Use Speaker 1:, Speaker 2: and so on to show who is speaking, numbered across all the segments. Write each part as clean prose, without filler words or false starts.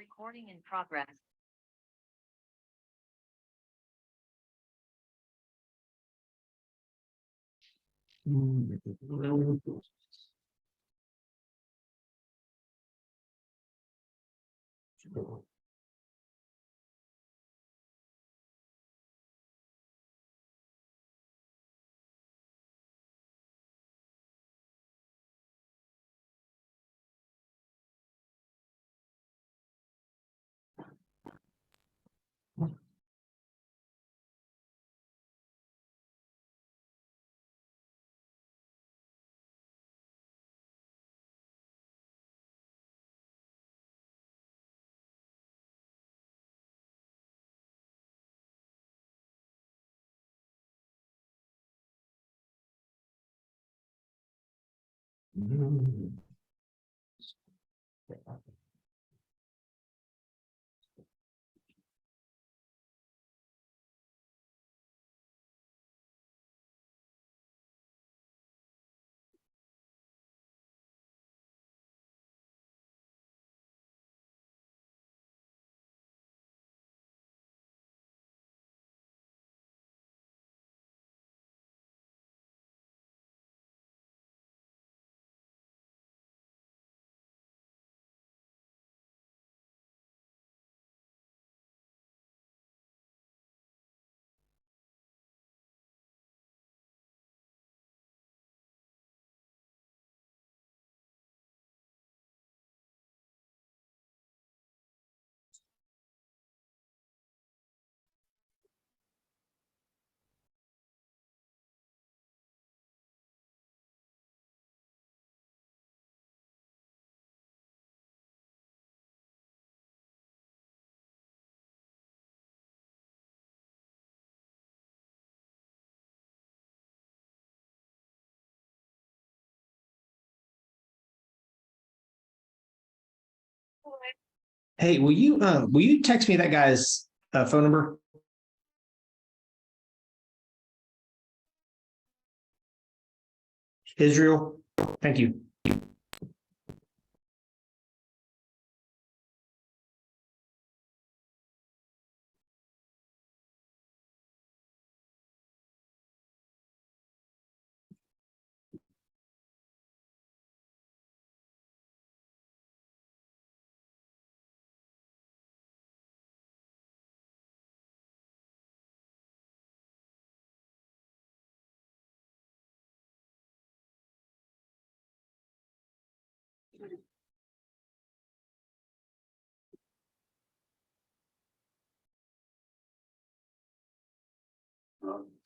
Speaker 1: Recording in progress.
Speaker 2: Hey, will you text me that guy's phone number? Israel? Thank you.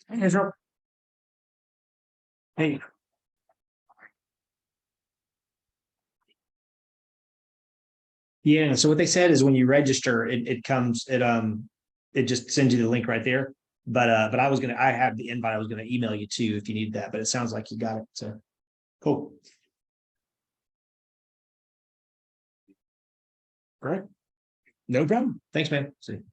Speaker 2: Hey, Israel. Hey. Yeah, so what they said is when you register, it just sends you the link right there. But I have the invite, I was gonna email you too if you need that, but it sounds like you got it. So cool. All right. No problem. Thanks, man. See you.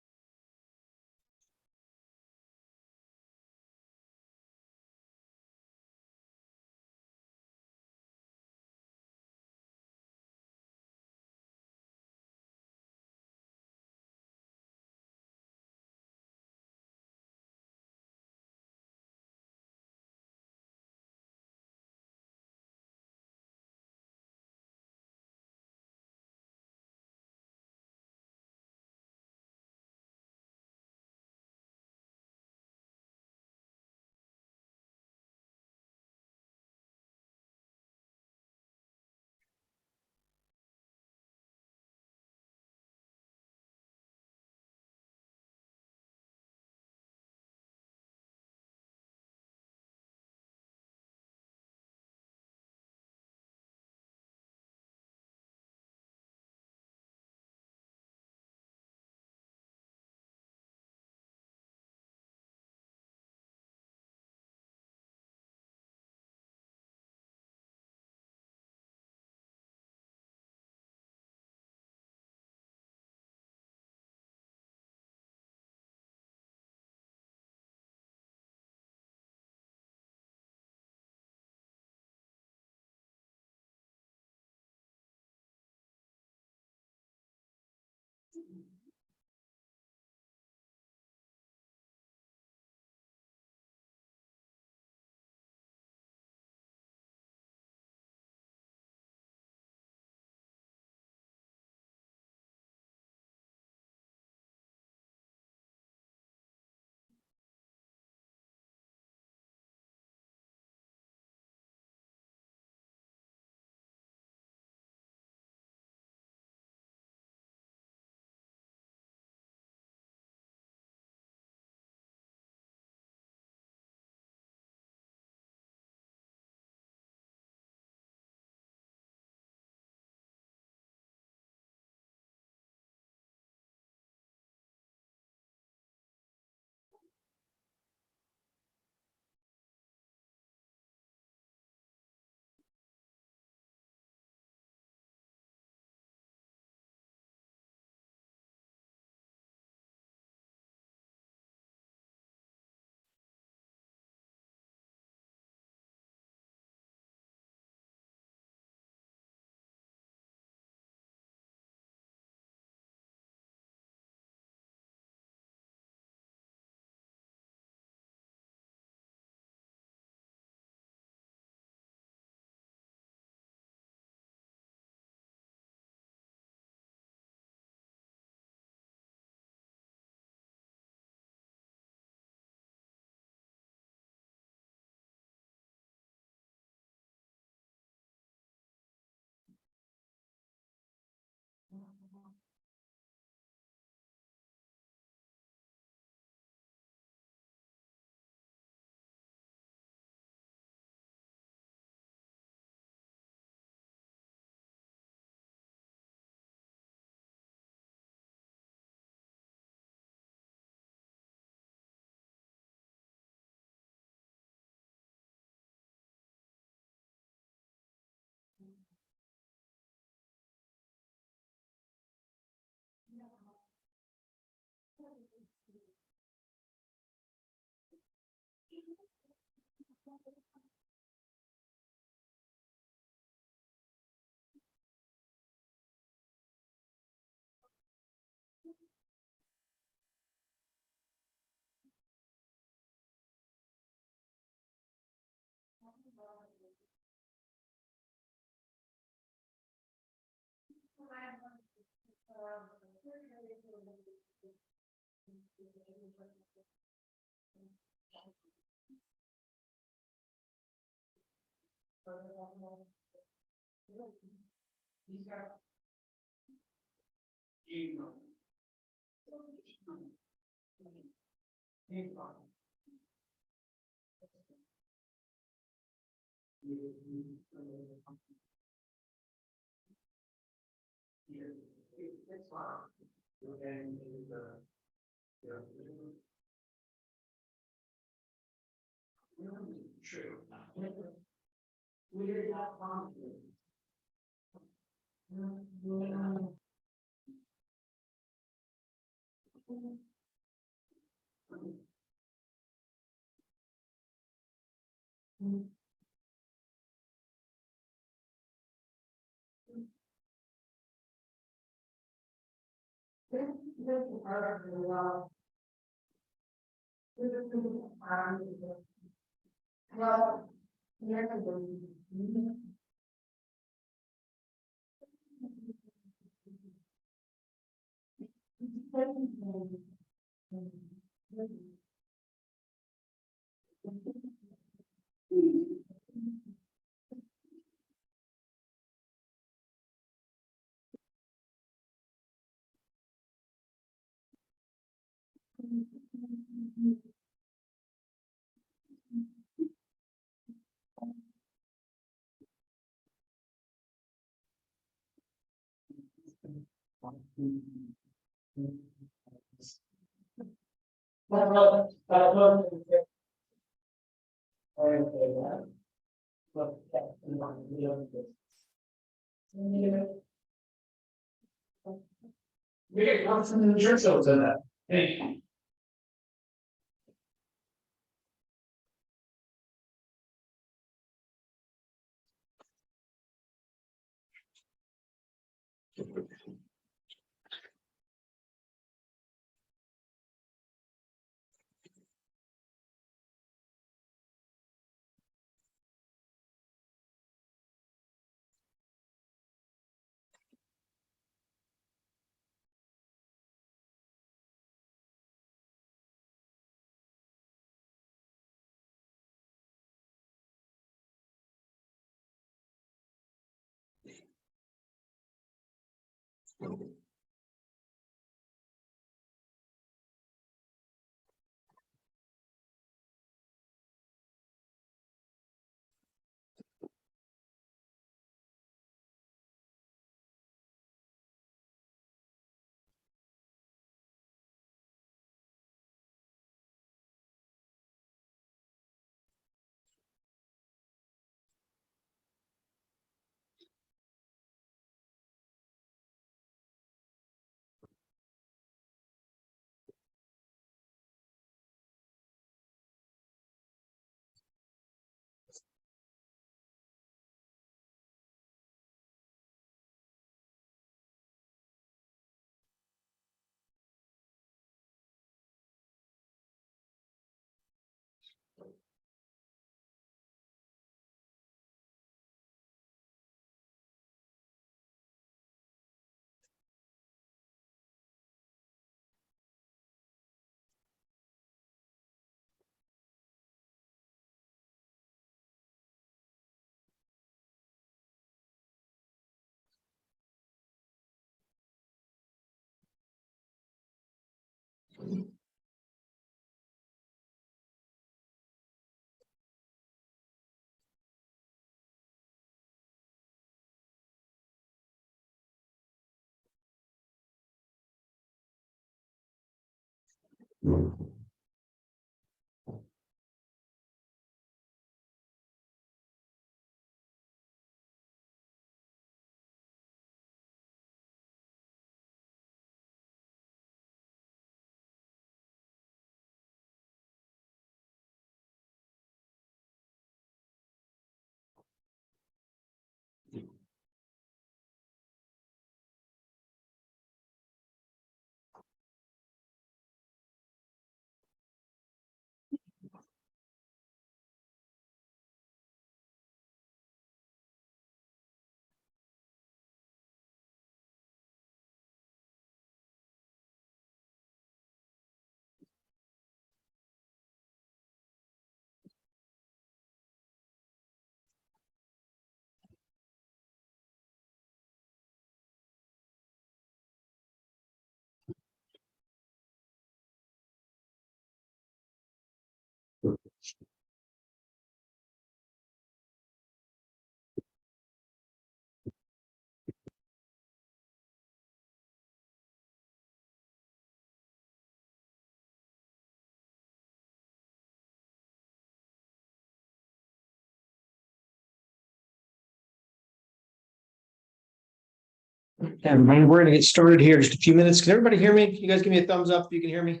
Speaker 2: Everybody, we're gonna get started here in just a few minutes. Can everybody hear me? Can you guys give me a thumbs up if you can hear me?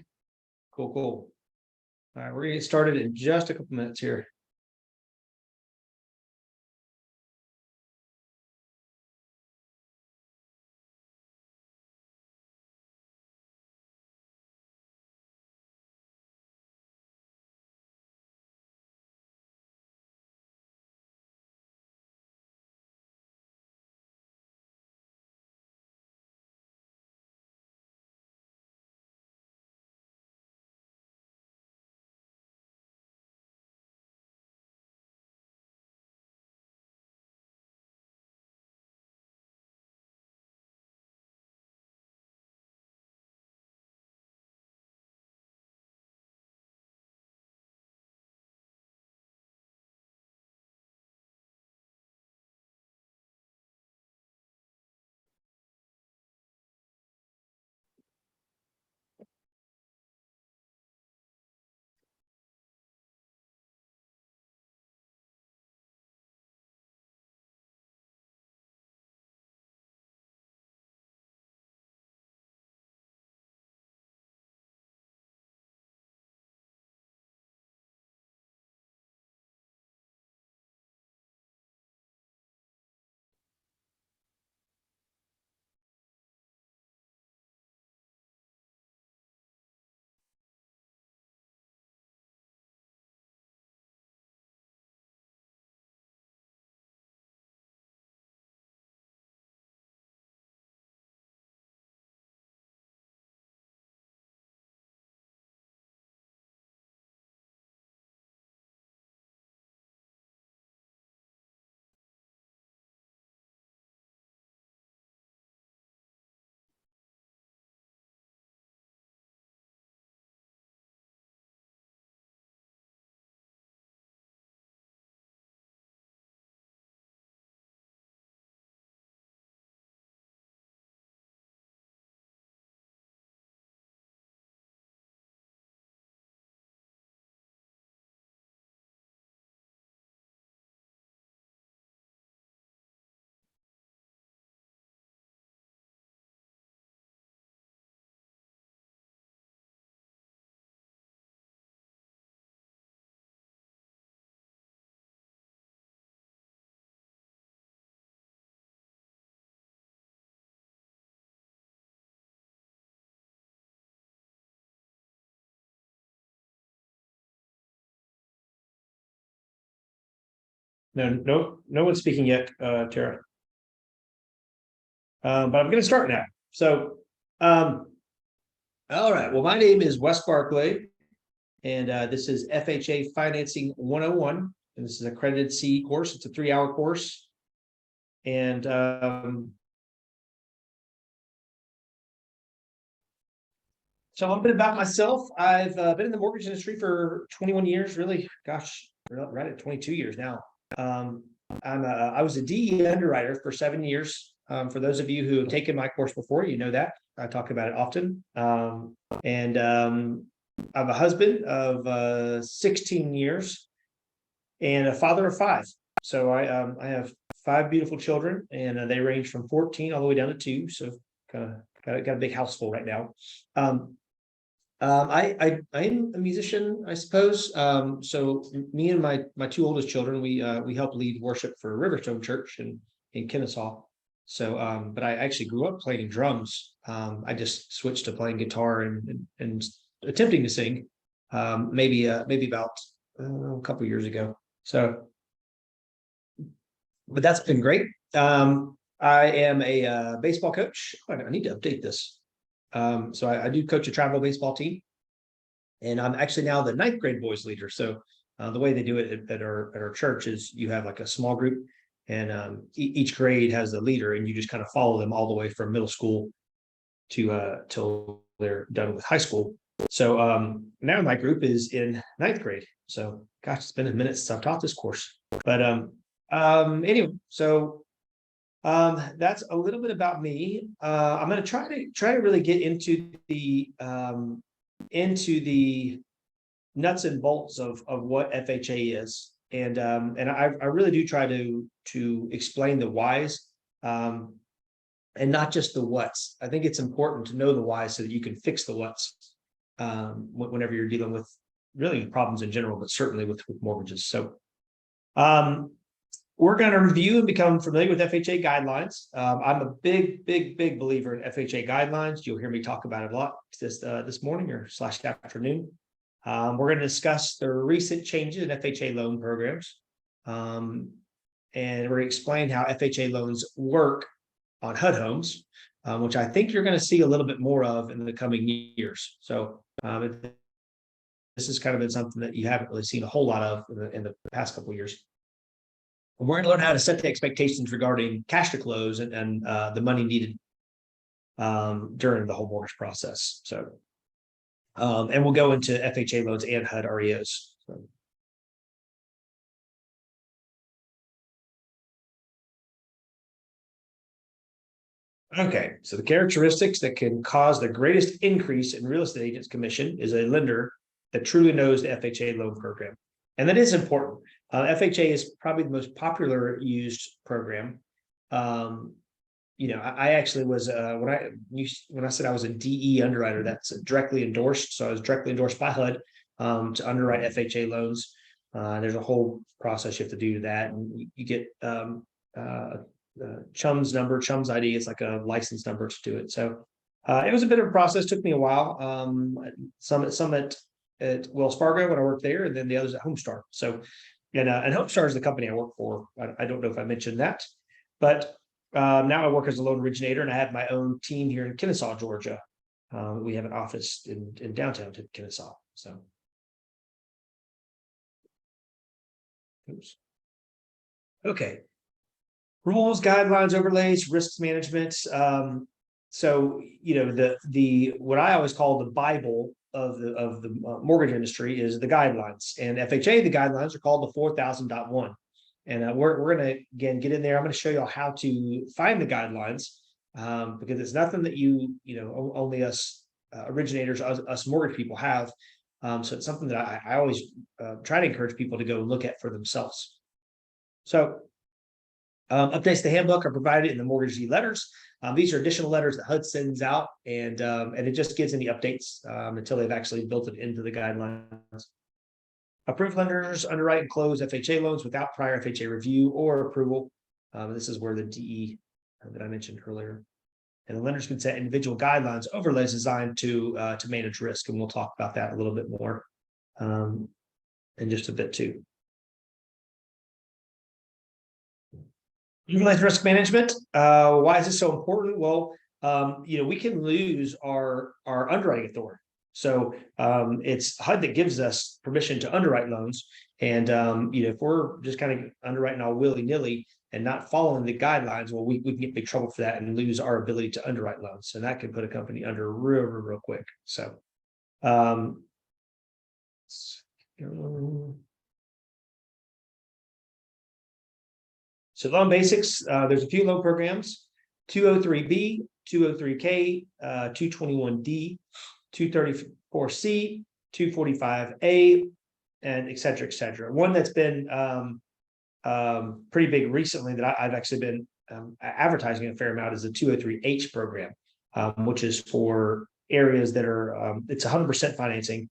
Speaker 2: Cool, cool. All right, we're gonna get started in just a couple minutes here. No one's speaking yet, Tara. But I'm gonna start now. So, all right. Well, my name is Wes Barclay, and this is FHA Financing 101. And this is a accredited CE course. It's a 3-hour course. And so a little bit about myself. I've been in the mortgage industry for 21 years, really. Gosh, right at 22 years now. I was a DE underwriter for 7 years. For those of you who have taken my course before, you know that I talk about it often. And I'm a husband of 16 years and a father of 5. So I have 5 beautiful children, and they range from 14 all the way down to 2. So kind of got a big house full right now. I am a musician, I suppose. So me and my 2 oldest children, we help lead worship for Riverstone Church in Kennesaw. So, but I actually grew up playing drums. I just switched to playing guitar and attempting to sing, maybe about a couple years ago. So, but that's been great. I am a baseball coach. I need to update this. So I do coach a travel baseball team, and I'm actually now the 9th grade boys leader. So the way they do it at our church is you have like a small group, and each grade has a leader, and you just kind of follow them all the way from middle school to till they're done with high school. So now my group is in 9th grade, So gosh, it's been a minute since I've taught this course. But anyway, so that's a little bit about me. I'm going to try to really get into the nuts and bolts of what FHA is, and I really do try to explain the whys, and not just the whats. I think it's important to know the whys so that you can fix the whats, whenever you're dealing with really problems in general, but certainly with mortgages. So we're going to review and become familiar with FHA guidelines. I'm a big believer in FHA guidelines. You'll hear me talk about it a lot this morning or / afternoon. We're going to discuss the recent changes in FHA loan programs. And we're going to explain how FHA loans work on HUD homes, which I think you're going to see a little bit more of in the coming years. So this has kind of been something that you haven't really seen a whole lot of in the past couple of years. And we're going to learn how to set the expectations regarding cash to close and the money needed during the whole mortgage process. So, and we'll go into FHA loans and HUD REOs. So. Okay, so the characteristics that can cause the greatest increase in real estate agents' commission is a lender that truly knows the FHA loan program. And that is important. FHA is probably the most popular used program. I actually was when I said I was a DE underwriter, that's directly endorsed. So I was directly endorsed by HUD to underwrite FHA loans. There's a whole process you have to do to that, and you get Chum's number, Chum's ID. It's like a license number to do it. So it was a bit of a process. Took me a while. Some at Wells Fargo when I worked there, and then the others at Homestar. So, and Homestar is the company I work for. I don't know if I mentioned that, but now I work as a loan originator, and I have my own team here in Kennesaw, Georgia. We have an office in downtown Kennesaw. So, oops. Okay. Rules, guidelines, overlays, risks management. So the what I always call the Bible of the mortgage industry is the guidelines, and FHA, the guidelines are called the 4000.1. And we're going to again get in there. I'm going to show you how to find the guidelines, because it's nothing that only us originators, us mortgage people have. So it's something that I always try to encourage people to go look at for themselves. So updates to the handbook are provided in the mortgagee letters. These are additional letters that HUD sends out, and it just gives any updates until they've actually built it into the guidelines. Approved lenders underwrite and close FHA loans without prior FHA review or approval. This is where the DE that I mentioned earlier. And the lenders can set individual guidelines, overlays designed to manage risk, and we'll talk about that a little bit more in just a bit too. Utilized risk management. Why is this so important? Well, we can lose our underwriting authority. So it's HUD that gives us permission to underwrite loans. And if we're just kind of underwriting all willy-nilly and not following the guidelines, well, we can get in big trouble for that and lose our ability to underwrite loans. And that can put a company under real quick. So so loan basics, there's a few loan programs: 203B, 203K, 221D, 234C, 245A, and et cetera, et cetera. One that's been pretty big recently that I've actually been advertising a fair amount is the 203H program, which is for areas that are it's 100% financing,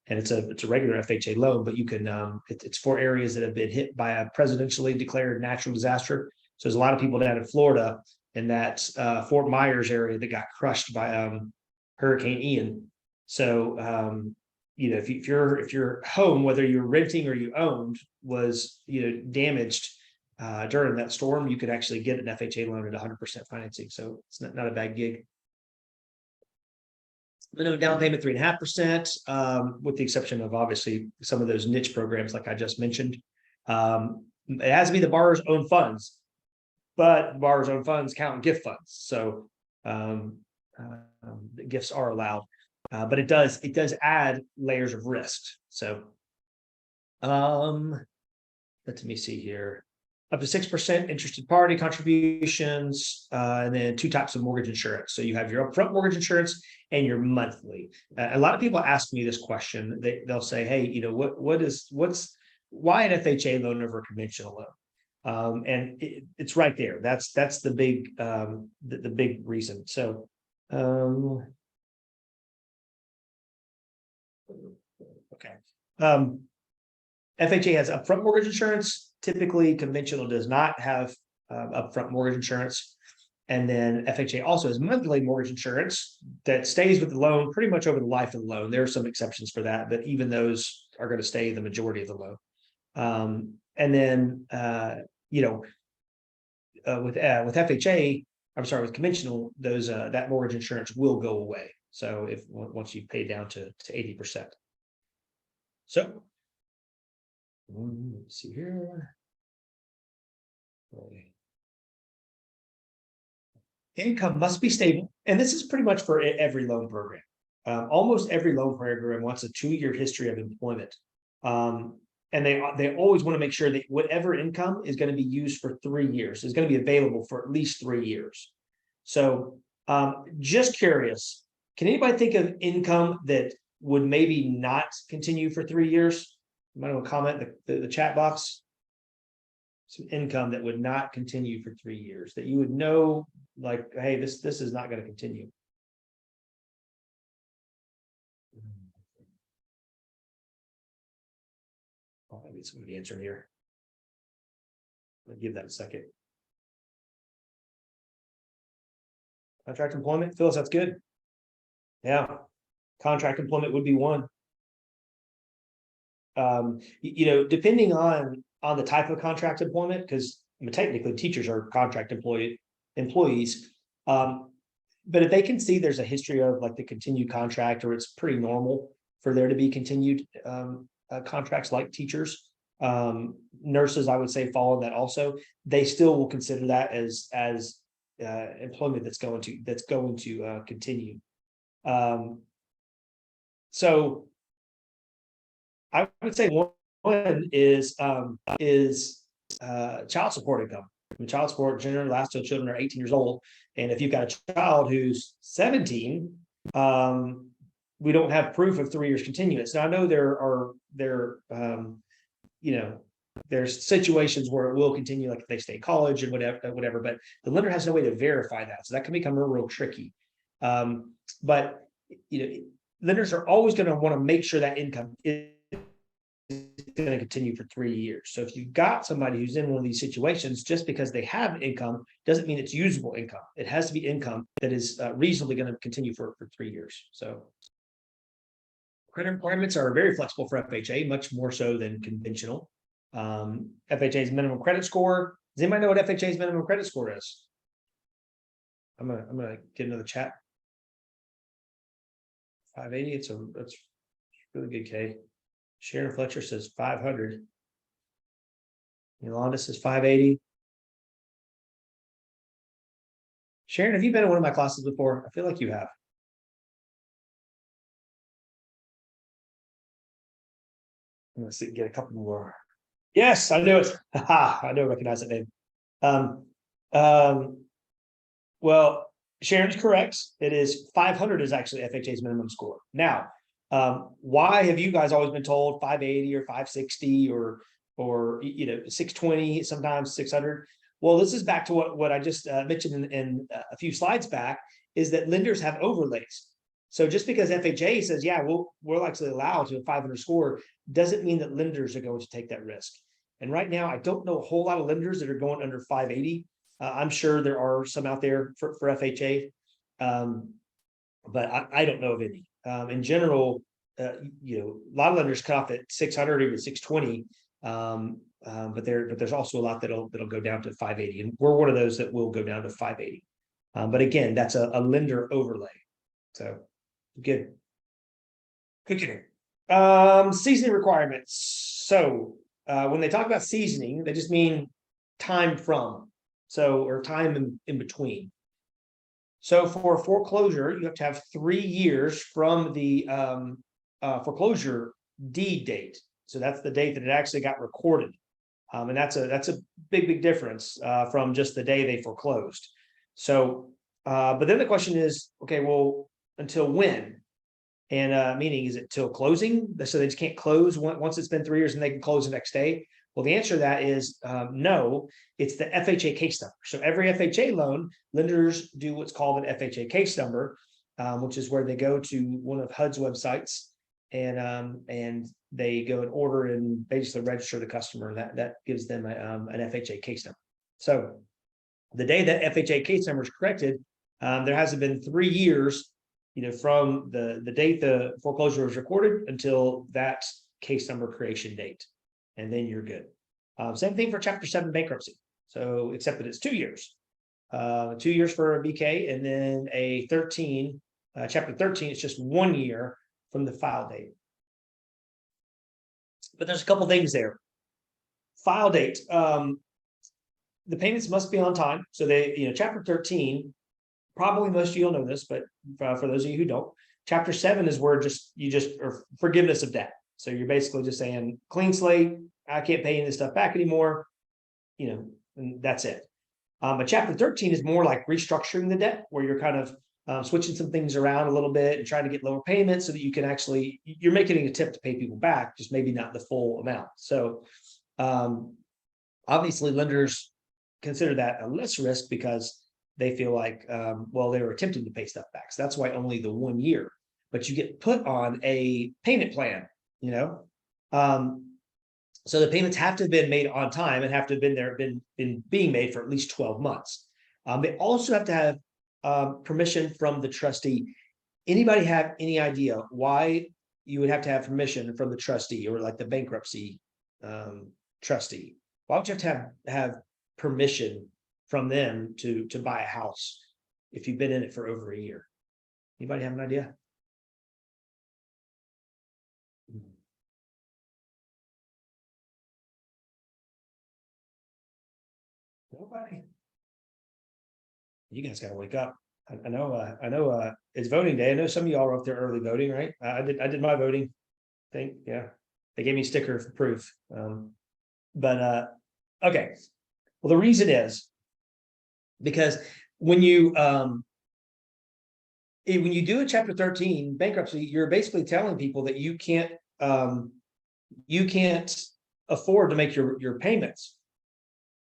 Speaker 2: and it's a regular FHA loan, but you can it's for areas that have been hit by a presidentially declared natural disaster. So there's a lot of people down in Florida in that Fort Myers area that got crushed by Hurricane Ian. So if your home, whether you're renting or you owned, was damaged during that storm, you could actually get an FHA loan at 100% financing. So it's not a bad gig. Minimum down payment 3.5%, with the exception of obviously some of those niche programs like I just mentioned. It has to be the borrower's own funds, but the borrower's own funds count gift funds. So the gifts are allowed, but it does add layers of risk. So Let me see here. Up to 6% interested party contributions, and then two types of mortgage insurance. So you have your upfront mortgage insurance and your monthly. A lot of people ask me this question. They'll say, "Hey, why an FHA loan over a conventional loan?" And it's right there. That's the big the big reason. So okay. FHA has upfront mortgage insurance. Typically, conventional does not have upfront mortgage insurance. And then FHA also has monthly mortgage insurance that stays with the loan pretty much over the life of the loan. There are some exceptions for that, but even those are going to stay the majority of the loan. And then, with FHA, I'm sorry, with conventional, those that mortgage insurance will go away. So once you pay down to 80%. So let's see here. Income must be stable, and this is pretty much for every loan program. Almost every loan program wants a 2-year history of employment, and they always want to make sure that whatever income is going to be used for 3 years is going to be available for at least 3 years. So, just curious, can anybody think of income that would maybe not continue for 3 years? You might want to comment in the chat box. Some income that would not continue for 3 years that you would know, like, hey, this is not going to continue. Oh, maybe somebody answer here. I'll give that a second. Contract employment, Phyllis, that's good. Yeah, contract employment would be one. Depending on the type of contract employment, because technically teachers are contract employees. But if they can see there's a history of like the continued contract, or it's pretty normal for there to be continued contracts like teachers, nurses, I would say fall in that also. They still will consider that as employment that's going to continue. So I would say one is child support income. Child support generally lasts till children are 18 years old, and if you've got a child who's 17, we don't have proof of 3 years continuance. Now I know there's situations where it will continue, like if they stay in college and whatever, but the lender has no way to verify that, so that can become real tricky. But lenders are always going to want to make sure that income is going to continue for 3 years. So if you've got somebody who's in one of these situations, just because they have income doesn't mean it's usable income. It has to be income that is reasonably going to continue for 3 years. So credit requirements are very flexible for FHA, much more so than conventional. FHA's minimum credit score. Does anybody know what FHA's minimum credit score is? I'm gonna get another chat. 580. It's really good, Kay. Sharon Fletcher says 500. Yolanda says 580. Sharon, have you been in one of my classes before? I feel like you have. I'm gonna get a couple more. Yes, I knew it. I don't recognize that name. Well, Sharon's correct. It is 500 is actually FHA's minimum score. Now, why have you guys always been told 580 or 560 or 620, sometimes 600? Well, this is back to what I just mentioned in a few slides back, is that lenders have overlays. So just because FHA says, yeah, we'll actually allow to a 500 score, doesn't mean that lenders are going to take that risk. And right now, I don't know a whole lot of lenders that are going under 580. I'm sure there are some out there for FHA, but I don't know of any. In general, a lot of lenders cut off at 600 or even 620, but there's also a lot that'll go down to 580, and we're one of those that will go down to 580. But again, that's a lender overlay. So good. Seasoning requirements. So when they talk about seasoning, they just mean time from. So, or time in between. So for foreclosure, you have to have 3 years from the foreclosure deed date. So that's the date that it actually got recorded. And that's a big difference from just the day they foreclosed. So, but then the question is, okay, well, until when? And meaning, is it till closing? So they just can't close once it's been 3 years and they can close the next day? Well, the answer to that is no, it's the FHA case number. So every FHA loan, lenders do what's called an FHA case number, which is where they go to one of HUD's websites and they go and order and basically register the customer. That gives them an FHA case number. So the day that FHA case number is corrected, there hasn't been 3 years, from the date the foreclosure was recorded until that case number creation date, and then you're good. Same thing for Chapter 7 bankruptcy. So except that it's 2 years, 2 years for a BK, and then a 13, Chapter 13, it's just 1 year from the file date. But there's a couple things there. File date. The payments must be on time. So they, Chapter 13, probably most of you will know this, but for those of you who don't, Chapter 7 is where or forgiveness of debt. So you're basically just saying clean slate, I can't pay any of this stuff back anymore, and that's it. But Chapter 13 is more like restructuring the debt, where you're kind of switching some things around a little bit and trying to get lower payments so that you can you're making an attempt to pay people back, just maybe not the full amount. So obviously lenders consider that a less risk because they feel like, well, they were attempting to pay stuff back. So that's why only the 1 year, but you get put on a payment plan, so the payments have to have been made on time and have to have been being made for at least 12 months. They also have to have permission from the trustee. Anybody have any idea why you would have to have permission from the trustee or like the bankruptcy trustee? Why would you have to have permission from them to buy a house if you've been in it for over a year? Anybody have an idea? Nobody. You guys gotta wake up. I know it's voting day. I know some of y'all are up there early voting, right? I did my voting thing. Yeah. They gave me a sticker for proof. But okay. Well, the reason is because when you do a Chapter 13 bankruptcy, you're basically telling people that you can't afford to make your payments,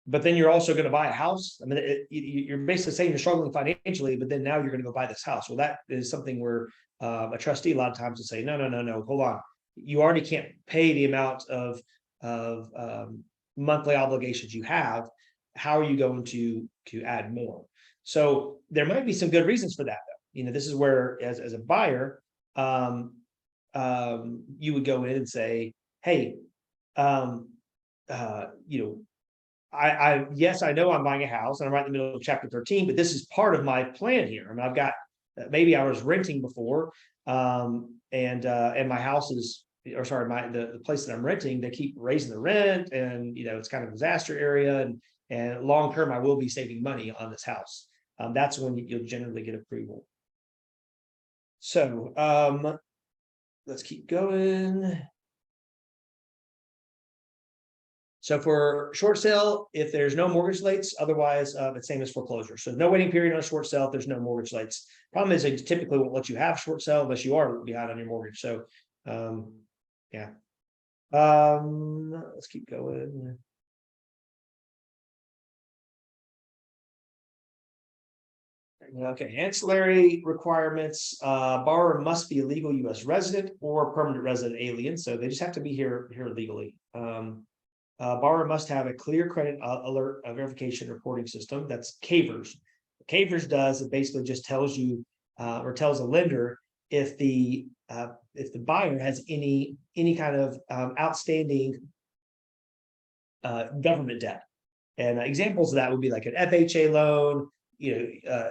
Speaker 2: but then you're also going to buy a house. I mean, you're basically saying you're struggling financially, but then now you're going to go buy this house. Well, that is something where a trustee a lot of times will say, no, hold on. You already can't pay the amount of monthly obligations you have. How are you going to add more? So there might be some good reasons for that, though. This is where, as a buyer, you would go in and say, hey, yes, I know I'm buying a house and I'm right in the middle of Chapter 13, but this is part of my plan here. I mean, I've got, maybe I was renting before, and my house is, or sorry, the place that I'm renting, they keep raising the rent, and it's kind of a disaster area, and long term I will be saving money on this house. That's when you'll generally get approval. So let's keep going. So for short sale, if there's no mortgage rates, otherwise the same as foreclosure. So no waiting period on a short sale if there's no mortgage rates. Problem is they typically won't let you have short sale unless you are behind on your mortgage. So yeah. Let's keep going. Okay, ancillary requirements. Borrower must be a legal U.S. resident or permanent resident alien. So they just have to be here legally. Borrower must have a clear credit alert verification reporting system. That's CAVERS. CAVERS does, it basically just tells you or tells a lender if the buyer has any kind of outstanding government debt. And examples of that would be like an FHA loan,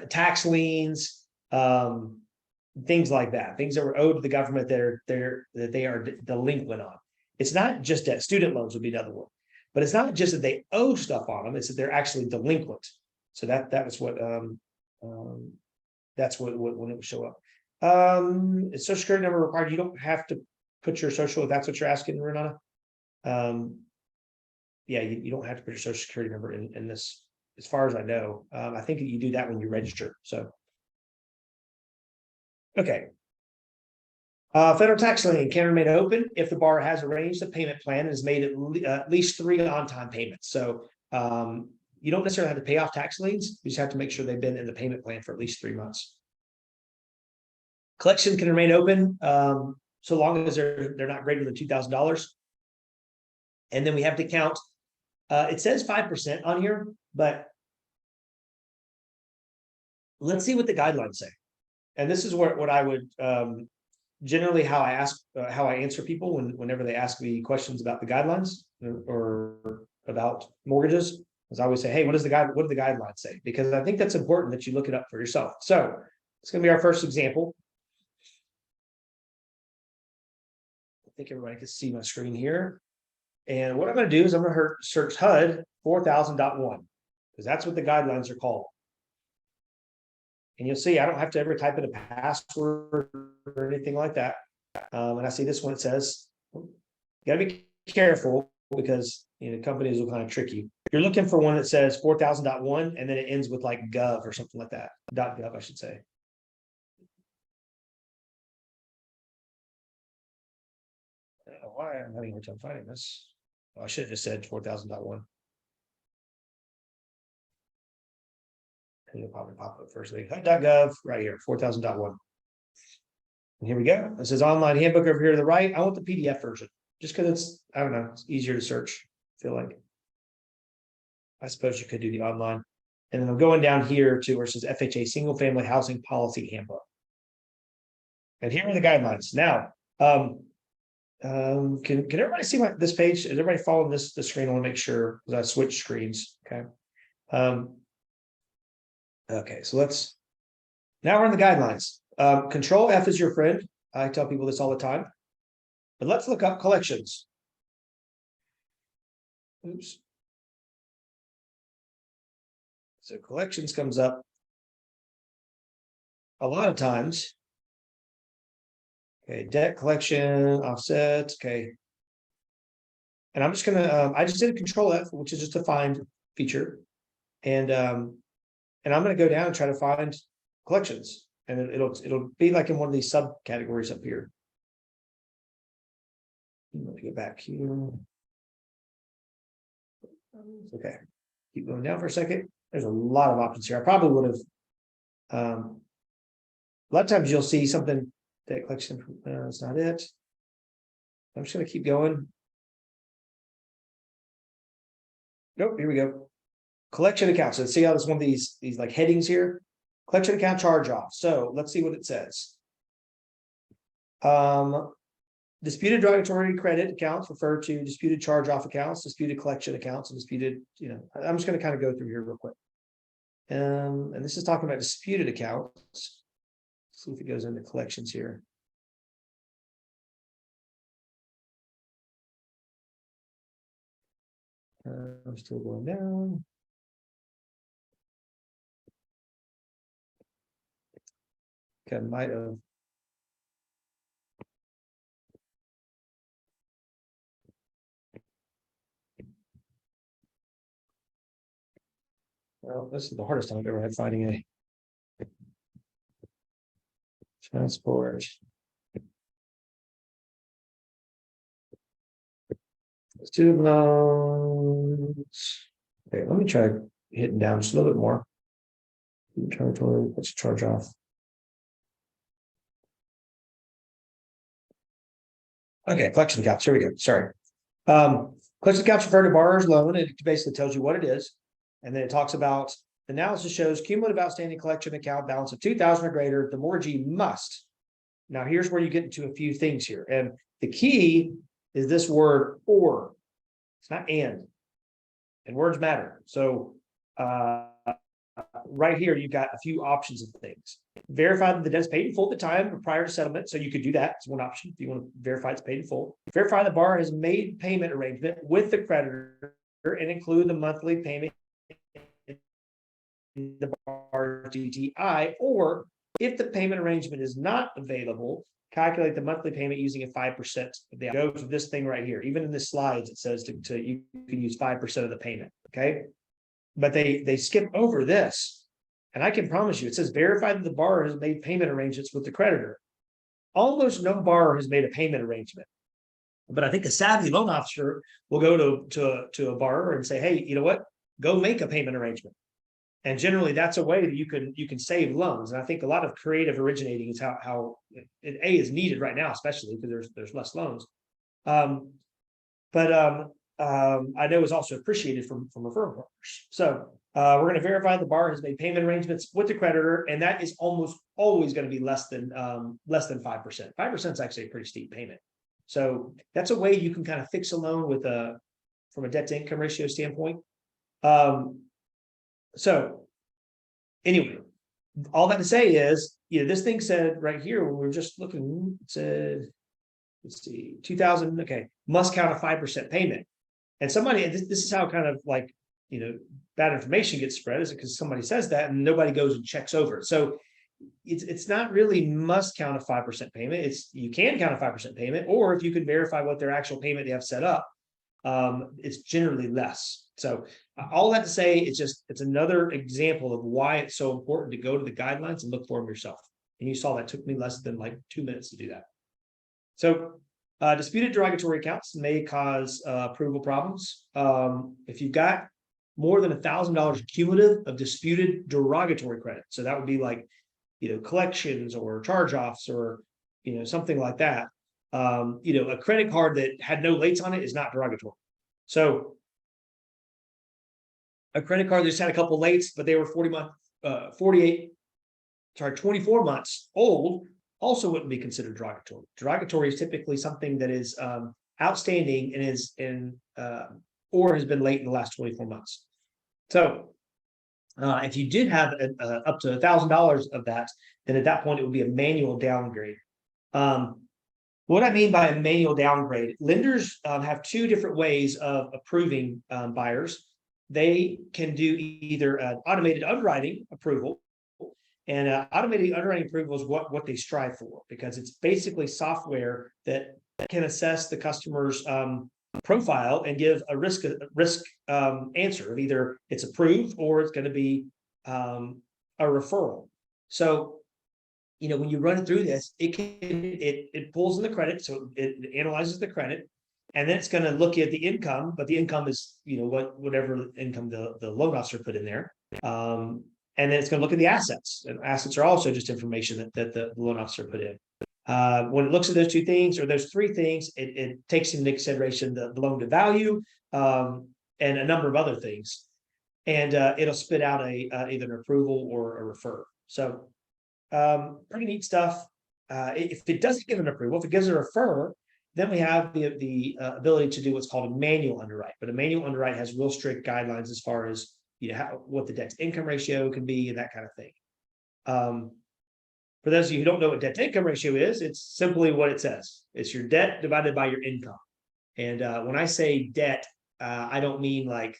Speaker 2: tax liens, things like that, things that were owed to the government that they are delinquent on. It's not just that. Student loans would be another one, but it's not just that they owe stuff on them, it's that they're actually delinquent. So that's what when it would show up. Is social security number required? You don't have to put your social if that's what you're asking, Renata. Yeah, you don't have to put your social security number in this, as far as I know. I think you do that when you register. So, okay. Federal tax lien can remain open if the borrower has arranged a payment plan and has made at least 3 on-time payments. So you don't necessarily have to pay off tax liens. You just have to make sure they've been in the payment plan for at least 3 months. Collection can remain open so long as they're not greater than $2,000. And then we have to count. It says 5% on here, but let's see what the guidelines say. And this is what I would generally how I answer people whenever they ask me questions about the guidelines or about mortgages. Is I always say, hey, what do the guidelines say? Because I think that's important that you look it up for yourself. So it's going to be our first example. I think everybody can see my screen here. And what I'm going to do is I'm going to search HUD 4000.1 because that's what the guidelines are called. And you'll see I don't have to ever type in a password or anything like that. And I see this one, it says, you got to be careful because companies will kind of trick you. You're looking for one that says 4000.1 and then it ends with like gov or something like that. .gov, I should say. I don't know why I'm having a hard time finding this. Oh, I should have just said 4000.1. It'll probably pop up first thing. HUD.gov right here, 4000.1. And here we go. It says online handbook over here to the right. I want the PDF version just because it's, I don't know, it's easier to search. I feel like. I suppose you could do the online. And then I'm going down here to where it says FHA Single Family Housing Policy Handbook. And here are the guidelines. Now, can everybody see this page? Is everybody following the screen? I want to make sure because I switched screens. Okay. Okay, so now we're in the guidelines. Control F is your friend. I tell people this all the time. But let's look up collections. Oops. So collections comes up a lot of times. Okay, debt collection, offset. Okay. And I'm just gonna I just did a Control F, which is just a find feature. And I'm gonna go down and try to find collections. And it'll be like in one of these subcategories up here. Let me get back here. Okay, keep going down for a second. There's a lot of options here. I probably would have. A lot of times you'll see something that collection. That's not it. I'm just going to keep going. Nope. Here we go. Collection accounts. So see how there's one of these like headings here. Collection account charge off. So let's see what it says. Disputed derogatory credit accounts refer to disputed charge off accounts, disputed collection accounts, and disputed, I'm just going to kind of go through here real quick. And this is talking about disputed accounts. Let's see if it goes into collections here. I'm still going down. Okay, might have. Well, this is the hardest time I've ever had finding a transport. Student loans. Okay, let me try hitting down just a little bit more. Territory, let's charge off. Okay, collection accounts. Here we go. Sorry. Collection accounts refer to borrower's loan. It basically tells you what it is. And then it talks about analysis shows cumulative outstanding collection account balance of 2,000 or greater. The mortgagee must. Now, here's where you get into a few things here. And the key is this word or. It's not and words matter. So right here, you've got a few options of things. Verify that the debt is paid in full at the time or prior to settlement. So you could do that. It's one option if you want to verify it's paid in full. Verify the borrower has made payment arrangement with the creditor and include the monthly payment in the borrower's DTI, or if the payment arrangement is not available, calculate the monthly payment using a 5%. They go to this thing right here. Even in the slides, it says you can use 5% of the payment. Okay. But they skip over this. And I can promise you, it says verify that the borrower has made payment arrangements with the creditor. Almost no borrower has made a payment arrangement. But I think a savvy loan officer will go to a borrower and say, hey, you know what? Go make a payment arrangement. And generally, that's a way that you can save loans. And I think a lot of creative originating is how it is needed right now, especially because there's less loans. But I know is also appreciated from referral partners. So we're going to verify the borrower has made payment arrangements with the creditor, and that is almost always going to be less than 5%. 5% is actually a pretty steep payment. So that's a way you can kind of fix a loan with from a debt to income ratio standpoint. So anyway, all that to say is, this thing said right here when we were just looking, it said, let's see, 2000, okay, must count a 5% payment. And somebody, this is how kind of like, bad information gets spread, is because somebody says that and nobody goes and checks over it. So it's not really must count a 5% payment. It's you can count a 5% payment, or if you can verify what their actual payment they have set up, it's generally less. So all that to say, it's another example of why it's so important to go to the guidelines and look for them yourself. And you saw that took me less than like 2 minutes to do that. So disputed derogatory accounts may cause approval problems. If you've got more than $1,000 cumulative of disputed derogatory credit, so that would be like, collections or charge-offs or, something like that. A credit card that had no lates on it is not derogatory. So a credit card that just had a couple lates, but they were 24 months old, also wouldn't be considered derogatory. Derogatory is typically something that is outstanding and is or has been late in the last 24 months. So if you did have up to $1,000 of that, then at that point it would be a manual downgrade. What I mean by a manual downgrade, lenders have two different ways of approving buyers. They can do either an automated underwriting approval, and automated underwriting approval is what they strive for, because it's basically software that can assess the customer's profile and give a risk answer of either it's approved or it's going to be a referral. So when you run it through this, it pulls in the credit, so it analyzes the credit, and then it's going to look at the income, but the income is whatever income the loan officer put in there, and then it's going to look at the assets, and assets are also just information that the loan officer put in. When it looks at those two things or those three things, it takes into consideration the loan to value and a number of other things, and it'll spit out either an approval or a refer. So pretty neat stuff. If it doesn't give an approval, if it gives a refer, then we have the ability to do what's called a manual underwrite. But a manual underwrite has real strict guidelines as far as what the debt to income ratio can be and that kind of thing. For those of you who don't know what debt to income ratio is, it's simply what it says. It's your debt divided by your income. And when I say debt, I don't mean like,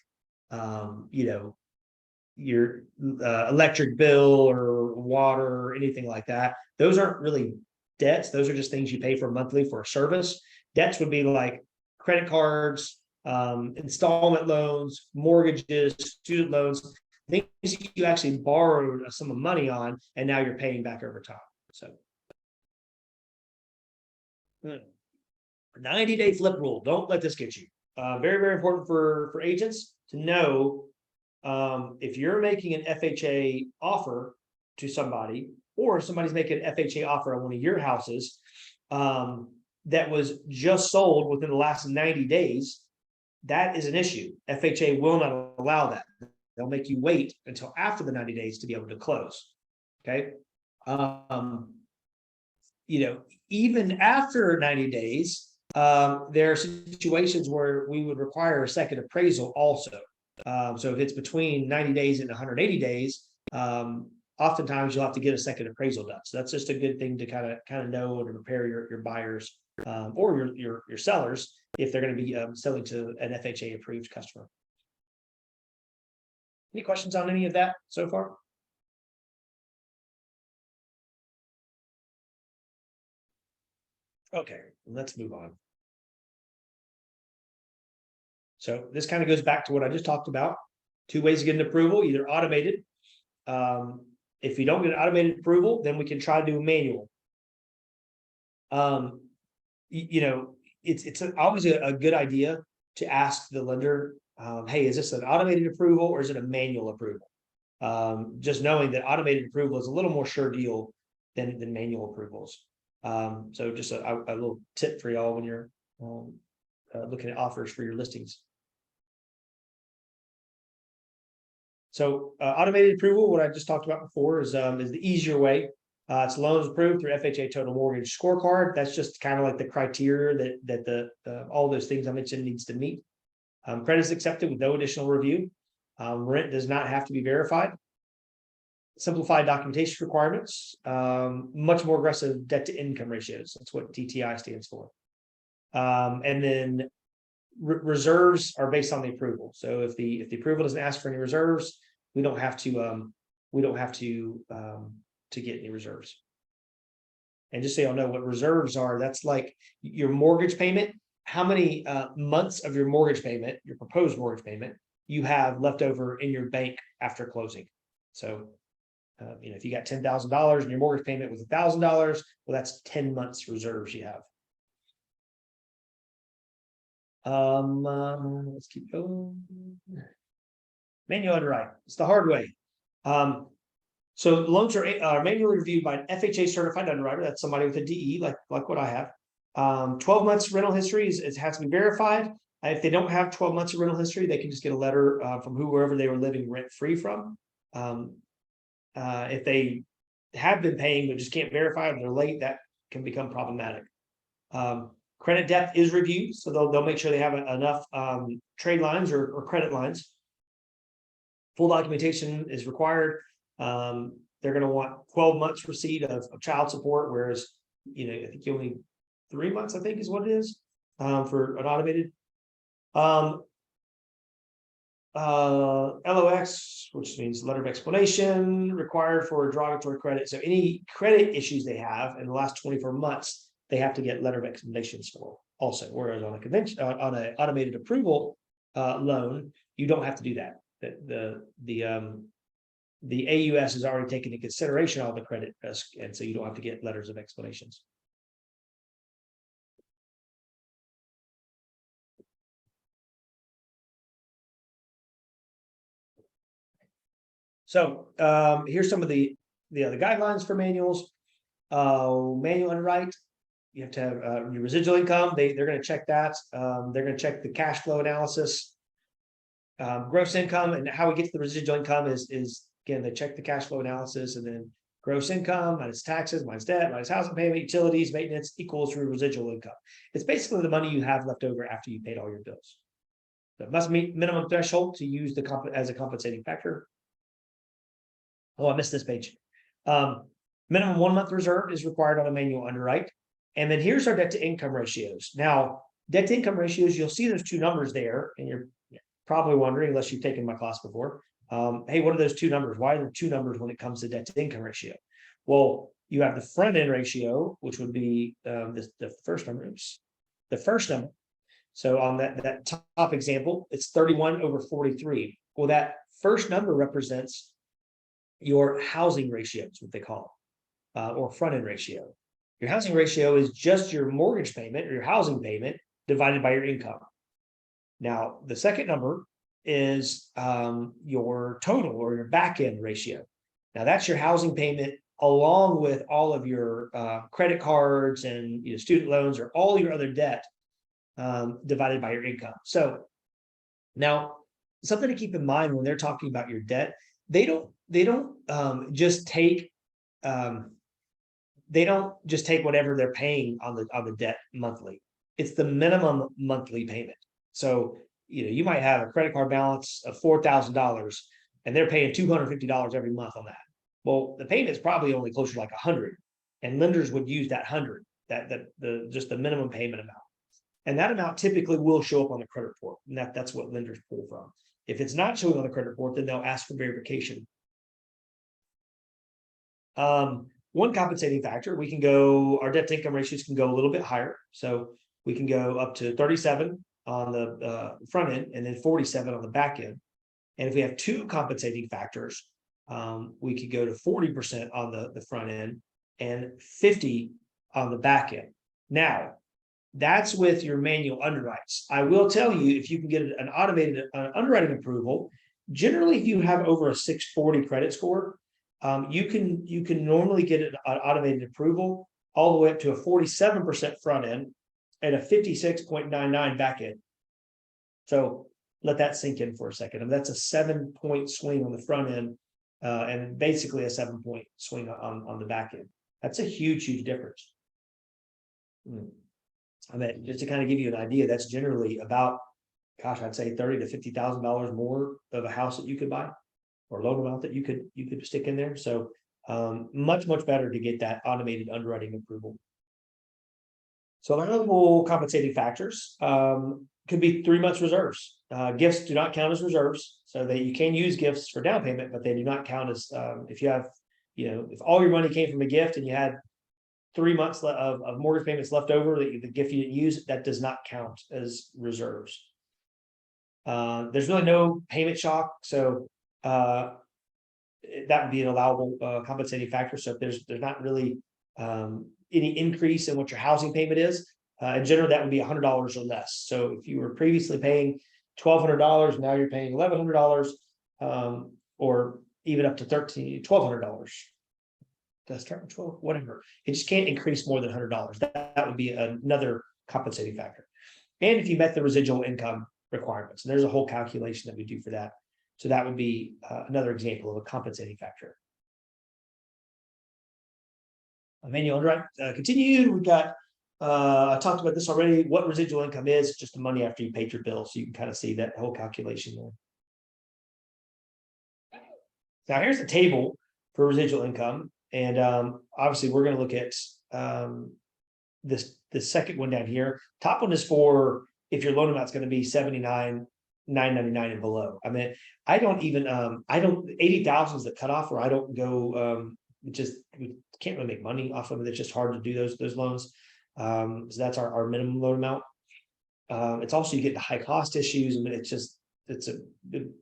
Speaker 2: your electric bill or water or anything like that. Those aren't really debts. Those are just things you pay for monthly for a service. Debts would be like credit cards, installment loans, mortgages, student loans, things you actually borrowed a sum of money on, and now you're paying back over time. So 90-day flip rule. Don't let this get you. Very, very important for agents to know if you're making an FHA offer to somebody, or somebody's making an FHA offer on one of your houses that was just sold within the last 90 days, that is an issue. FHA will not allow that. They'll make you wait until after the 90 days to be able to close. Okay. Even after 90 days, there are situations where we would require a second appraisal also. So if it's between 90 days and 180 days, oftentimes you'll have to get a second appraisal done. So that's just a good thing to kind of know and to prepare your buyers or your sellers if they're going to be selling to an FHA approved customer. Any questions on any of that so far? Okay, let's move on. So this kind of goes back to what I just talked about. Two ways to get an approval, either automated. If you don't get an automated approval, then we can try to do a manual. It's always a good idea to ask the lender, hey, is this an automated approval or is it a manual approval? Just knowing that automated approval is a little more sure deal than manual approvals. So just a little tip for y'all when you're looking at offers for your listings. So automated approval, what I just talked about before, is the easier way. It's loans approved through FHA Total Mortgage Scorecard. That's just kind of like the criteria that the all those things I mentioned needs to meet. Credit is accepted with no additional review. Rent does not have to be verified. Simplified documentation requirements. Much more aggressive debt to income ratios. That's what DTI stands for. And then reserves are based on the approval. So if the approval doesn't ask for any reserves, we don't have to get any reserves. And just so y'all know what reserves are, that's like your mortgage payment. How many months of your mortgage payment, your proposed mortgage payment, you have left over in your bank after closing. So if you got $10,000 and your mortgage payment was $1,000, well, that's 10 months reserves you have. Let's keep going. Manual underwriting. It's the hard way. So loans are manually reviewed by an FHA certified underwriter. That's somebody with a DE, like what I have. 12 months rental history it has to be verified. If they don't have 12 months of rental history, they can just get a letter from whoever they were living rent free from. If they have been paying but just can't verify it, they're late, that can become problematic. Credit depth is reviewed, so they'll make sure they have enough trade lines or credit lines. Full documentation is required. They're going to want 12 months receipt of child support, whereas I think you only 3 months, I think is what it is for an automated. LOX, which means letter of explanation, required for derogatory credit. So any credit issues they have in the last 24 months, they have to get letter of explanations for also. Whereas on a convention, on an automated approval loan, you don't have to do that. The AUS has already taken into consideration all the credit risk, and so you don't have to get letters of explanations. So here's some of the other guidelines for manuals. Manual underwrite, you have to have your residual income. They're going to check that. They're going to check the cash flow analysis. Gross income, and how we get to the residual income is again, they check the cash flow analysis, and then gross income minus taxes minus debt minus housing payment, utilities, maintenance equals your residual income. It's basically the money you have left over after you paid all your bills. So it must meet minimum threshold to use as a compensating factor. Oh, I missed this page. Minimum 1 month reserve is required on a manual underwrite. And then here's our debt to income ratios. Now, debt to income ratios, you'll see those two numbers there, and you're probably wondering, unless you've taken my class before, hey, what are those two numbers? Why are there two numbers when it comes to debt to income ratio? Well, you have the front end ratio, which would be the first number. The first number. So on that top example, it's 31/43. Well, that first number represents your housing ratio, is what they call it, or front end ratio. Your housing ratio is just your mortgage payment or your housing payment divided by your income. Now, the second number is your total or your back end ratio. Now, that's your housing payment along with all of your credit cards and student loans or all your other debt divided by your income. So now, something to keep in mind when they're talking about your debt, they don't just take whatever they're paying on the debt monthly. It's the minimum monthly payment. So you might have a credit card balance of $4,000 and they're paying $250 every month on that. Well, the payment is probably only closer to like 100, and lenders would use that 100, just the minimum payment amount. And that amount typically will show up on the credit report, and that's what lenders pull from. If it's not showing on the credit report, then they'll ask for verification. one compensating factor, we can go, our debt to income ratios can go a little bit higher. So we can go up to 37 on the front end and then 47 on the back end. And if we have two compensating factors, we could go to 40% on the front end and 50 on the back end. Now, that's with your manual underwrites. I will tell you, if you can get an automated underwriting approval, generally, if you have over a 640 credit score, you can normally get an automated approval all the way up to a 47% front end and a 56.99 back end. So let that sink in for a second. I mean, that's a 7-point swing on the front end, and basically a 7-point swing on the back end. That's a huge difference. I mean, just to kind of give you an idea, that's generally about, gosh, I'd say $30,000 to $50,000 more of a house that you could buy, or loan amount that you could stick in there. So much better to get that automated underwriting approval. So eligible compensating factors could be 3 months reserves. Gifts do not count as reserves, so that you can use gifts for down payment, but they do not count as if you have, if all your money came from a gift and you had 3 months of mortgage payments left over that the gift you didn't use, that does not count as reserves. There's really no payment shock, so that would be an allowable compensating factor. So if there's not really any increase in what your housing payment is, in general, that would be $100 or less. So if you were previously paying $1,200, now you're paying $1,100, or even up to $1,200. Does start with 12, whatever. It just can't increase more than $100. That would be another compensating factor. And if you met the residual income requirements, and there's a whole calculation that we do for that. So that would be another example of a compensating factor. Manual underwrite continued. We've got, I talked about this already. What residual income is, just the money after you paid your bill. So you can kind of see that whole calculation there. Now here's the table for residual income. And obviously we're going to look at the second one down here. Top one is for if your loan amount is going to be $79,999 and below. I mean, I don't 80,000 is the cutoff where I don't go, we can't really make money off of it. It's just hard to do those loans. So that's our minimum loan amount. It's also, you get the high cost issues. I mean, it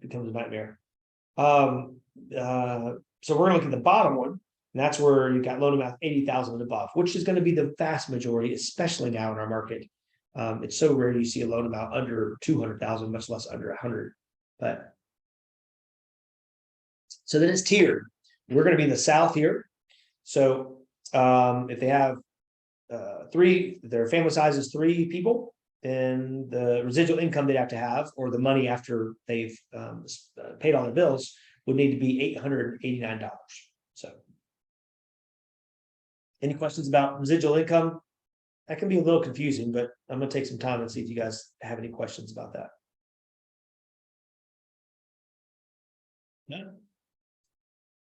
Speaker 2: becomes a nightmare. So we're going to look at the bottom one. And that's where you've got loan amount 80,000 and above, which is going to be the vast majority, especially now in our market. It's so rare you see a loan amount under 200,000, much less under 100. But so then it's tiered. We're going to be in the south here. So if they have their family size is 3 people, and the residual income they'd have to have, or the money after they've paid all their bills, would need to be $889. So. Any questions about residual income? That can be a little confusing, but I'm going to take some time and see if you guys have any questions about that. No?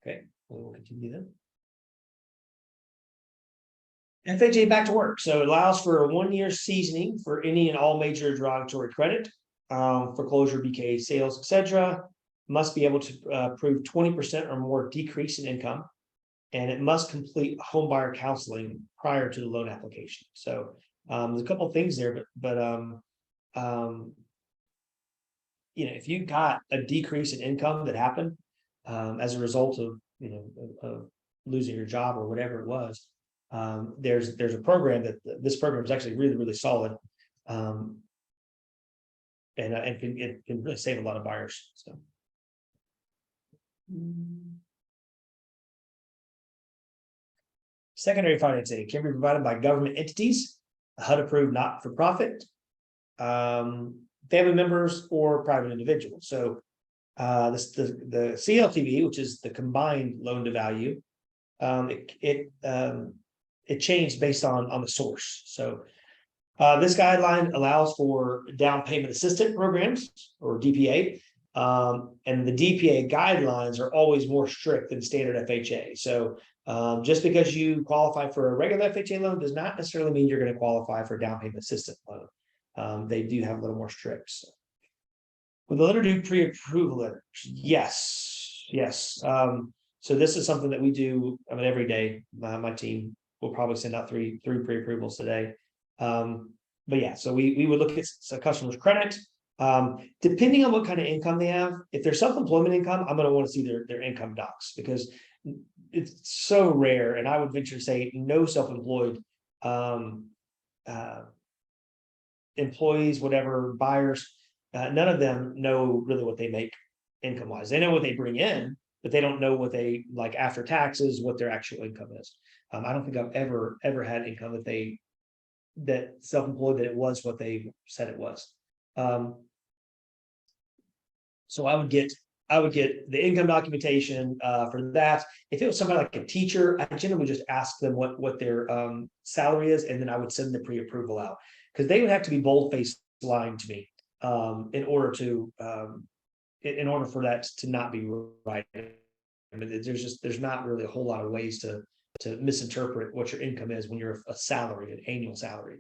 Speaker 2: Okay, we'll continue then. FHA back to work. So it allows for a 1-year seasoning for any and all major derogatory credit, foreclosure, BK, sales, etc. Must be able to prove 20% or more decrease in income. And it must complete home buyer counseling prior to the loan application. So there's a couple of things there, but if you got a decrease in income that happened as a result of of losing your job or whatever it was, there's a program this program is actually really solid, and it can really save a lot of buyers. So. Secondary financing can be provided by government entities, HUD-approved not-for-profit, family members, or private individuals. So the CLTV, which is the combined loan to value, it changed based on the source. So this guideline allows for down payment assistance programs, or DPA, and the DPA guidelines are always more strict than standard FHA. So just because you qualify for a regular FHA loan does not necessarily mean you're going to qualify for a down payment assistance loan. They do have a little more strict. So. Will the lender do pre-approval letters? Yes. So this is something that we do, I mean, every day. My team will probably send out three pre-approvals today. But yeah, so we would look at a customer's credit. Depending on what kind of income they have, if they're self-employment income, I'm going to want to see their income docs, because it's so rare. And I would venture to say no self-employed um, uh, employees, whatever, buyers, none of them know really what they make income wise. They know what they bring in, but they don't know what they like after taxes, what their actual income is. I don't think I've ever had income that self-employed that it was what they said it was. Um, so I would get the income documentation for that. If it was somebody like a teacher, I generally just ask them what their salary is, and then I would send the pre-approval out, because they would have to be bold-faced lying to me in order to in order for that to not be right. I mean, there's not really a whole lot of ways to misinterpret what your income is when you're a salary, an annual salary.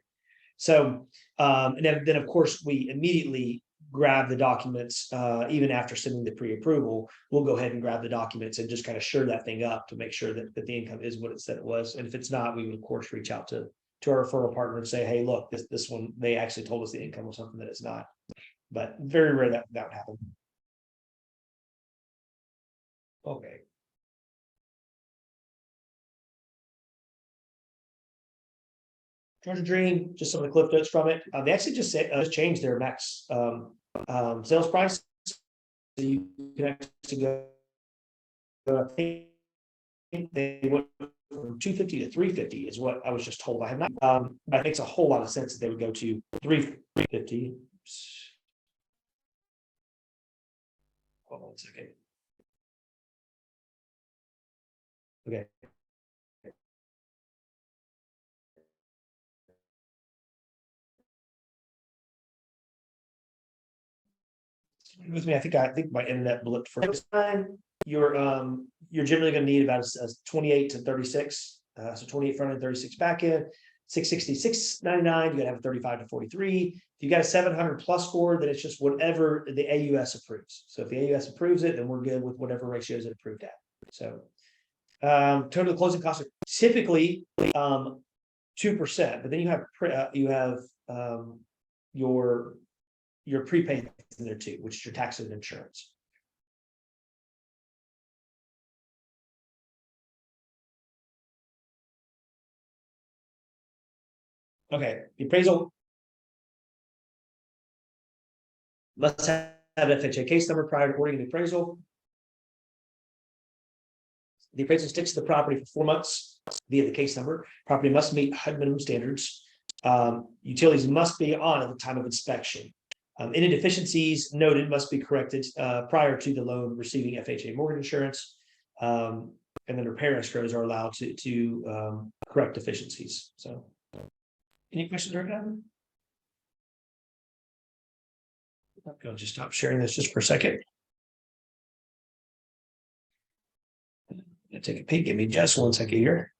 Speaker 2: So, and then of course we immediately grab the documents, even after sending the pre-approval, we'll go ahead and grab the documents and just kind of shore that thing up to make sure that the income is what it said it was. And if it's not, we would of course reach out to our referral partner and say, hey, look, this one, they actually told us the income was something that it's not. But very rare that would happen. Okay. Georgia Dream, just some of the cliff notes from it. They actually just changed their max sales price. So you can actually go, I think they went from 250 to 350 is what I was just told. I have not, but it makes a whole lot of sense that they would go to 350. Hold on a second. Okay. With me, I think my internet blipped for this time. You're generally going to need about a 28 to 36. So 28 front end, 36 back end, 660, 699. You got to have a 35 to 43. If you got a 700 plus score, then it's just whatever the AUS approves. So if the AUS approves it, then we're good with whatever ratios it approved at. So total closing costs are typically 2%, but then you have your prepaid in there too, which is your taxes and insurance. Okay, the appraisal must have FHA case number prior to ordering the appraisal. The appraisal sticks to the property for 4 months via the case number. Property must meet HUD minimum standards. Utilities must be on at the time of inspection. Any deficiencies noted must be corrected prior to the loan receiving FHA mortgage insurance. And then repair escrows are allowed to correct deficiencies. So, any questions right now? I'm going to just stop sharing this just for a second. Take a peek. Give me just 1 second here.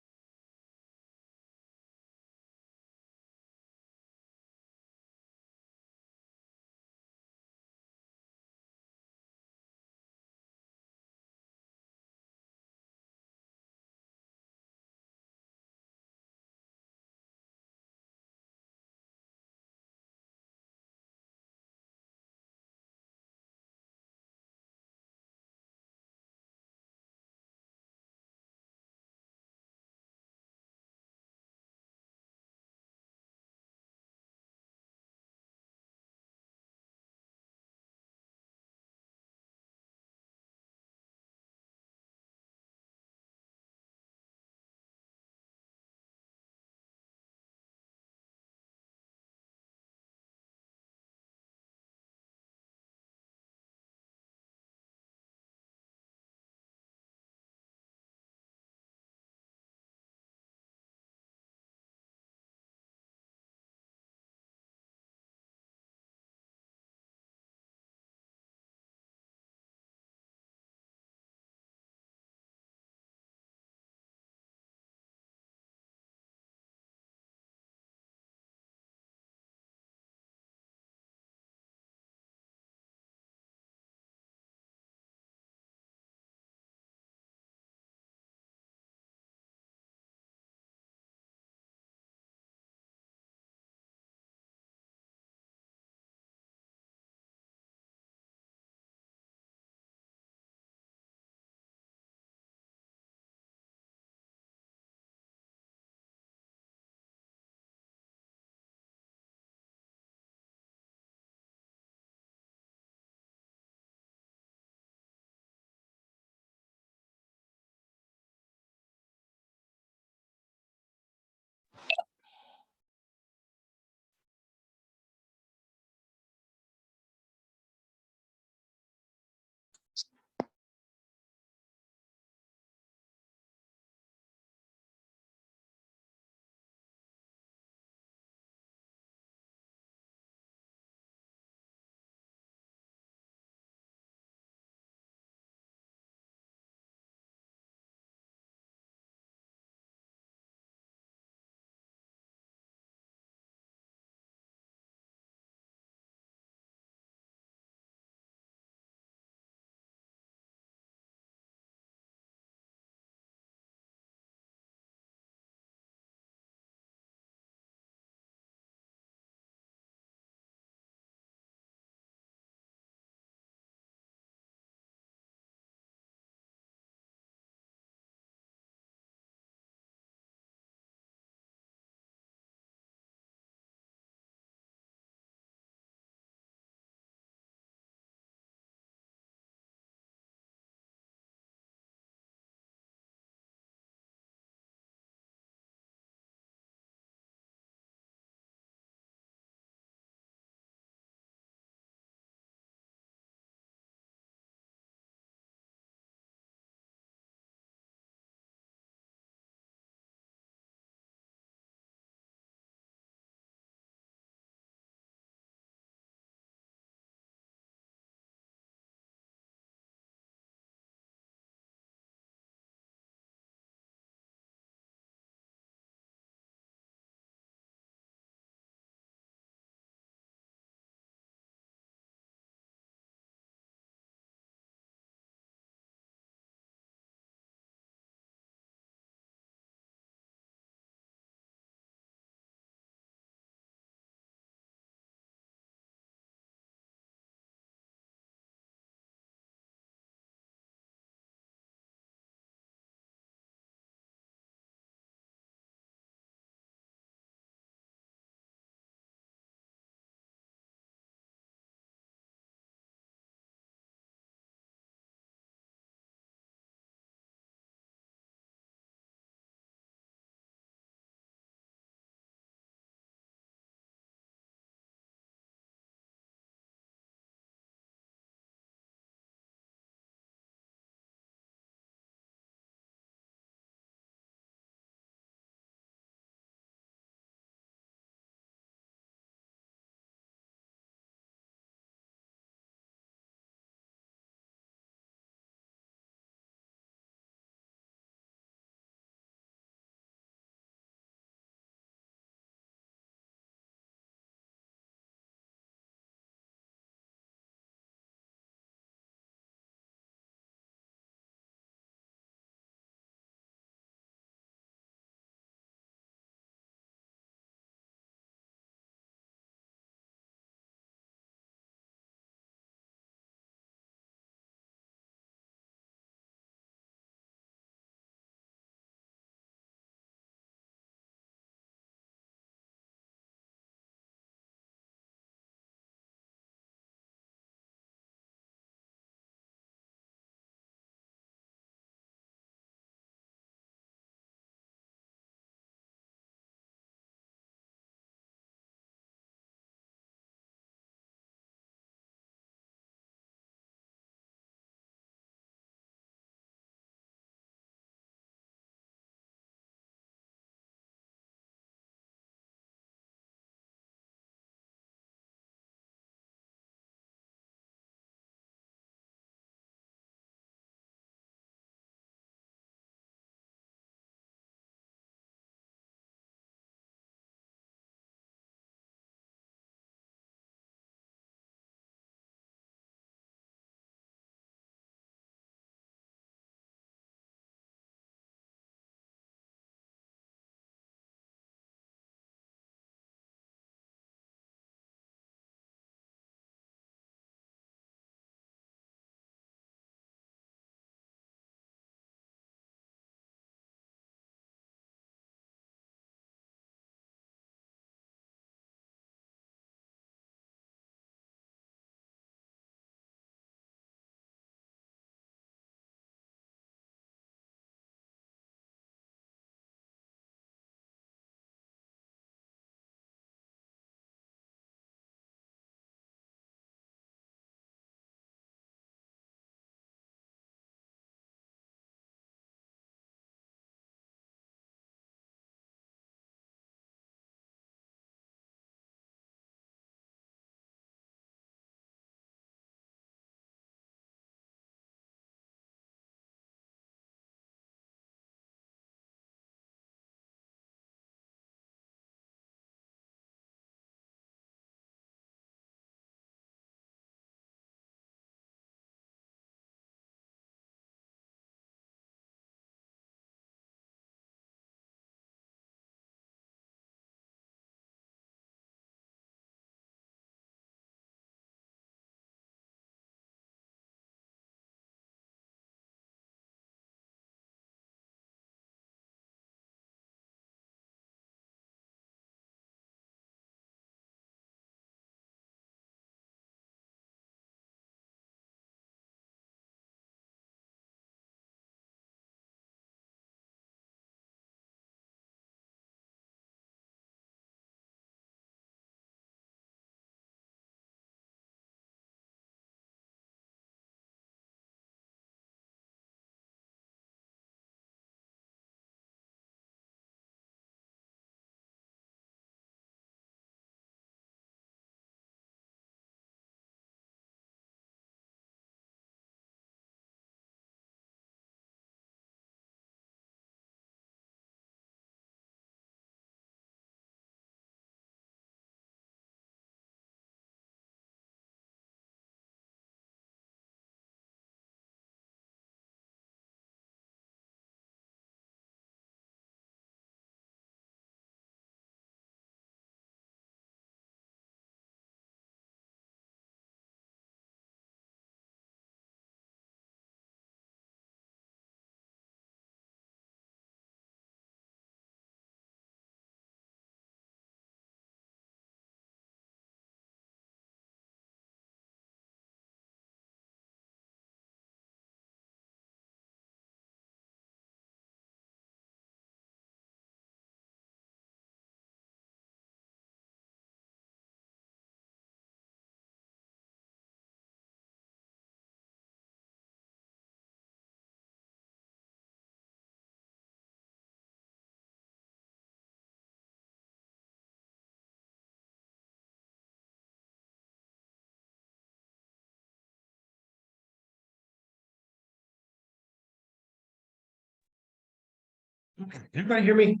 Speaker 2: Everybody hear me?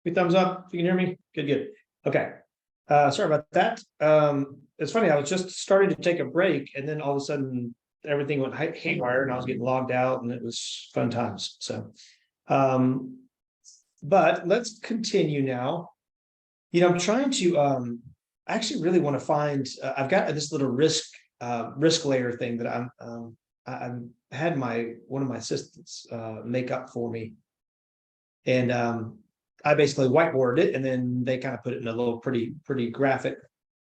Speaker 2: Good thumbs up. If you can hear me. Good, good. Okay. Sorry about that. It's funny. I was just starting to take a break, and then all of a sudden, everything went haywire, and I was getting logged out, and it was fun times. So, but let's continue now. I'm trying to. I actually really want to find. I've got this little risk layer thing that I had one of my assistants make up for me, and I basically whiteboarded it, and then they kind of put it in a little pretty graphic.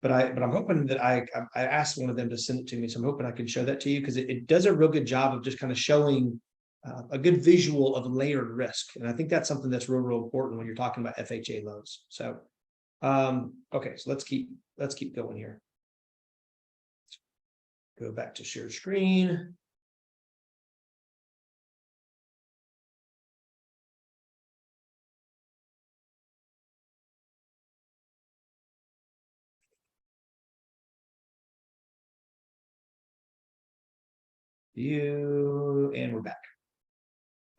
Speaker 2: But I'm hoping that I asked one of them to send it to me, so I'm hoping I can show that to you, because it does a real good job of just kind of showing a good visual of layered risk, and I think that's something that's real important when you're talking about FHA loans. So, okay, so let's keep going here. Go back to share screen. And we're back.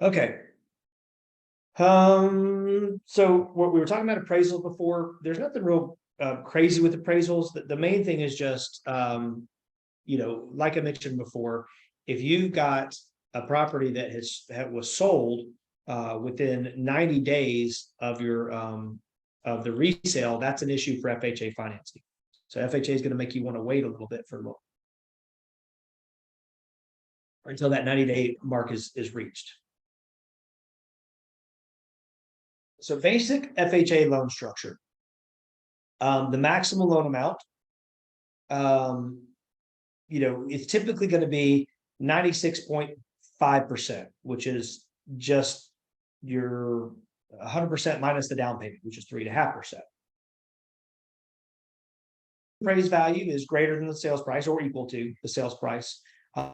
Speaker 2: Okay. So what we were talking about appraisals before, there's nothing real crazy with appraisals. The main thing is just like I mentioned before, if you got a property that was sold within 90 days of your of the resale, that's an issue for FHA financing. So FHA is going to make you want to wait a little bit for until that 90-day mark is reached. So basic FHA loan structure. The maximum loan amount, it's typically going to be 96.5%, which is just your 100% minus the down payment, which is 3.5%. Appraised value is greater than the sales price or equal to the sales price.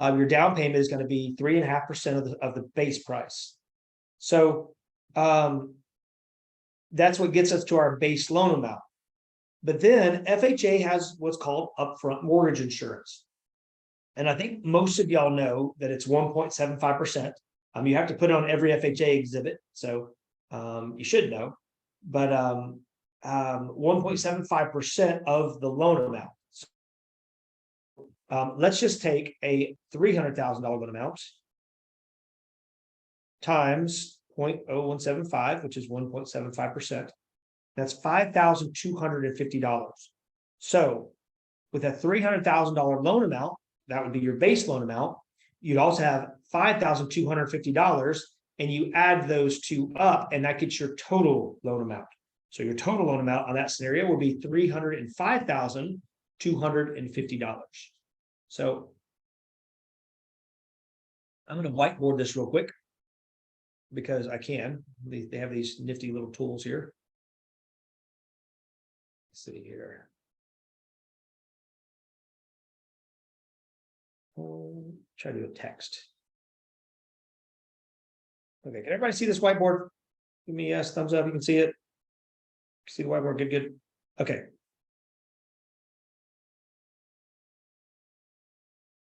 Speaker 2: Your down payment is going to be 3.5% of the base price. So that's what gets us to our base loan amount. But then FHA has what's called upfront mortgage insurance. And I think most of y'all know that it's 1.75%. You have to put it on every FHA exhibit, so you should know. But 1.75% of the loan amount. Let's just take a $300,000 loan amount times 0.0175, which is 1.75%. That's $5,250. So with a $300,000 loan amount, that would be your base loan amount. You'd also have $5,250, and you add those two up, and that gets your total loan amount. So your total loan amount on that scenario will be $305,250. So I'm going to whiteboard this real quick because I can. They have these nifty little tools here. Let's see here. Try to do a text. Okay, can everybody see this whiteboard? Give me a yes, thumbs up. You can see it. See the whiteboard? Good, good. Okay.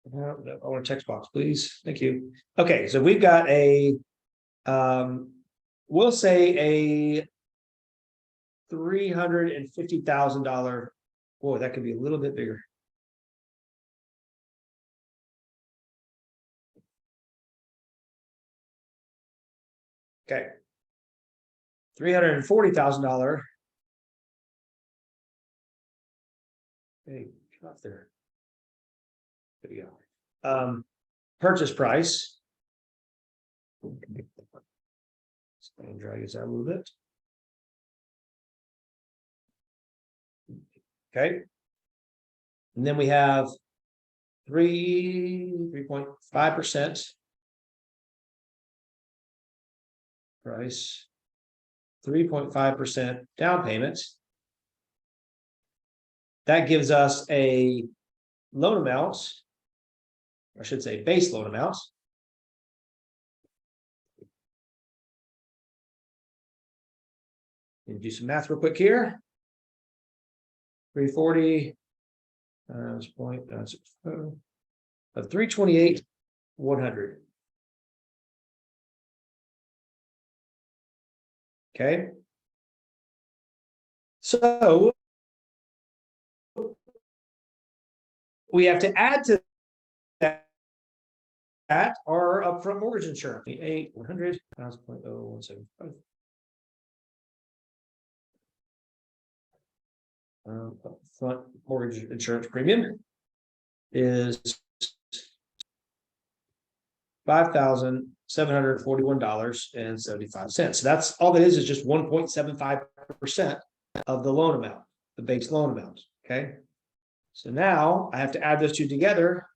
Speaker 2: I want a text box, please. Thank you. Okay, so we've got a we'll say a $350,000. Boy, that could be a little bit bigger. Okay. $340,000. Hey, get off there. There we go. Purchase price. Let's drag this out a little bit. Okay. And then we have 3.5% price, 3.5% down payments. That gives us a loan amount, or I should say base loan amount. Do some math real quick here. 340 times of 328,100. Okay. So we have to add to that our upfront mortgage insurance, 100 0.0175. Upfront mortgage insurance premium is $5,741.75. So that's all that is just 1.75% of the loan amount, the base loan amount. Okay. So now I have to add those two together,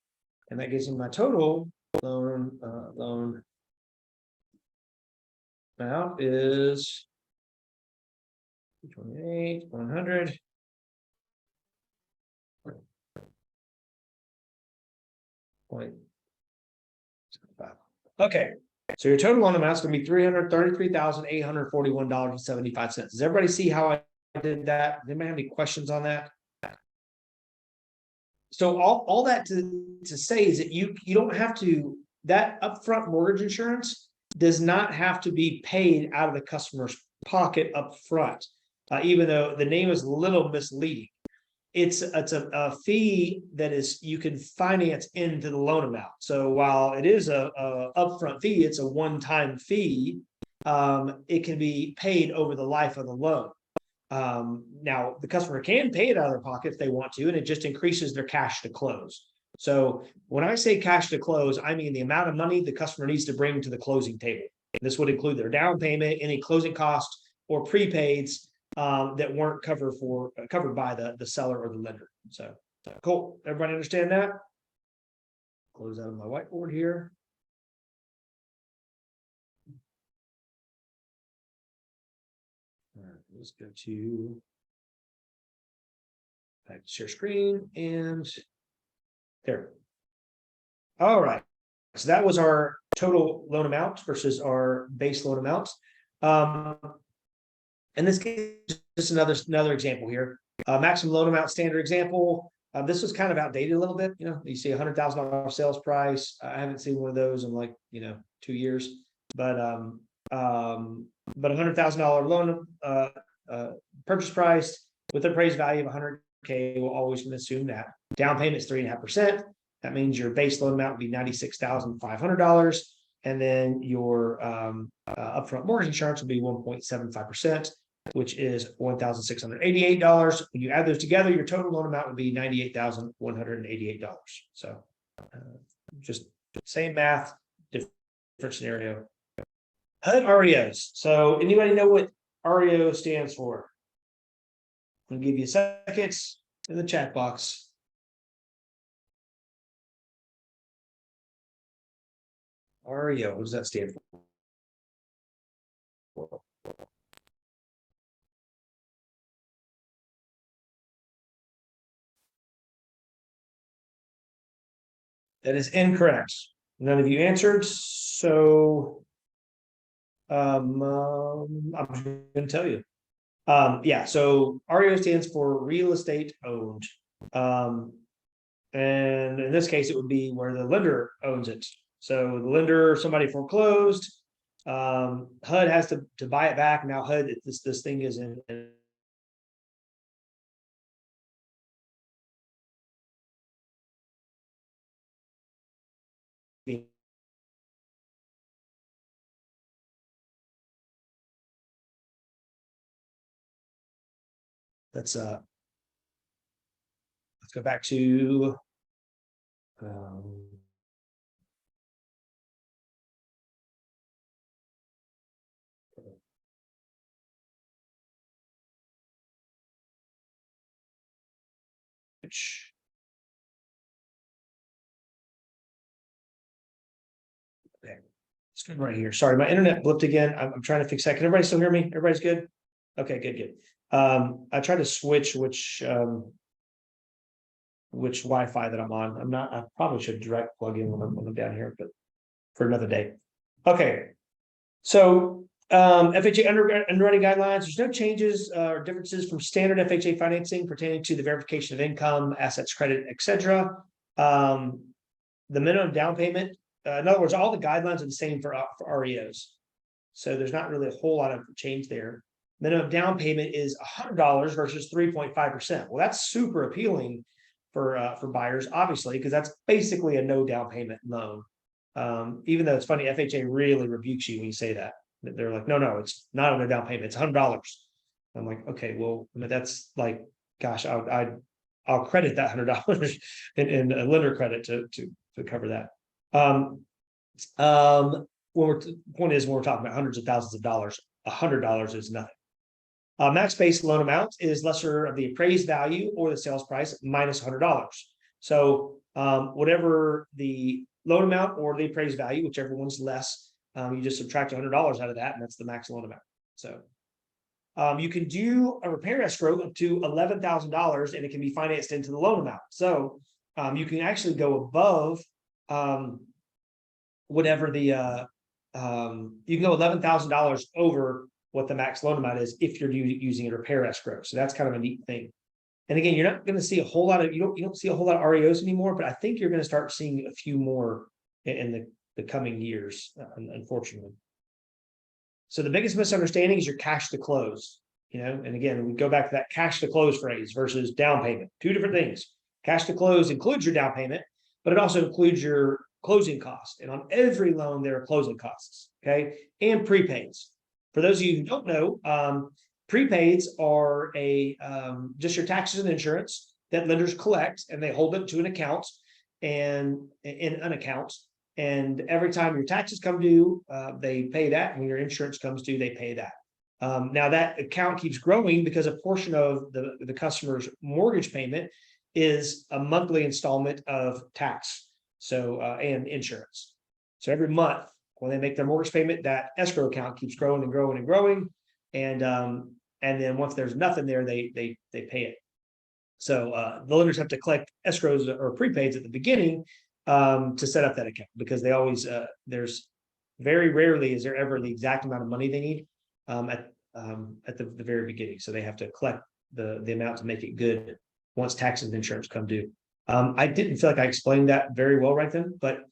Speaker 2: and that gives me my total loan amount is 28, 100. Okay, so your total loan amount is going to be $333,841.75. Does everybody see how I did that? Does anybody have any questions on that? So all that to say is that you don't have to, that upfront mortgage insurance does not have to be paid out of the customer's pocket up front, even though the name is a little misleading. It's a fee that is, you can finance into the loan amount. So while it is a upfront fee, it's a one-time fee. It can be paid over the life of the loan. Now the customer can pay it out of their pocket if they want to, and it just increases their cash to close. So when I say cash to close, I mean the amount of money the customer needs to bring to the closing table. This would include their down payment, any closing costs or prepaids that weren't covered by the seller or the lender. So cool. Everybody understand that? Close out of my whiteboard here. All right, let's go to back to share screen, and there. All right. So that was our total loan amount versus our base loan amount. And this is just another example here. Maximum loan amount standard example. This was kind of outdated a little bit. You know, you see $100,000 sales price. I haven't seen one of those in like 2 years. But $100,000 loan purchase price with an appraised value of $100K. We'll always assume that down payment is 3.5%. That means your base loan amount would be $96,500, and then your upfront mortgage insurance will be 1.75%. Which is $1,688. When you add those together, your total loan amount would be $98,188. So just same math, different scenario. HUD REOs. So anybody know what REO stands for? I'm gonna give you a second in the chat box. REO, what does that stand for? That is incorrect. None of you answered, so I'm going to tell you. Yeah, so REO stands for real estate owned. And in this case, it would be where the lender owns it. So the lender, somebody foreclosed, HUD has to buy it back. Now HUD, this thing is in let's go back to okay, it's good right here. Sorry, my internet blipped again. I'm trying to fix that. Can everybody still hear me? Everybody's good? Okay, good. I tried to switch which Wi-Fi that I'm on. I'm not, I probably should direct plug in when I'm down here, but for another day. Okay. So FHA underwriting guidelines, there's no changes or differences from standard FHA financing pertaining to the verification of income, assets, credit, etc. The minimum down payment, in other words, all the guidelines are the same for REOs. So there's not really a whole lot of change there. Minimum down payment is $100 versus 3.5%. Well, that's super appealing for buyers, obviously, because that's basically a no down payment loan. Even though it's funny, FHA really rebukes you when you say that. They're like, no, it's not a no down payment, it's $100. I'm like, okay, well, that's like, gosh, I'll credit that $100 in a lender credit to cover that. Point is, when we're talking about hundreds of thousands of dollars, $100 is nothing. Max base loan amount is lesser of the appraised value or the sales price minus $100. So whatever the loan amount or the appraised value, whichever one's less, you just subtract $100 out of that, and that's the max loan amount. So you can do a repair escrow up to $11,000, and it can be financed into the loan amount. So you can actually go above whatever the you can go $11,000 over what the max loan amount is if you're using a repair escrow. So that's kind of a neat thing. And again, you're not going to see a whole lot of, you don't see a whole lot of REOs anymore, but I think you're going to start seeing a few more in the coming years, unfortunately. So the biggest misunderstanding is your cash to close, and again, we go back to that cash to close phrase versus down payment, two different things. Cash to close includes your down payment, but it also includes your closing costs. And on every loan, there are closing costs, okay? And prepaids. For those of you who don't know, prepaids are just your taxes and insurance that lenders collect, and they hold it to an account and in an account. And every time your taxes come due, they pay that. And when your insurance comes due, they pay that. Now that account keeps growing because a portion of the customer's mortgage payment is a monthly installment of tax, so and insurance. So every month when they make their mortgage payment, that escrow account keeps growing and growing and growing, and then once there's nothing there, they pay it. So the lenders have to collect escrows or prepaids at the beginning to set up that account, because they always there's very rarely is there ever the exact amount of money they need at the very beginning. So they have to collect the amount to make it good once taxes and insurance come due. I didn't feel like I explained that very well right then, but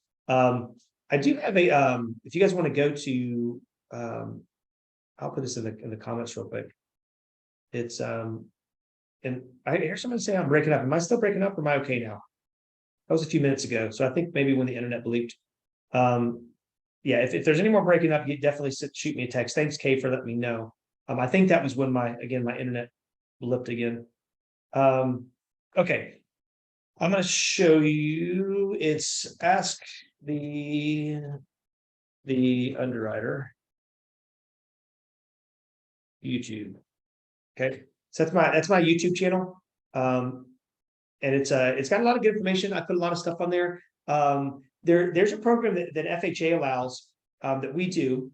Speaker 2: I do have a if you guys want to go to I'll put this in the comments real quick. It's and I hear someone say I'm breaking up. Am I still breaking up, or am I okay now? That was a few minutes ago. So I think maybe when the internet bleeped. Yeah, if there's any more breaking up, you definitely shoot me a text. Thanks, Kay, for letting me know. I think that was when my internet blipped again. Okay. I'm going to show you, it's ask the underwriter YouTube. Okay. So that's my YouTube channel. And it's got a lot of good information. I put a lot of stuff on there. There's a program that FHA allows that we do,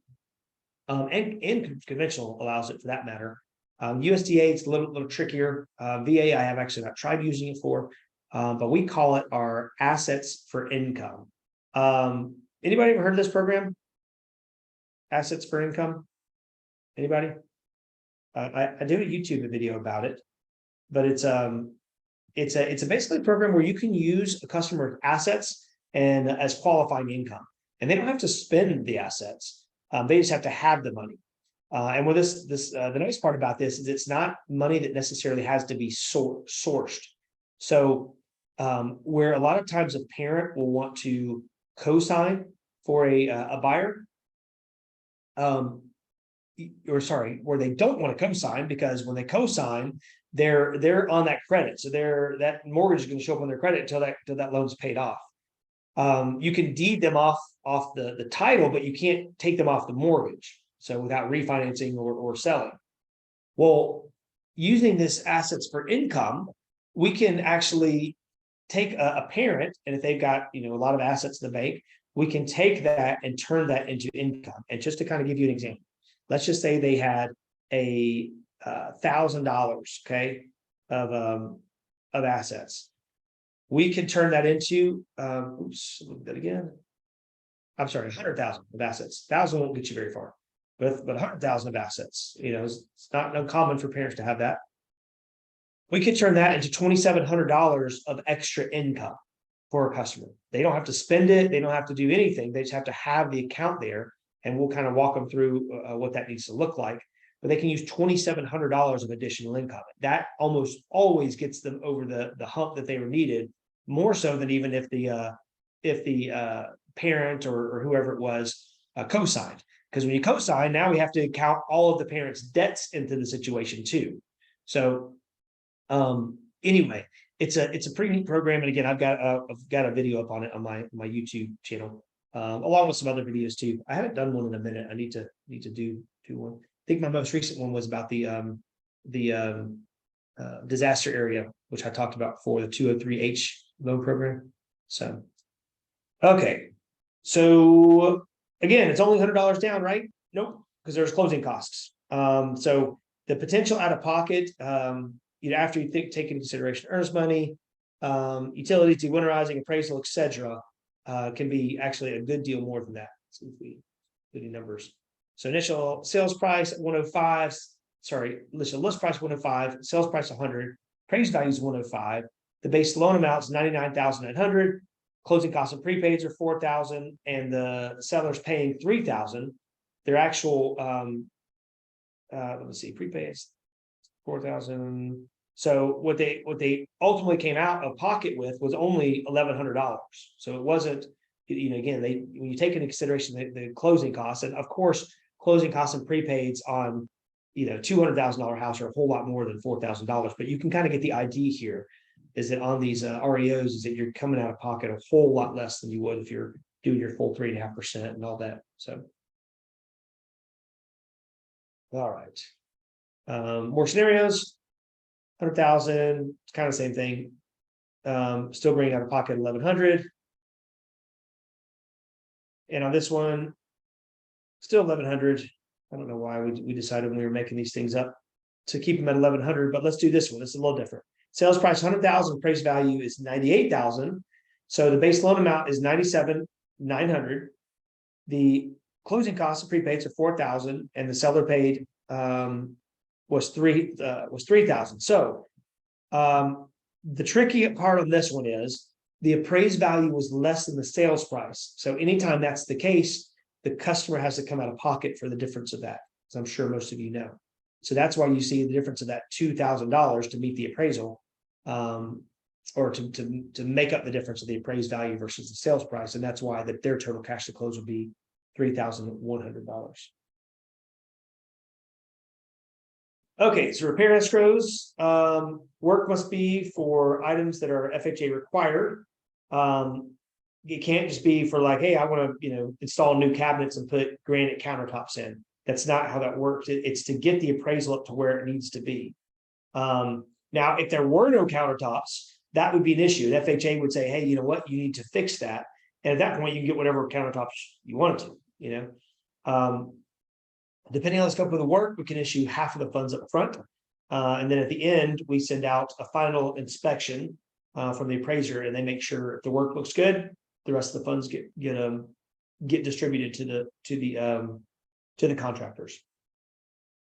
Speaker 2: and conventional allows it for that matter. USDA, it's a little trickier. VA, I have actually not tried using it for, but we call it our assets for income. Anybody ever heard of this program? Assets for income? Anybody? I did a YouTube video about it, but it's a basically a program where you can use a customer's assets and as qualifying income, and they don't have to spend the assets. They just have to have the money. And with the nice part about this is it's not money that necessarily has to be sourced. So where a lot of times a parent will want to co-sign for a buyer, where they don't want to co-sign, because when they co-sign, they're on that credit. So that mortgage is going to show up on their credit until that loan's paid off. You can deed them off the title, but you can't take them off the mortgage. So without refinancing or selling. Well, using this assets for income, we can actually take a parent, and if they've got a lot of assets in the bank, we can take that and turn that into income. And just to kind of give you an example, let's just say they had $1,000, okay, of assets. We can turn that into look that again. I'm sorry, 100,000 of assets. 1,000 won't get you very far, but 100,000 of assets. It's not uncommon for parents to have that. We could turn that into $2,700 of extra income for a customer. They don't have to spend it. They don't have to do anything. They just have to have the account there, and we'll kind of walk them through what that needs to look like. But they can use $2,700 of additional income. That almost always gets them over the hump that they were needed, more so than even if the parent or whoever it was co-signed. Because when you co-sign, now we have to count all of the parents' debts into the situation too. So anyway, it's a pretty neat program. And again, I've got a video up on it on my YouTube channel, along with some other videos too. I haven't done one in a minute. I need to do one. I think my most recent one was about the disaster area, which I talked about before, the 203H loan program. So, okay. So again, it's only $100 down, right? Nope, because there's closing costs. So the potential out of pocket, after you take into consideration earnest money, utility, winterizing, appraisal, etc., can be actually a good deal more than that. Let's see if we do any numbers. So initial sales price at 105. Sorry, initial list price 105, sales price 100, appraised value is 105. The base loan amount is 99,900. Closing costs and prepaids are 4,000, and the seller's paying 3,000. Their actual let me see, prepaids 4,000. So what they ultimately came out of pocket with was only $1,100. So it wasn't, again, when you take into consideration the closing costs, and of course closing costs and prepaids on $200,000 house are a whole lot more than $4,000, but you can kind of get the idea here is that on these REOs is that you're coming out of pocket a whole lot less than you would if you're doing your full 3.5% and all that. So all right, more scenarios. 100,000, it's kind of the same thing. Still bringing out of pocket 1,100. And on this one, still 1,100. I don't know why we decided when we were making these things up to keep them at 1,100, but let's do this one. It's a little different. Sales price 100,000, appraised value is 98,000. So the base loan amount is 97,900. The closing costs of prepaids are 4,000, and the seller paid was 3,000. So the tricky part on this one is the appraised value was less than the sales price. So anytime that's the case, the customer has to come out of pocket for the difference of that, as I'm sure most of you know. So that's why you see the difference of that $2,000 to meet the appraisal, or to make up the difference of the appraised value versus the sales price. And that's why their total cash to close will be $3,100. Okay, so repair escrows, work must be for items that are FHA required. It can't just be for like, hey, I want to, install new cabinets and put granite countertops in. That's not how that works. It's to get the appraisal up to where it needs to be. Now, if there were no countertops, that would be an issue. The FHA would say, hey, you know what, you need to fix that. And at that point, you can get whatever countertops you want to, Depending on the scope of the work, we can issue half of the funds up front. And then at the end, we send out a final inspection from the appraiser, and they make sure if the work looks good, the rest of the funds get distributed to the contractors.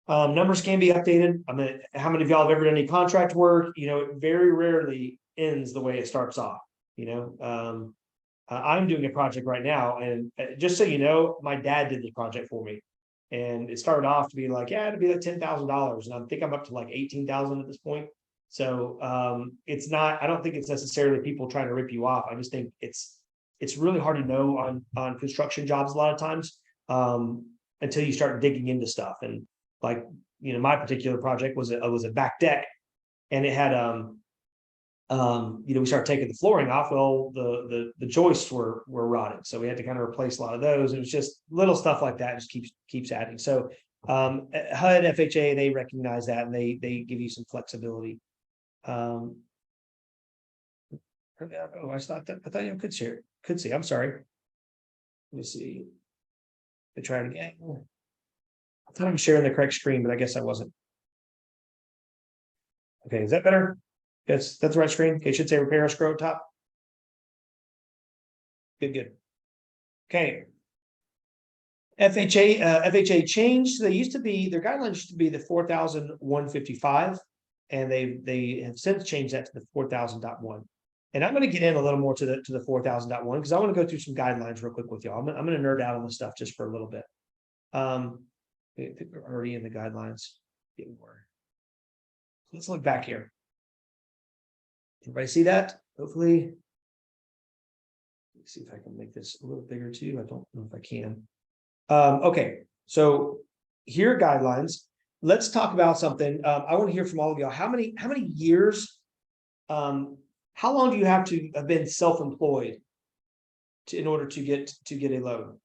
Speaker 2: Numbers can be updated. I mean, how many of y'all have ever done any contract work? It very rarely ends the way it starts off. I'm doing a project right now, and just so you know, my dad did the project for me. And it started off to be like, it'd be like $10,000. And I think I'm up to like 18,000 at this point. So it's not, I don't think it's necessarily people trying to rip you off. I just think it's really hard to know on construction jobs a lot of times until you start digging into stuff. And like, my particular project was a back deck, and it had, we started taking the flooring off. Well, the joists were rotting, so we had to kind of replace a lot of those. It was just little stuff like that, just keeps adding. So HUD, FHA, they recognize that, and they give you some flexibility. I thought you could see. I'm sorry. Let me see. Let me try it again. I thought I was sharing the correct screen, but I guess I wasn't. Okay, is that better? Yes, that's the right screen. Okay, it should say repair escrow at top. Good. Okay. FHA changed. They used to be, their guidelines used to be the 4,155, and they have since changed that to the 4,000.1. And I'm going to get in a little more to the 4,000.1 because I want to go through some guidelines real quick with y'all. I'm going to nerd out on this stuff just for a little bit. I think we're already in the guidelines. Get more. Let's look back here. Everybody see that? Hopefully. Let's see if I can make this a little bigger too. I don't know if I can. Okay, so here are guidelines. Let's talk about something. I want to hear from all of y'all. How many years? How long do you have to have been self-employed in order to get a loan?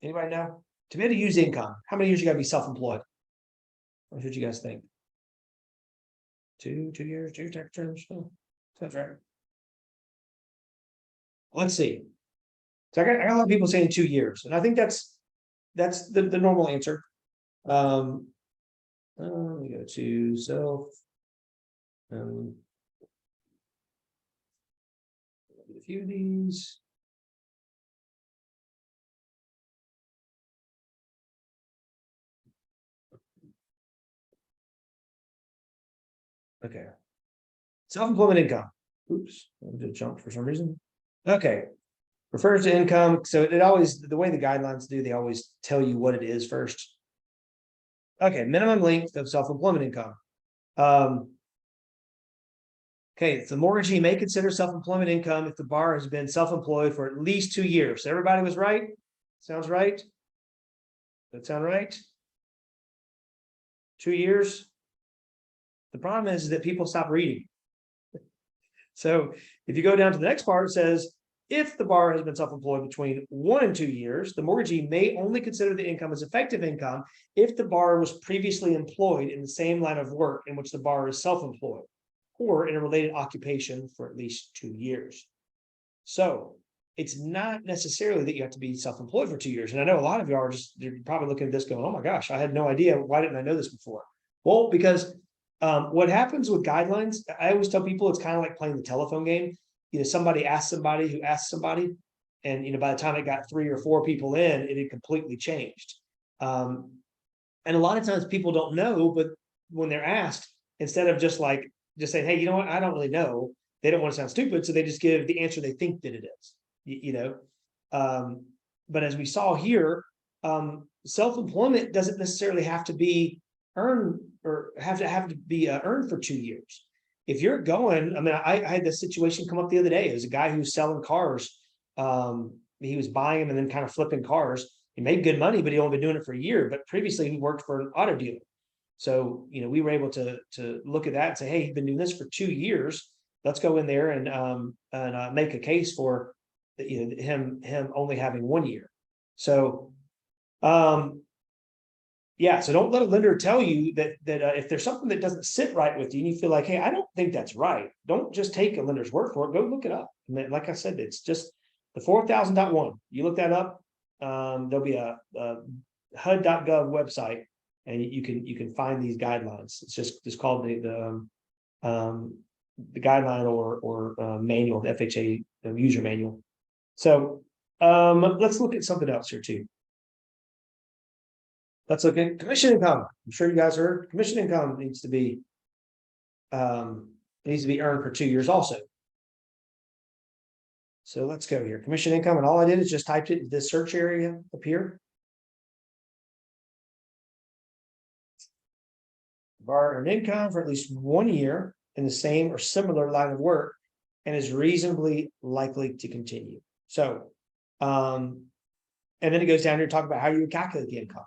Speaker 2: Anybody know? To be able to use income, how many years you got to be self-employed? What should you guys think? 2 years, 2 tax terms. Oh, that's right. Let's see. So I got a lot of people saying 2 years, and I think that's the normal answer. Let me go to self. A few of these. Okay. Self-employment income. Oops, I did jump for some reason. Okay. Refers to income. So it always, the way the guidelines do, they always tell you what it is first. Okay, minimum length of self-employment income. Okay, the mortgagee may consider self-employment income if the borrower has been self-employed for at least 2 years. So everybody was right? Sounds right? Does that sound right? 2 years? The problem is that people stop reading. So if you go down to the next part, it says, if the borrower has been self-employed between 1 and 2 years, the mortgagee may only consider the income as effective income if the borrower was previously employed in the same line of work in which the borrower is self-employed, or in a related occupation for at least 2 years. So it's not necessarily that you have to be self-employed for 2 years. And I know a lot of you are you're probably looking at this going, oh my gosh, I had no idea. Why didn't I know this before? Well, because what happens with guidelines, I always tell people it's kind of like playing the telephone game. Somebody asked somebody who asked somebody, and by the time it got 3 or 4 people in, it had completely changed. And a lot of times people don't know, but when they're asked, instead of just saying, hey, you know what, I don't really know, they don't want to sound stupid, so they just give the answer they think that it is. But as we saw here, self-employment doesn't necessarily have to be earned or have to be earned for 2 years. If you're going, I mean, I had this situation come up the other day. It was a guy who was selling cars. He was buying them and then kind of flipping cars. He made good money, but he only been doing it for a year. But previously he worked for an auto dealer. So, we were able to look at that and say, hey, he's been doing this for 2 years. Let's go in there and make a case for him only having 1 year. So, yeah, so don't let a lender tell you that if there's something that doesn't sit right with you and you feel like, hey, I don't think that's right, don't just take a lender's word for it. Go look it up. And like I said, it's just the 4000.1. You look that up. There'll be a HUD.gov website, and you can find these guidelines. It's called the guideline or manual, the FHA user manual. So let's look at something else here too. Let's look at commission income. I'm sure you guys heard commission income needs to be earned for 2 years also. So let's go here. Commission income, and all I did is just typed it in this search area up here. Borrower earned income for at least 1 year in the same or similar line of work and is reasonably likely to continue. So, and then it goes down here to talk about how you would calculate the income.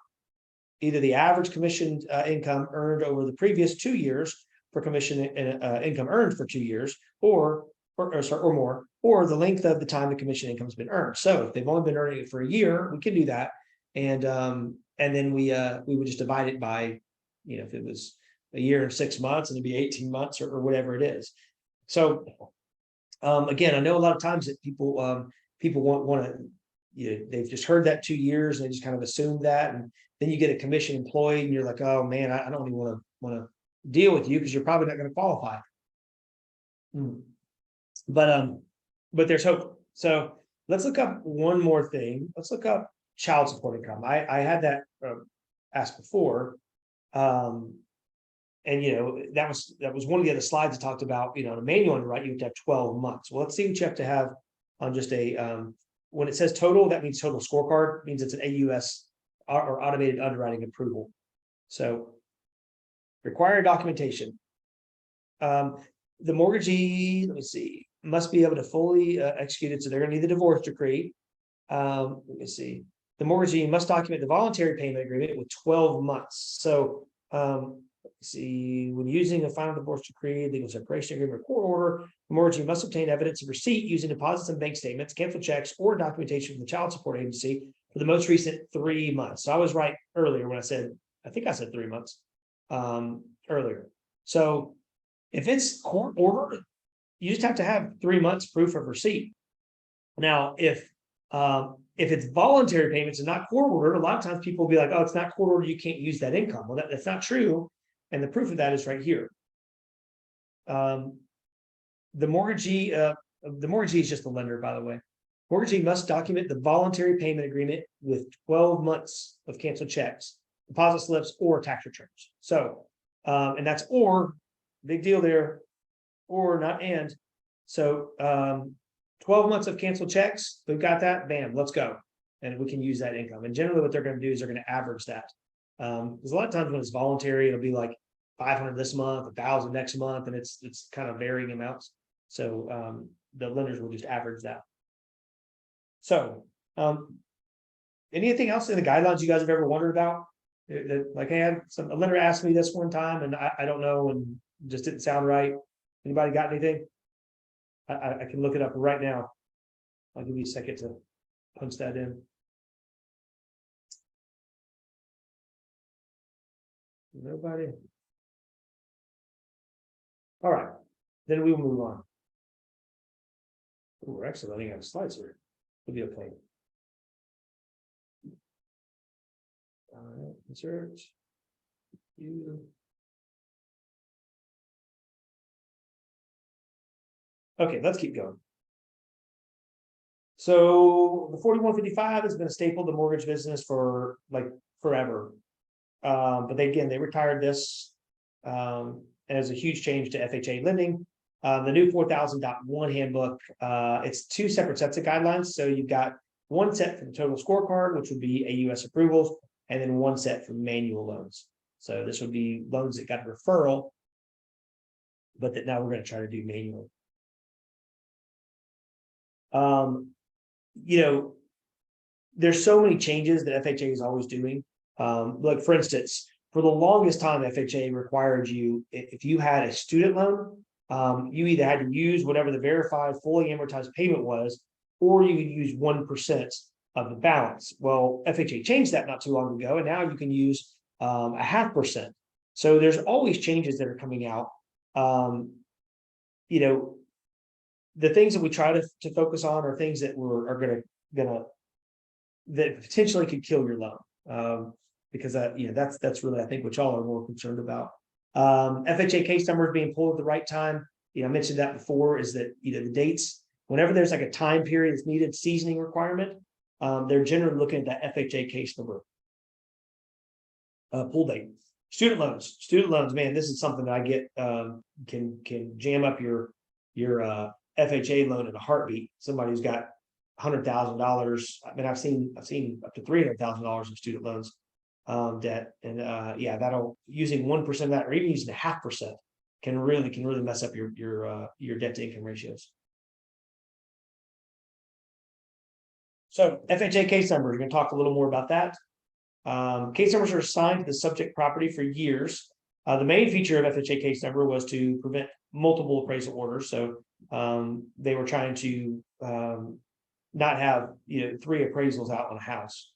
Speaker 2: Either the average commission income earned over the previous 2 years for commission income earned for 2 years, or more, or the length of the time the commission income has been earned. So if they've only been earning it for a year, we can do that, and then we would just divide it by, if it was a year and 6 months, and it'd be 18 months or whatever it is. So again, I know a lot of times that people want to, they've just heard that 2 years and they just kind of assume that, and then you get a commission employee and you're like, oh man, I don't even want to deal with you because you're probably not going to qualify. But there's hope. So let's look up one more thing. Let's look up child support income. I had that asked before, and that was one of the other slides that talked about, the manual underwrite, you have to have 12 months. Well, let's see what you have to have on just a when it says total, that means total scorecard. It means it's an AUS or automated underwriting approval. So required documentation. The mortgagee, let me see, must be able to fully execute it. So they're going to need the divorce decree. Let me see. The mortgagee must document the voluntary payment agreement with 12 months. So let's see, when using a final divorce decree, legal separation agreement, or court order, the mortgagee must obtain evidence of receipt using deposits and bank statements, canceled checks, or documentation from the child support agency for the most recent 3 months. So I was right earlier when I said, I think I said 3 months earlier. So if it's court order, you just have to have 3 months proof of receipt. Now, if it's voluntary payments and not court ordered, a lot of times people will be like, oh, it's not court ordered, you can't use that income. Well, that's not true. And the proof of that is right here. The mortgagee is just the lender, by the way. Mortgagee must document the voluntary payment agreement with 12 months of canceled checks, deposit slips, or tax returns. So, and that's or, big deal there, or not and. So 12 months of canceled checks, we've got that, bam, let's go. And we can use that income. And generally what they're going to do is they're going to average that. Because a lot of times when it's voluntary, it'll be like 500 this month, 1,000 next month, and it's kind of varying amounts. So the lenders will just average that. So anything else in the guidelines you guys have ever wondered about? Like I had a lender asked me this one time, and I don't know, and just didn't sound right. Anybody got anything? I can look it up right now. I'll give you a second to punch that in. Nobody. All right, then we will move on. Ooh, we're actually running out of slides here. It'll be okay. All right, insert. Okay, let's keep going. So the 4155 has been a staple to mortgage business for like forever. But they retired this as a huge change to FHA lending. The new 4000.1 handbook, it's 2 separate sets of guidelines. So you've got one set for the total scorecard, which would be AUS approvals, and then one set for manual loans. So this would be loans that got a referral, but that now we're going to try to do manual. You know, there's so many changes that FHA is always doing. Like for instance, for the longest time, FHA required you, if you had a student loan, you either had to use whatever the verified fully amortized payment was, or you could use 1% of the balance. Well, FHA changed that not too long ago, and now you can use 0.5%. So there's always changes that are coming out. You know, the things that we try to focus on are things that that potentially could kill your loan. Because that's really, I think, what y'all are more concerned about. FHA case numbers being pulled at the right time. I mentioned that before, is that the dates, whenever there's like a time period that's needed, seasoning requirement, they're generally looking at that FHA case number. Pull date. Student loans, man, this is something that I get can jam up your FHA loan in a heartbeat. Somebody who's got $100,000. I mean, I've seen up to $300,000 of student loans debt, and that'll, using 1% of that, or even using 0.5%, can really mess up your debt to income ratios. So FHA case numbers, we're going to talk a little more about that. Case numbers are assigned to the subject property for years. The main feature of FHA case number was to prevent multiple appraisal orders. So they were trying to not have 3 appraisals out on a house.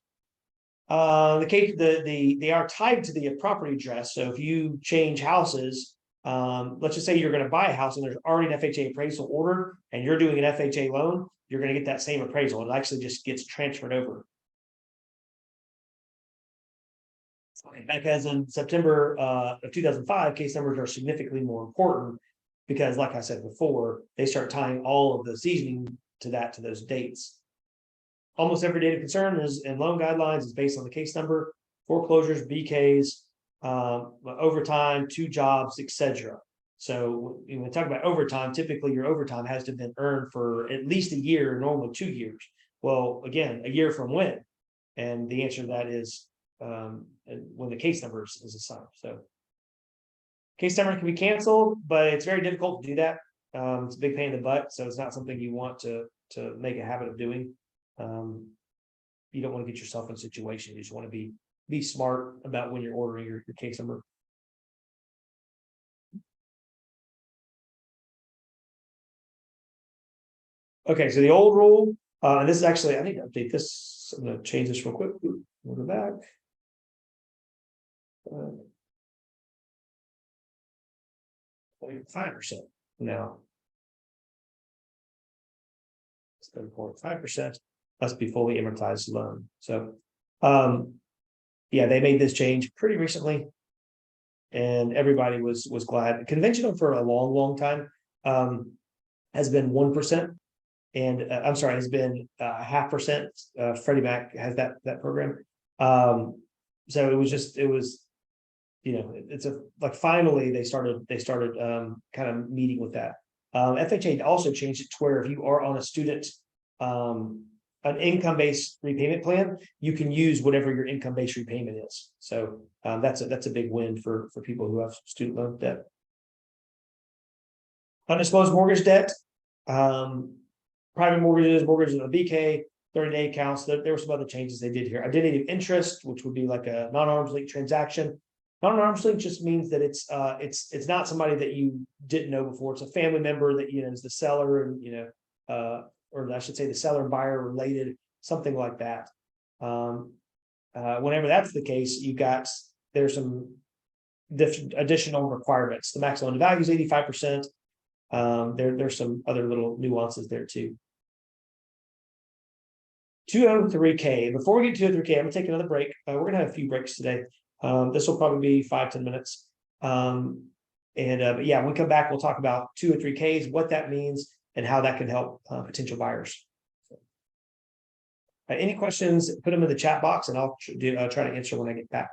Speaker 2: They are tied to the property address. So if you change houses, let's just say you're going to buy a house and there's already an FHA appraisal ordered, and you're doing an FHA loan, you're going to get that same appraisal. It actually just gets transferred over. Back as in September of 2005, case numbers are significantly more important because, like I said before, they start tying all of the seasoning to those dates. Almost every date of concern in loan guidelines is based on the case number, foreclosures, BKs, overtime, 2 jobs, etc. So when we talk about overtime, typically your overtime has to have been earned for at least a year, normally 2 years. Well, again, a year from when? And the answer to that is when the case number is assigned. So case number can be canceled, but it's very difficult to do that. It's a big pain in the butt, so it's not something you want to make a habit of doing. You don't want to get yourself in a situation. You just want to be smart about when you're ordering your case number. Okay, so the old rule, and this is actually, I need to update this. I'm going to change this real quick. We'll go back. 5% now. 7.5% must be fully amortized loan. So, yeah, they made this change pretty recently, and everybody was glad. Conventional for a long time has been 1%, and I'm sorry, has been 0.5%. Freddie Mac has that program. So it was, it's like finally they started kind of meeting with that. FHA also changed it to where if you are on a student an income-based repayment plan, you can use whatever your income-based repayment is. So that's a big win for people who have student loan debt. Undisclosed mortgage debt, private mortgages in the BK, 30-day accounts. There were some other changes they did here. Identity of interest, which would be like a non-arm's length transaction. Non-arm's length just means that it's not somebody that you didn't know before. It's a family member that is the seller, and or I should say the seller and buyer related, something like that. Whenever that's the case, there's some additional requirements. The maximum loan to value is 85%. There's some other little nuances there too. 203K. Before we get to 203K, I'm gonna take another break. We're gonna have a few breaks today. This will probably be 5-10 minutes. But yeah, when we come back, we'll talk about 203Ks, what that means, and how that can help potential buyers. Any questions, put them in the chat box, and I'll try to answer when I get back.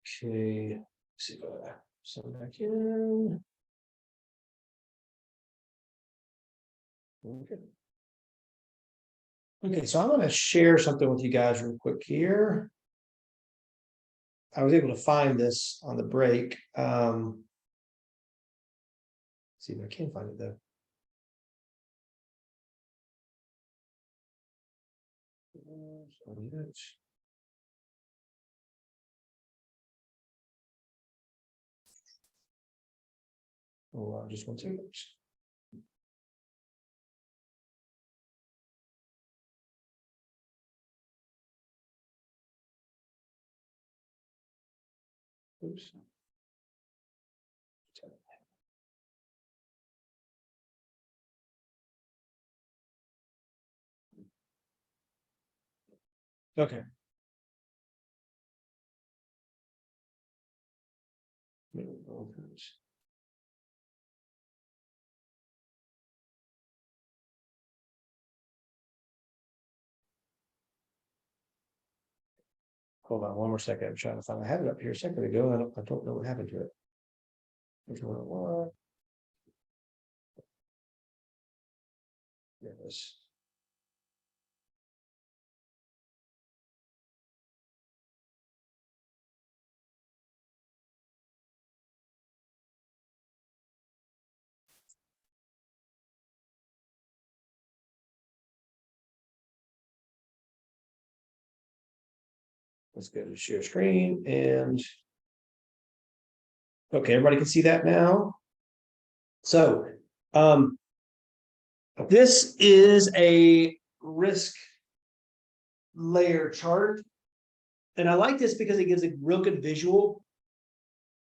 Speaker 2: Okay, let's see if I send back in. Okay. Okay, so I'm going to share something with you guys real quick here. I was able to find this on the break. See if I can find it though. Oh, just 1 second. Oops. Okay. Hold on 1 more second. I'm trying to find. I had it up here a second ago. I don't know what happened to it. Which one it was. There it is. Let's go to share screen and okay, everybody can see that now. So this is a risk layer chart. And I like this because it gives a real good visual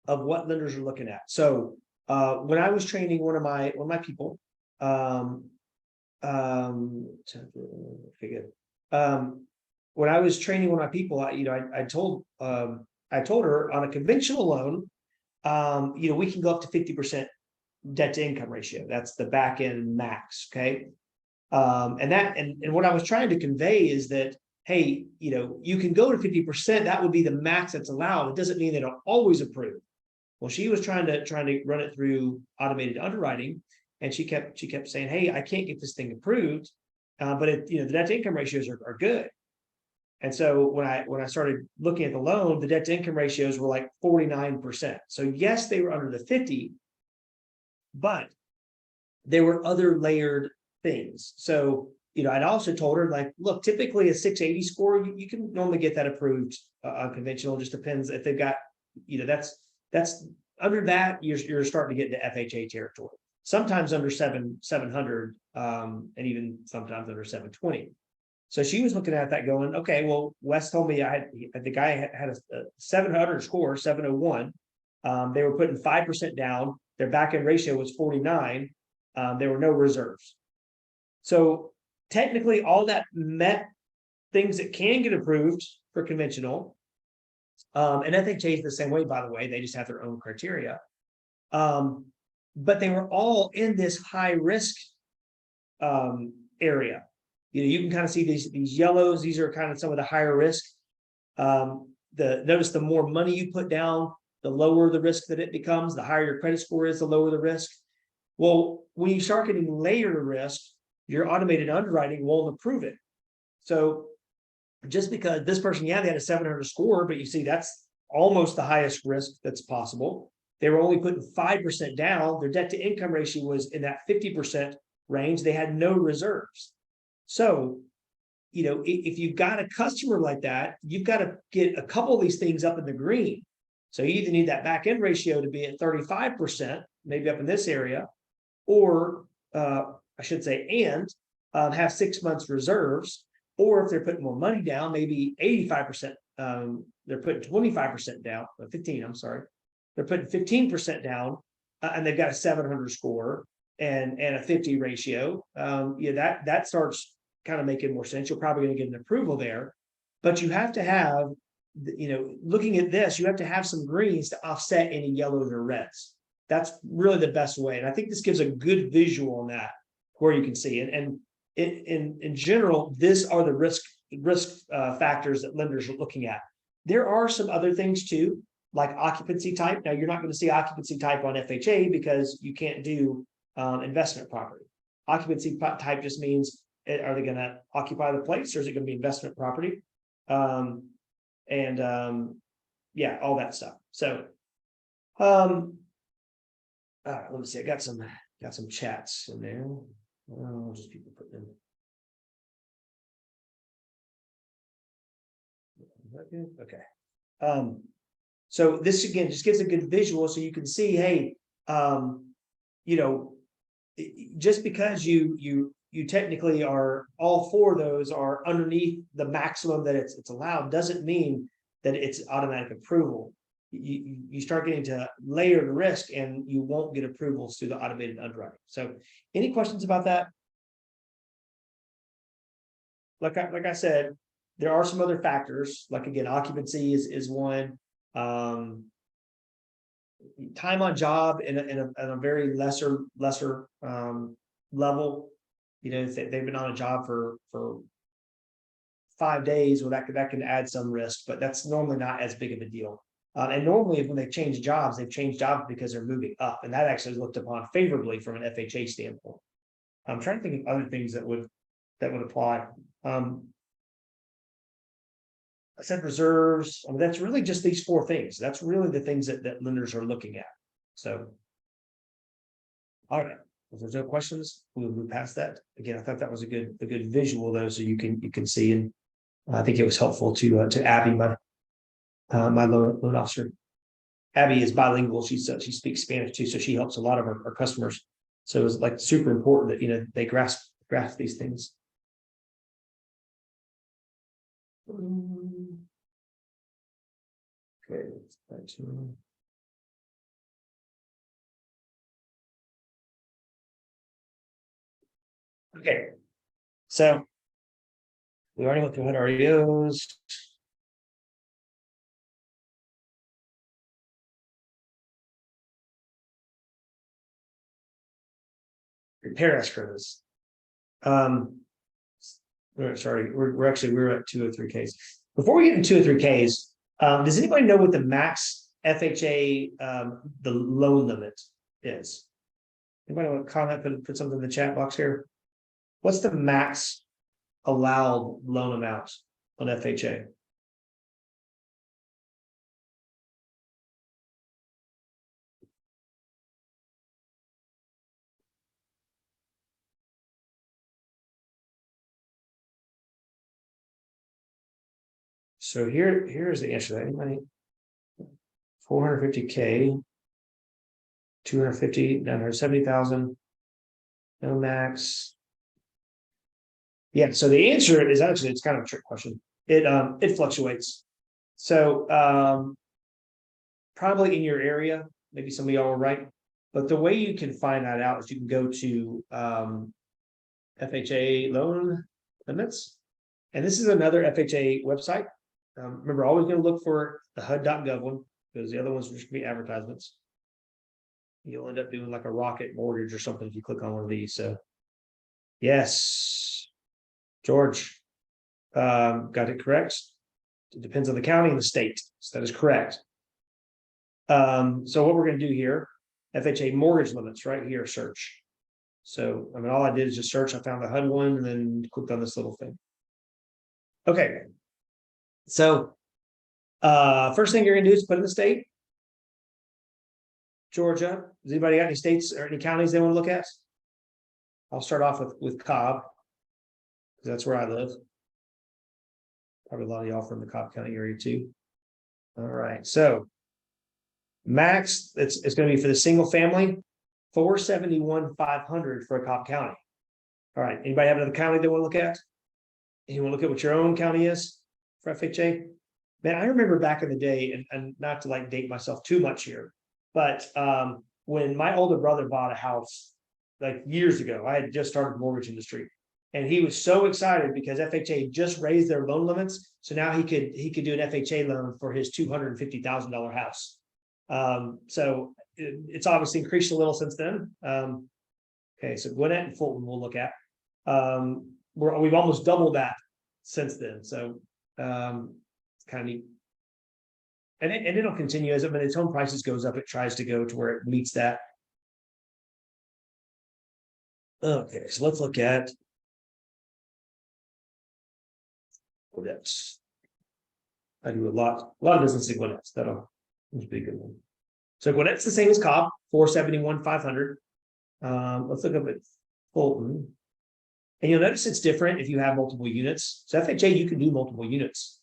Speaker 2: of what lenders are looking at. So when I was training one of my people, when I was training one of my people, I told her on a conventional loan, we can go up to 50% debt to income ratio. That's the back end max. Okay. And what I was trying to convey is that, hey, you can go to 50%. That would be the max that's allowed. It doesn't mean they don't always approve. Well, she was trying to run it through automated underwriting, and she kept saying, hey, I can't get this thing approved, but the debt to income ratios are good. And so when I started looking at the loan, the debt to income ratios were like 49%. So yes, they were under the 50, but there were other layered things. So I'd also told her, like, look, typically a 680 score, you can normally get that approved unconventional. It just depends if they've got, that's under that, you're starting to get into FHA territory. Sometimes under 700, and even sometimes under 720. So she was looking at that going, okay, well, Wes told me the guy had a 700 score, 701. They were putting 5% down. Their back end ratio was 49. There were no reserves. So technically all that met things that can get approved for conventional. And FHA is the same way, by the way, they just have their own criteria. But they were all in this high risk area. You can kind of see these yellows. These are kind of some of the higher risk. Notice the more money you put down, the lower the risk that it becomes. The higher your credit score is, the lower the risk. Well, when you start getting layered risk, your automated underwriting won't approve it. So just because this person, they had a 700 score, but you see that's almost the highest risk that's possible. They were only putting 5% down. Their debt to income ratio was in that 50% range. They had no reserves. So, if you've got a customer like that, you've got to get a couple of these things up in the green. So you either need that back end ratio to be at 35%, maybe up in this area, or I should say, have 6 months reserves, or if they're putting more money down, maybe 85%, they're putting 25% down, 15, I'm sorry. They're putting 15% down, and they've got a 700 score and a 50 ratio. That starts kind of making more sense. You're probably going to get an approval there, but you have to have, looking at this, you have to have some greens to offset any yellows or reds. That's really the best way. And I think this gives a good visual on that, where you can see it. And in general, these are the risk factors that lenders are looking at. There are some other things too. like occupancy type. Now you're not going to see occupancy type on FHA because you can't do investment property. Occupancy type just means, are they going to occupy the place, or is it going to be investment property? Yeah, all that stuff. So let me see. I got some chats in there. Just people putting in. Okay. So this again just gives a good visual, so you can see, hey, you know, just because you technically are, all four of those are underneath the maximum that it's allowed, doesn't mean that it's automatic approval. You start getting to layer the risk, and you won't get approvals through the automated underwriting. So, any questions about that? Like I said, there are some other factors. Like again, occupancy is one. Time on job in a very lesser level. You know, if they've been on a job for 5 days, well, that can add some risk, but that's normally not as big of a deal. And normally, when they've changed jobs because they're moving up, and that actually is looked upon favorably from an FHA standpoint. I'm trying to think of other things that would apply. I said reserves. I mean, that's really just these four things. That's really the things that lenders are looking at. So, all right. If there's no questions, we'll move past that. Again, I thought that was a good visual though, so you can see, and I think it was helpful to Abby, my loan officer. Abby is bilingual. She speaks Spanish too, so she helps a lot of our customers. So it was like super important that they grasp these things. Okay, okay. So we already went through HUD REOs. Repair escrows. Sorry, we're at 203Ks. Before we get into 203Ks, does anybody know what the max FHA the loan limit is? Anybody want to comment? Put something in the chat box here. What's the max allowed loan amount on FHA? So here's the answer to that. Anybody? 450K, 250, 970,000, no max. Yeah, so the answer is actually, it's kind of a trick question. It fluctuates. So probably in your area, maybe some of y'all are right. But the way you can find that out is you can go to FHA Loan Limits. And this is another FHA website. Remember, always going to look for the HUD.gov one, because the other ones are just going to be advertisements. You'll end up doing like a Rocket Mortgage or something if you click on one of these. So, yes, George got it correct. It depends on the county and the state. So that is correct. So what we're going to do here, FHA mortgage limits right here, search. So, I mean, all I did is just search. I found the HUD one and then clicked on this little thing. Okay. So, first thing you're going to do is put in the state. Georgia. Does anybody got any states or any counties they want to look at? I'll start off with Cobb, because that's where I live. Probably a lot of y'all from the Cobb County area too. All right. So, max, it's going to be for the single family, 471,500 for a Cobb County. All right. Anybody have another county they want to look at? You want to look at what your own county is for FHA? Man, I remember back in the day, and not to like date myself too much here, but when my older brother bought a house like years ago, I had just started the mortgage industry, and he was so excited because FHA just raised their loan limits, so now he could do an FHA loan for his $250,000 house. So it's obviously increased a little since then. Okay, so Gwinnett and Fulton we'll look at. We've almost doubled that since then. So it's kind of neat. and it'll continue as its home prices goes up, it tries to go to where it meets that. Okay, so let's look at Gwinnett. I do a lot of business in Gwinnett. That'll be a good one. So Gwinnett's the same as Cobb, 471,500. Let's look up at Fulton. And you'll notice it's different if you have multiple units. So FHA, you can do multiple units.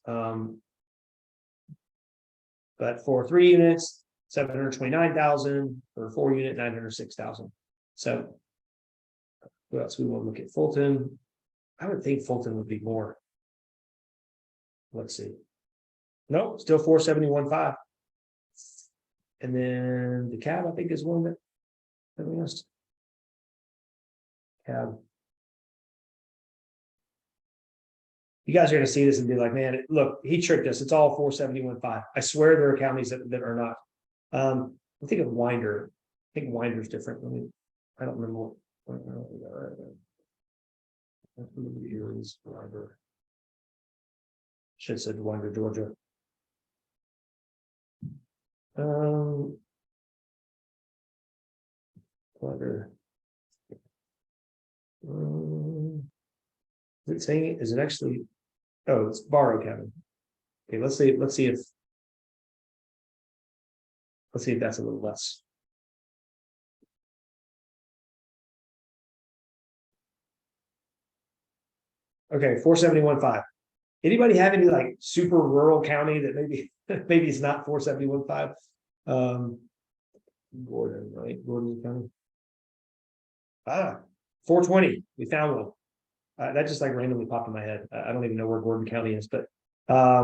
Speaker 2: But for 3 units, 729,000. For 4 unit, 906,000. So what else we want to look at? Fulton. I would think Fulton would be more. Let's see. No, still 471.5. And then the cab, I think, is one that we missed. Cab. You guys are going to see this and be like, man, look, he tricked us. It's all 471.5. I swear there are counties that are not. I think of Winder. I think Winder's different. I don't remember what. Winder. Should have said Winder, Georgia. Winder. Is it saying it? Is it actually? Oh, it's Barrow County. Okay, let's see if that's a little less. Okay, 471.5. Anybody have any like super rural county that maybe it's not 471.5? Gordon, right? Gordon County. 420. We found one. That just like randomly popped in my head. I don't even know where Gordon County is, but I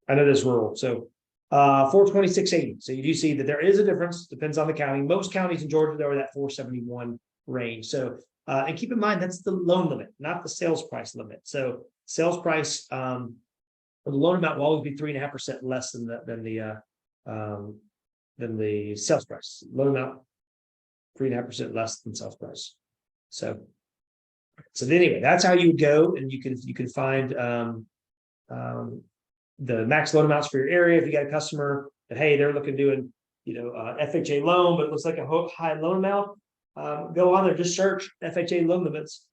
Speaker 2: know this rural. So 426.80. So you do see that there is a difference, depends on the county. Most counties in Georgia, though, are that 471 range. So and keep in mind that's the loan limit, not the sales price limit. So sales price the loan amount will always be 3.5% less than the sales price. Loan amount 3.5% less than sales price. So anyway, that's how you would go, and you can find the max loan amounts for your area. If you got a customer that, hey, they're looking doing FHA loan, but it looks like a high loan amount, go on there, just search FHA loan limits,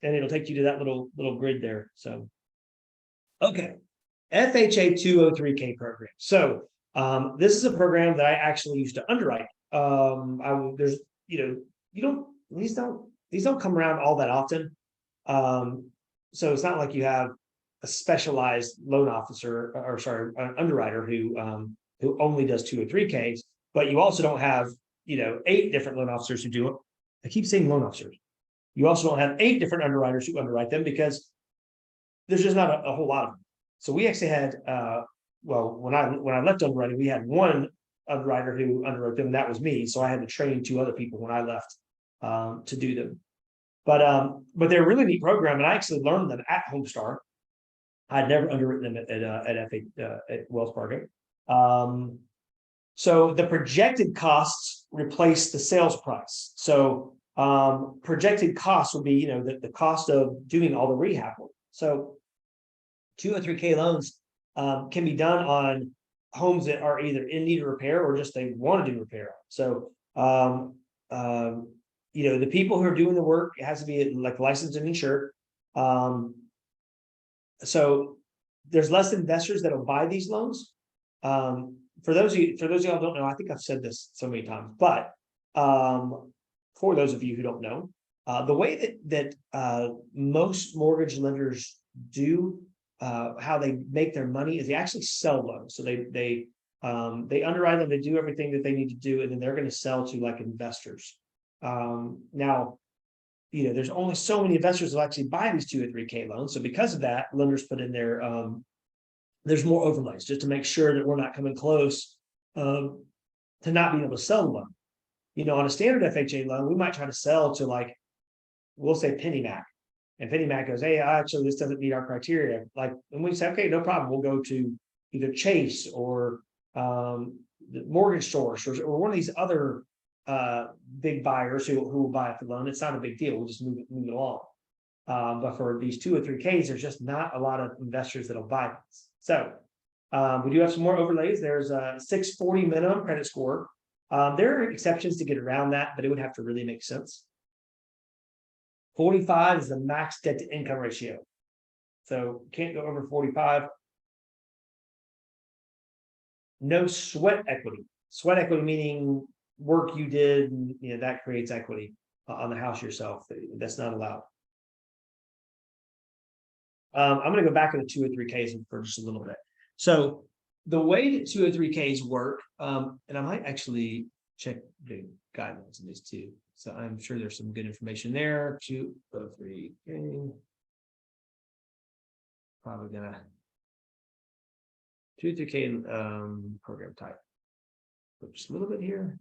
Speaker 2: and it'll take you to that little grid there. So okay, FHA 203K program. So this is a program that I actually used to underwrite. These don't come around all that often. So it's not like you have a specialized loan officer an underwriter who only does 203Ks, but you also don't have 8 different loan officers who do it. I keep saying loan officers. You also don't have 8 different underwriters who underwrite them because there's just not a whole lot of them. So we actually had when I left underwriting, we had one underwriter who underwrote them, and that was me. So I had to train 2 other people when I left to do them. But they're a really neat program, and I actually learned them at Homestar. I'd never underwritten them at Wells Fargo. So the projected costs replace the sales price. So projected costs would be the cost of doing all the rehab work. So 203K loans can be done on homes that are either in need of repair or just they want to do repair. So the people who are doing the work, it has to be like licensed and insured. So there's less investors that will buy these loans. For those of y'all who don't know, I think I've said this so many times, but for those of you who don't know, the way that most mortgage lenders do how they make their money is they actually sell loans. So they underwrite them, they do everything that they need to do, and then they're going to sell to like investors. Now, there's only so many investors that actually buy these 203K loans. So because of that, lenders put in their there's more overlays just to make sure that we're not coming close to not being able to sell the loan. On a standard FHA loan, we might try to sell to we'll say PennyMac, and PennyMac goes, hey, actually this doesn't meet our criteria. And we say, okay, no problem. We'll go to either Chase or the Mortgage Source or one of these other big buyers who will buy up the loan. It's not a big deal. We'll just move it along. But for these 203Ks, there's just not a lot of investors that'll buy this. So We do have some more overlays. There's a 640 minimum credit score. There are exceptions to get around that, but it would have to really make sense. 45 is the max debt to income ratio. So can't go over 45. No sweat equity. Sweat equity meaning work you did, and, that creates equity on the house yourself. That's not allowed. I'm going to go back to the 203Ks for just a little bit. So the way that 203Ks work, and I might actually check the guidelines in these too. So I'm sure there's some good information there. 203K. Probably gonna 203K program type. Just a little bit here.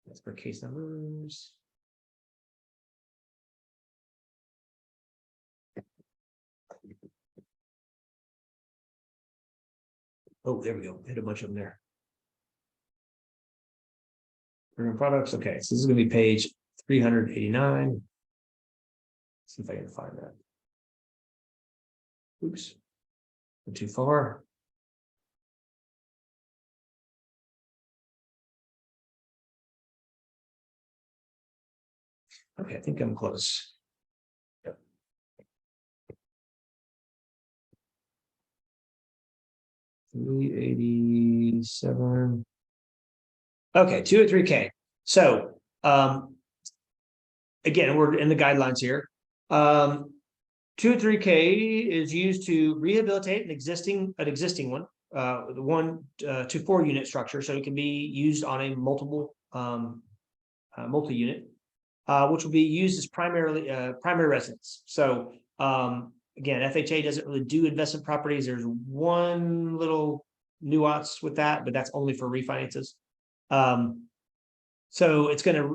Speaker 2: That's for case numbers. Oh, there we go. Hit a bunch of them there. Program products. Okay, so this is going to be page 389. Let's see if I can find that. Oops, went too far. Okay, I think I'm close. Yep. 387. Okay, 203K. So again, we're in the guidelines here. 203K is used to rehabilitate an existing one, the 1 to 4 unit structure. So it can be used on a multi-unit, which will be used as primary residence. So again, FHA doesn't really do investment properties. There's one little nuance with that, but that's only for refinances. So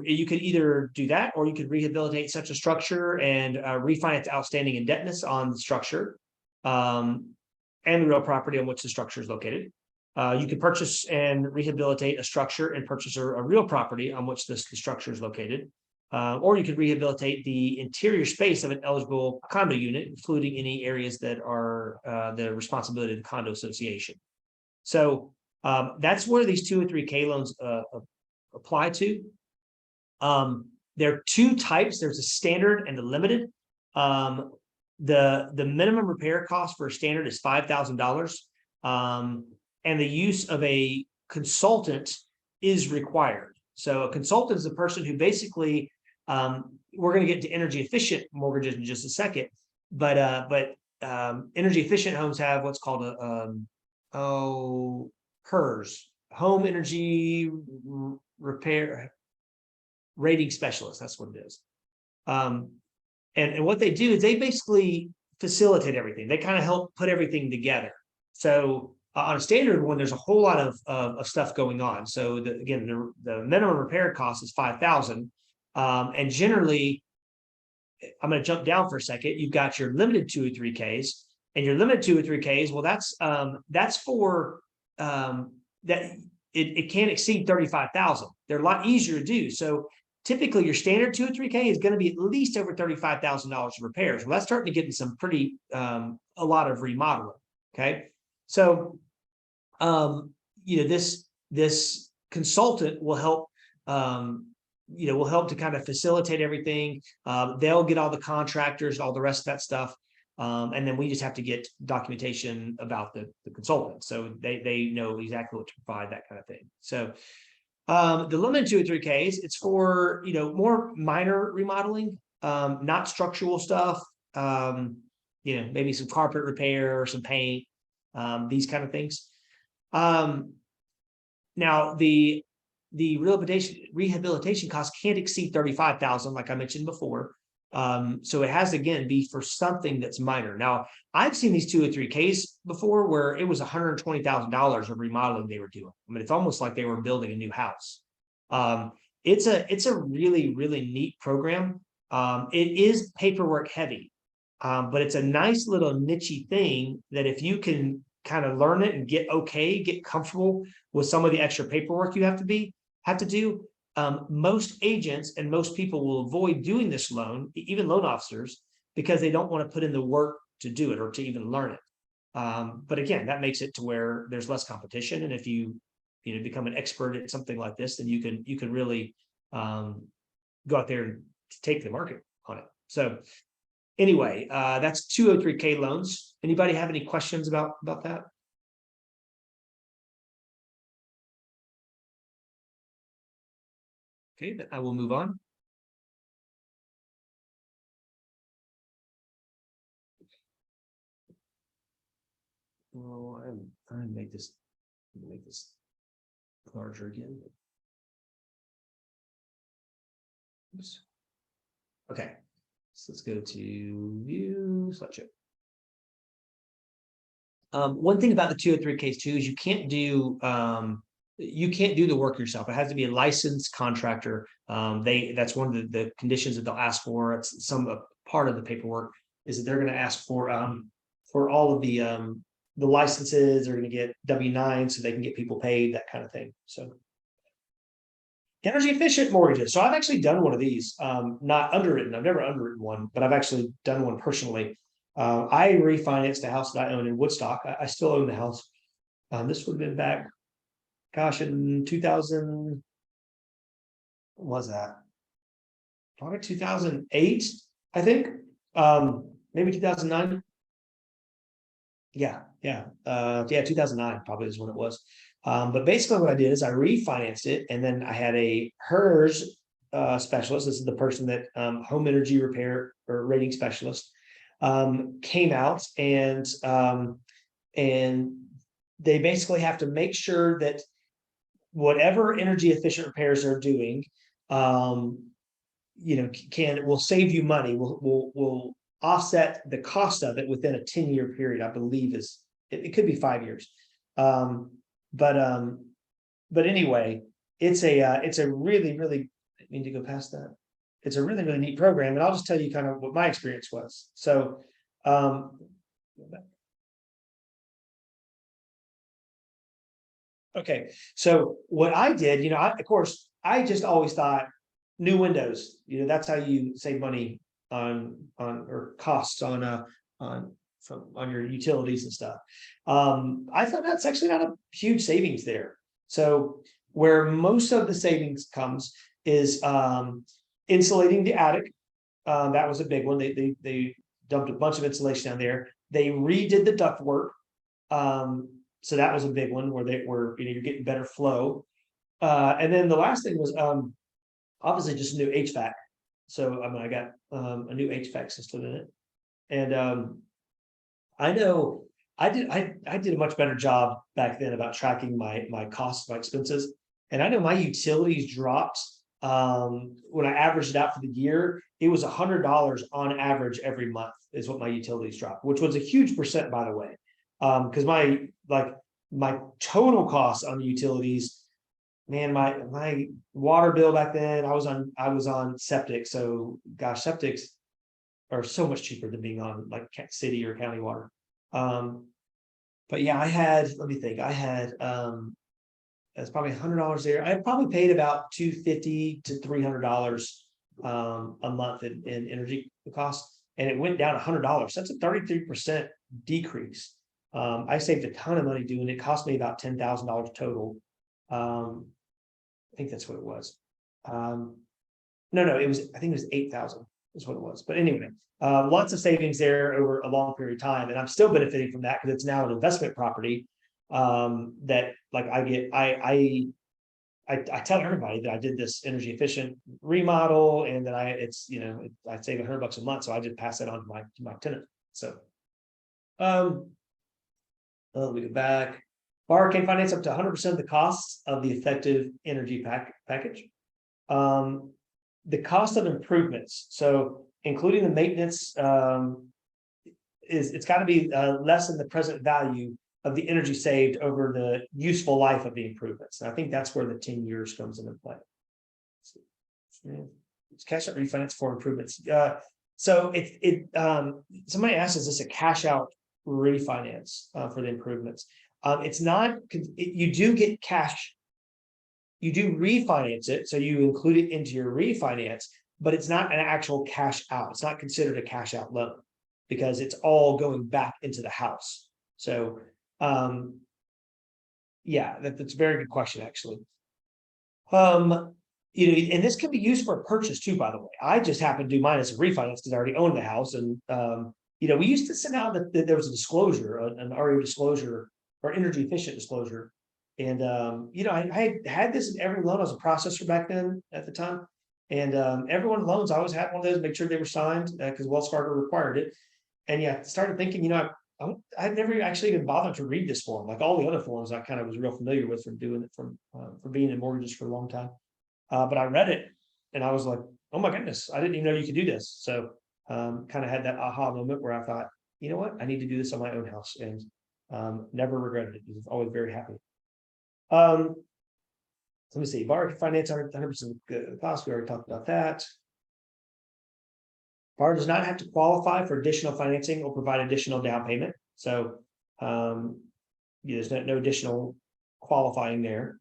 Speaker 2: you could either do that, or you could rehabilitate such a structure and refinance outstanding indebtedness on the structure and the real property on which the structure is located. You could purchase and rehabilitate a structure and purchase a real property on which the structure is located. Or you could rehabilitate the interior space of an eligible condo unit, including any areas that are the responsibility of the condo association. So that's where these 203K loans apply to. There are two types. There's a standard and a limited. The minimum repair cost for a standard is $5,000, and the use of a consultant is required. So a consultant is a person who basically, we're going to get to energy efficient mortgages in just a second, but energy efficient homes have what's called a HERS, home energy repair rating specialist. That's what it is. And what they do is they basically facilitate everything. They kind of help put everything together. So on a standard one, there's a whole lot of stuff going on. So again, the minimum repair cost is $5,000. And generally, I'm going to jump down for a second. You've got your limited 203Ks, and your limited 203Ks. Well, that's for that it can't exceed 35,000. They're a lot easier to do. So typically, your standard 203K is going to be at least over $35,000 of repairs. Well, that's starting to get in some pretty a lot of remodeling. Okay, so this consultant will help. Will help to kind of facilitate everything. They'll get all the contractors, all the rest of that stuff. And then we just have to get documentation about the consultant. So they know exactly what to provide, that kind of thing. So the limited 203Ks, it's for, more minor remodeling, not structural stuff. Maybe some carpet repair or some paint, these kind of things. Now the rehabilitation cost can't exceed 35,000, like I mentioned before. So it has to, again, be for something that's minor. Now, I've seen these 203Ks before where it was $120,000 of remodeling they were doing. I mean, it's almost like they were building a new house. It's a really, really neat program. It is paperwork heavy, but it's a nice little niche thing that if you can kind of learn it and get comfortable with some of the extra paperwork you have to do. Most agents and most people will avoid doing this loan, even loan officers, because they don't want to put in the work to do it or to even learn it. But again, that makes it to where there's less competition. And if you become an expert at something like this, then you can really go out there and take the market on it. So anyway, that's 203K loans. Anybody have any questions about that? Okay, then I will move on. Oh, I'm trying to make this larger again. Oops. Okay, so let's go to view slideshow. One thing about the 203Ks too is you can't do the work yourself. It has to be a licensed contractor. That's one of the conditions that they'll ask for. It's part of the paperwork is that they're going to ask for all of the licenses. They're going to get W-9 so they can get people paid, that kind of thing. So energy efficient mortgages. So I've actually done one of these, not underwritten. I've never underwritten one, but I've actually done one personally. I refinanced a house that I own in Woodstock. I still own the house. This would have been back, gosh, in 2000. What was that? Probably 2008, I think. Maybe 2009. Yeah, 2009 probably is when it was. But basically what I did is I refinanced it, and then I had a HERS specialist. This is the person that home energy repair or rating specialist came out, and they basically have to make sure that whatever energy efficient repairs they're doing, will save you money, will offset the cost of it within a 10-year period. I believe it could be 5 years. But anyway, it's a really, really, I need to go past that. It's a really, really neat program. And I'll just tell you kind of what my experience was. So, okay. So what I did, of course, I just always thought new windows, that's how you save money on or costs on your utilities and stuff. I thought that's actually not a huge savings there. So where most of the savings comes is insulating the attic. That was a big one. They dumped a bunch of insulation down there. They redid the ductwork. So that was a big one where you're getting better flow. And then the last thing was obviously just new HVAC. So I got a new HVAC system in it. And I know I did a much better job back then about tracking my costs, my expenses. And I know my utilities dropped when I averaged it out for the year. It was $100 on average every month is what my utilities dropped, which was a huge percent, by the way. Because my total costs on the utilities, man, my water bill back then, I was on septic. So gosh, septics are so much cheaper than being on like city or county water. But yeah, let me think, that's probably $100 there. I probably paid about $250 to $300 a month in energy costs, and it went down $100. That's a 33% decrease. I saved a ton of money doing it. It cost me about $10,000 total. I think that's what it was. No, I think it was 8,000 is what it was. But anyway, lots of savings there over a long period of time, and I'm still benefiting from that because it's now an investment property. That like I tell everybody that I did this energy efficient remodel, and that I save $100 a month, so I just pass that on to my tenant. So, let me go back. Borrower can finance up to 100% of the costs of the effective energy package. The cost of improvements, so including the maintenance, it's got to be less than the present value of the energy saved over the useful life of the improvements. And I think that's where the 10 years comes into play. It's cash out refinance for improvements. So somebody asked, is this a cash out refinance for the improvements? It's not. You do get cash. You do refinance it, so you include it into your refinance, but it's not an actual cash out. It's not considered a cash out loan because it's all going back into the house. So, yeah, that's a very good question, actually. And this can be used for a purchase too, by the way. I just happened to do mine as a refinance because I already owned the house. And, we used to send out that there was a disclosure, an REO disclosure or energy efficient disclosure. And, I had this in every loan. I was a processor back then at the time. And every one of the loans, I always had one of those, make sure they were signed because Wells Fargo required it. And yeah, started thinking, I've never actually even bothered to read this form. Like all the other forms, I kind of was real familiar with from doing it from being in mortgages for a long time. But I read it and I was like, oh my goodness, I didn't even know you could do this. So kind of had that aha moment where I thought, you know what, I need to do this on my own house, and never regretted it. I was always very happy. Um, let me see, borrower can finance 100% cost. We already talked about that. Borrower does not have to qualify for additional financing or provide additional down payment. So there's no additional qualifying there.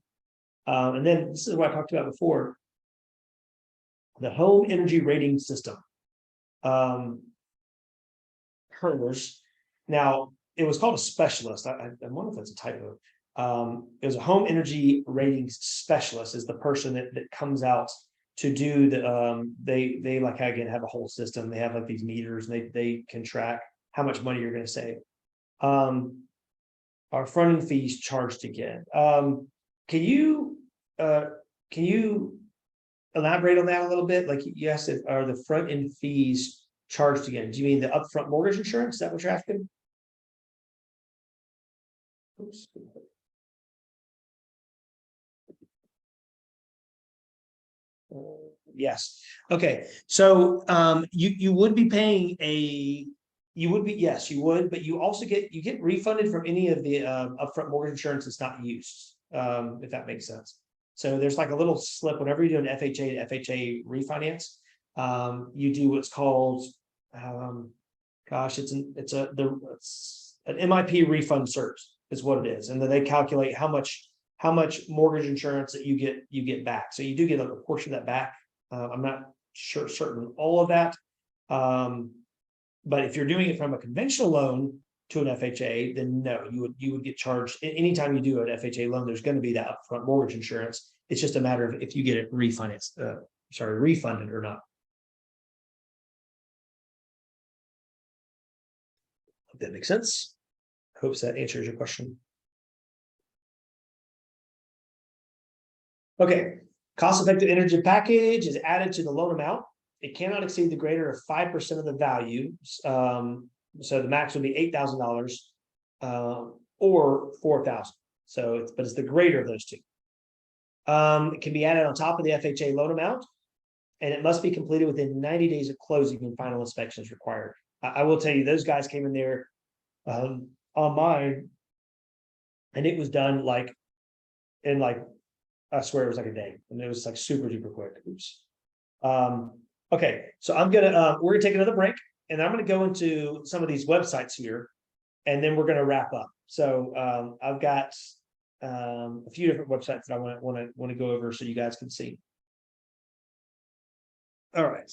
Speaker 2: And then this is what I talked about before, the home energy rating system. HERS. Now, it was called a specialist. I wonder if that's a typo. It was a home energy ratings specialist, is the person that comes out to do the they like again have a whole system. They have like these meters, and they can track how much money you're going to save. Our fronting fees charged again. Can you elaborate on that a little bit? Like, yes, are the front end fees charged again? Do you mean the upfront mortgage insurance? Is that what you're asking? Oops. Yes. Okay. So you would be paying yes, you would, but you also get refunded from any of the upfront mortgage insurance that's not used, if that makes sense. So there's like a little slip whenever you do an FHA to FHA refinance. You do what's called it's an MIP refund cert is what it is, and then they calculate how much mortgage insurance that you get back. So you do get a portion of that back. I'm not certain all of that. But if you're doing it from a conventional loan to an FHA, then no, you would get charged anytime you do an FHA loan. There's going to be that upfront mortgage insurance. It's just a matter of if you get it refunded or not. Hope that makes sense. Hopes that answers your question. Okay, cost-effective energy package is added to the loan amount. It cannot exceed the greater of 5% of the value. So the max would be $8,000 or $4,000. So, but it's the greater of those two. It can be added on top of the FHA loan amount, and it must be completed within 90 days of closing when final inspection is required. I will tell you, those guys came in there on mine, and it was done I swear it was like a day, and it was like super duper quick. Oops. Okay, so we're gonna take another break, and I'm gonna go into some of these websites here, and then we're gonna wrap up. So I've got a few different websites that I want to go over so you guys can see. All right.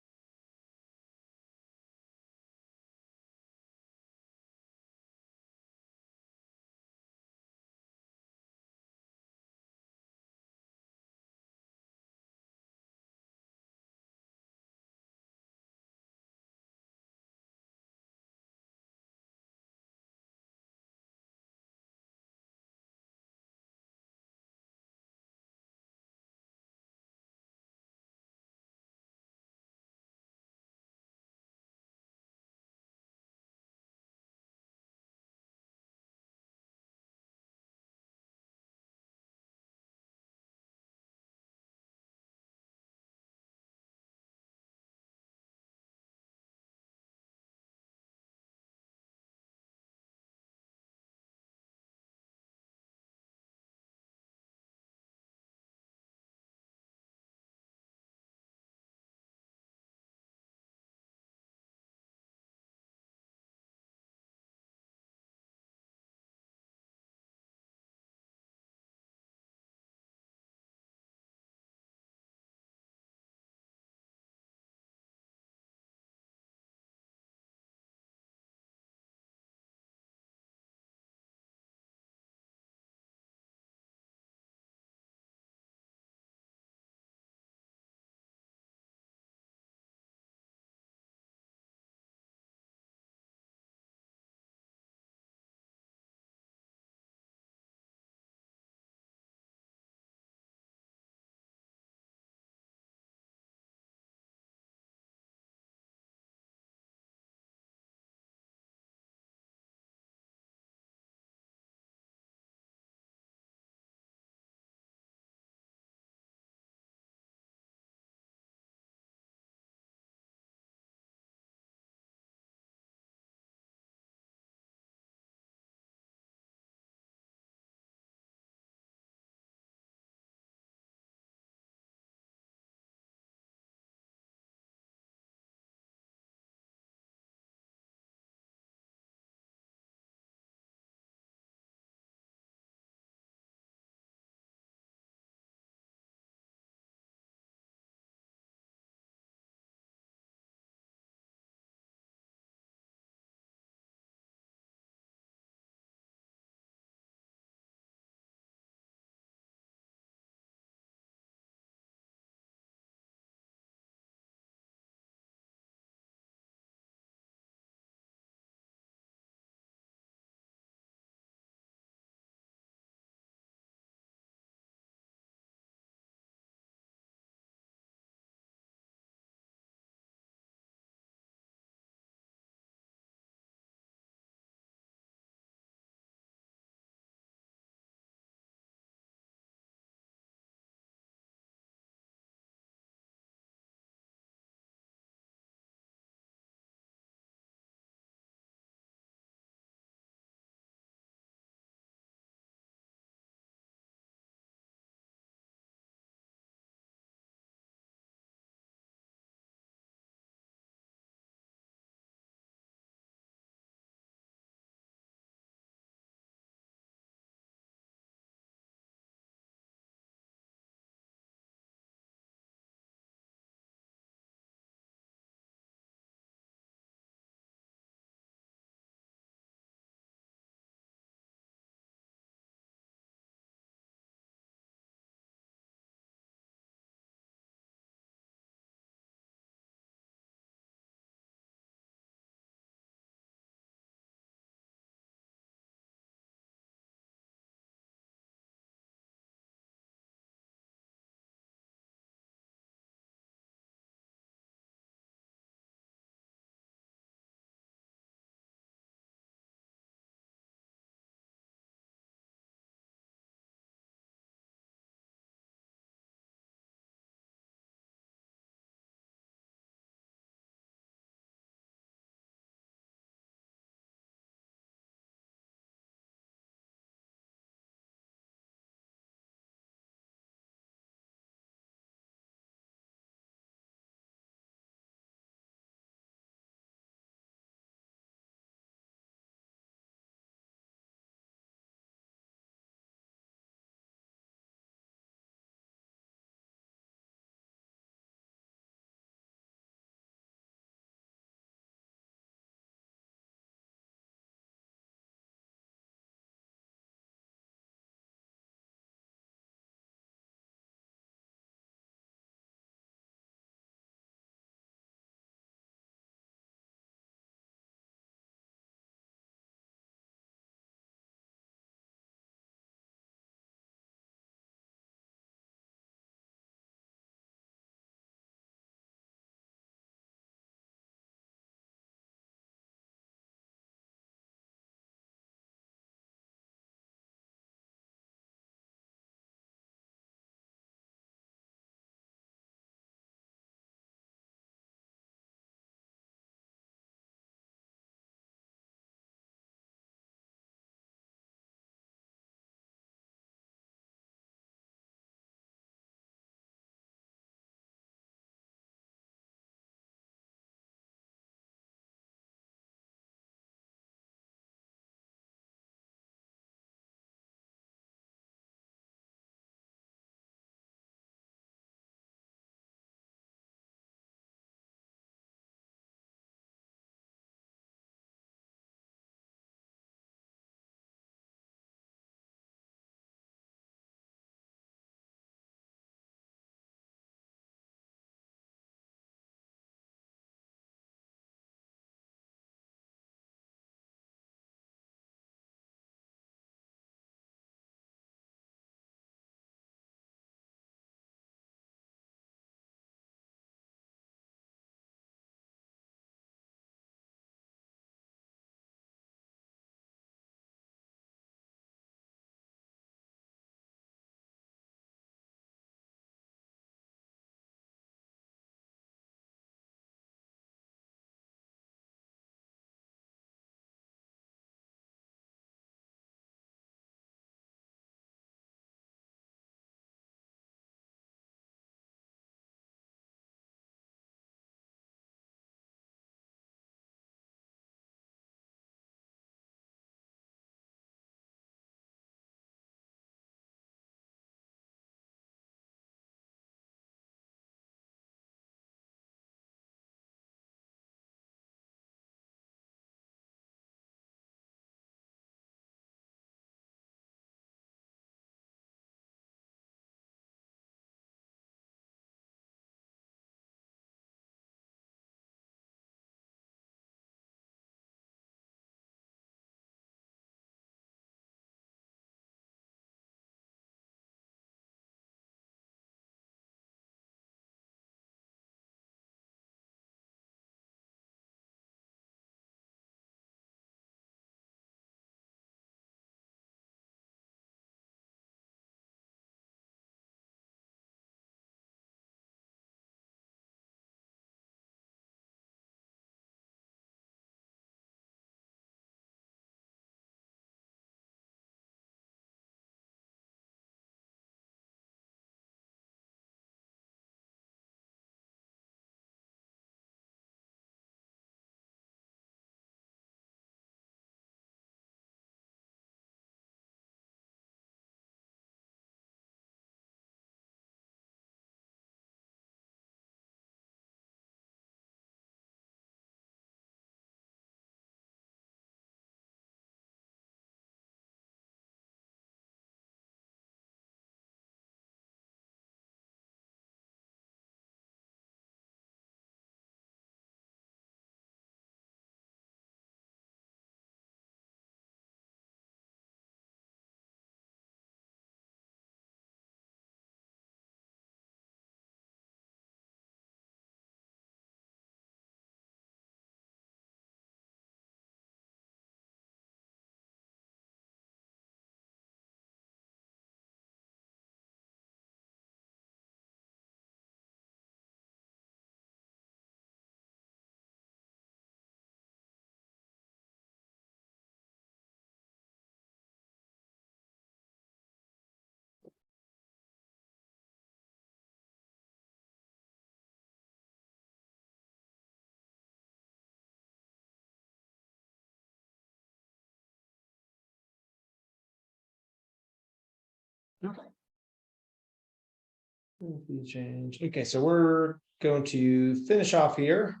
Speaker 2: Change. Okay, so we're going to finish off here.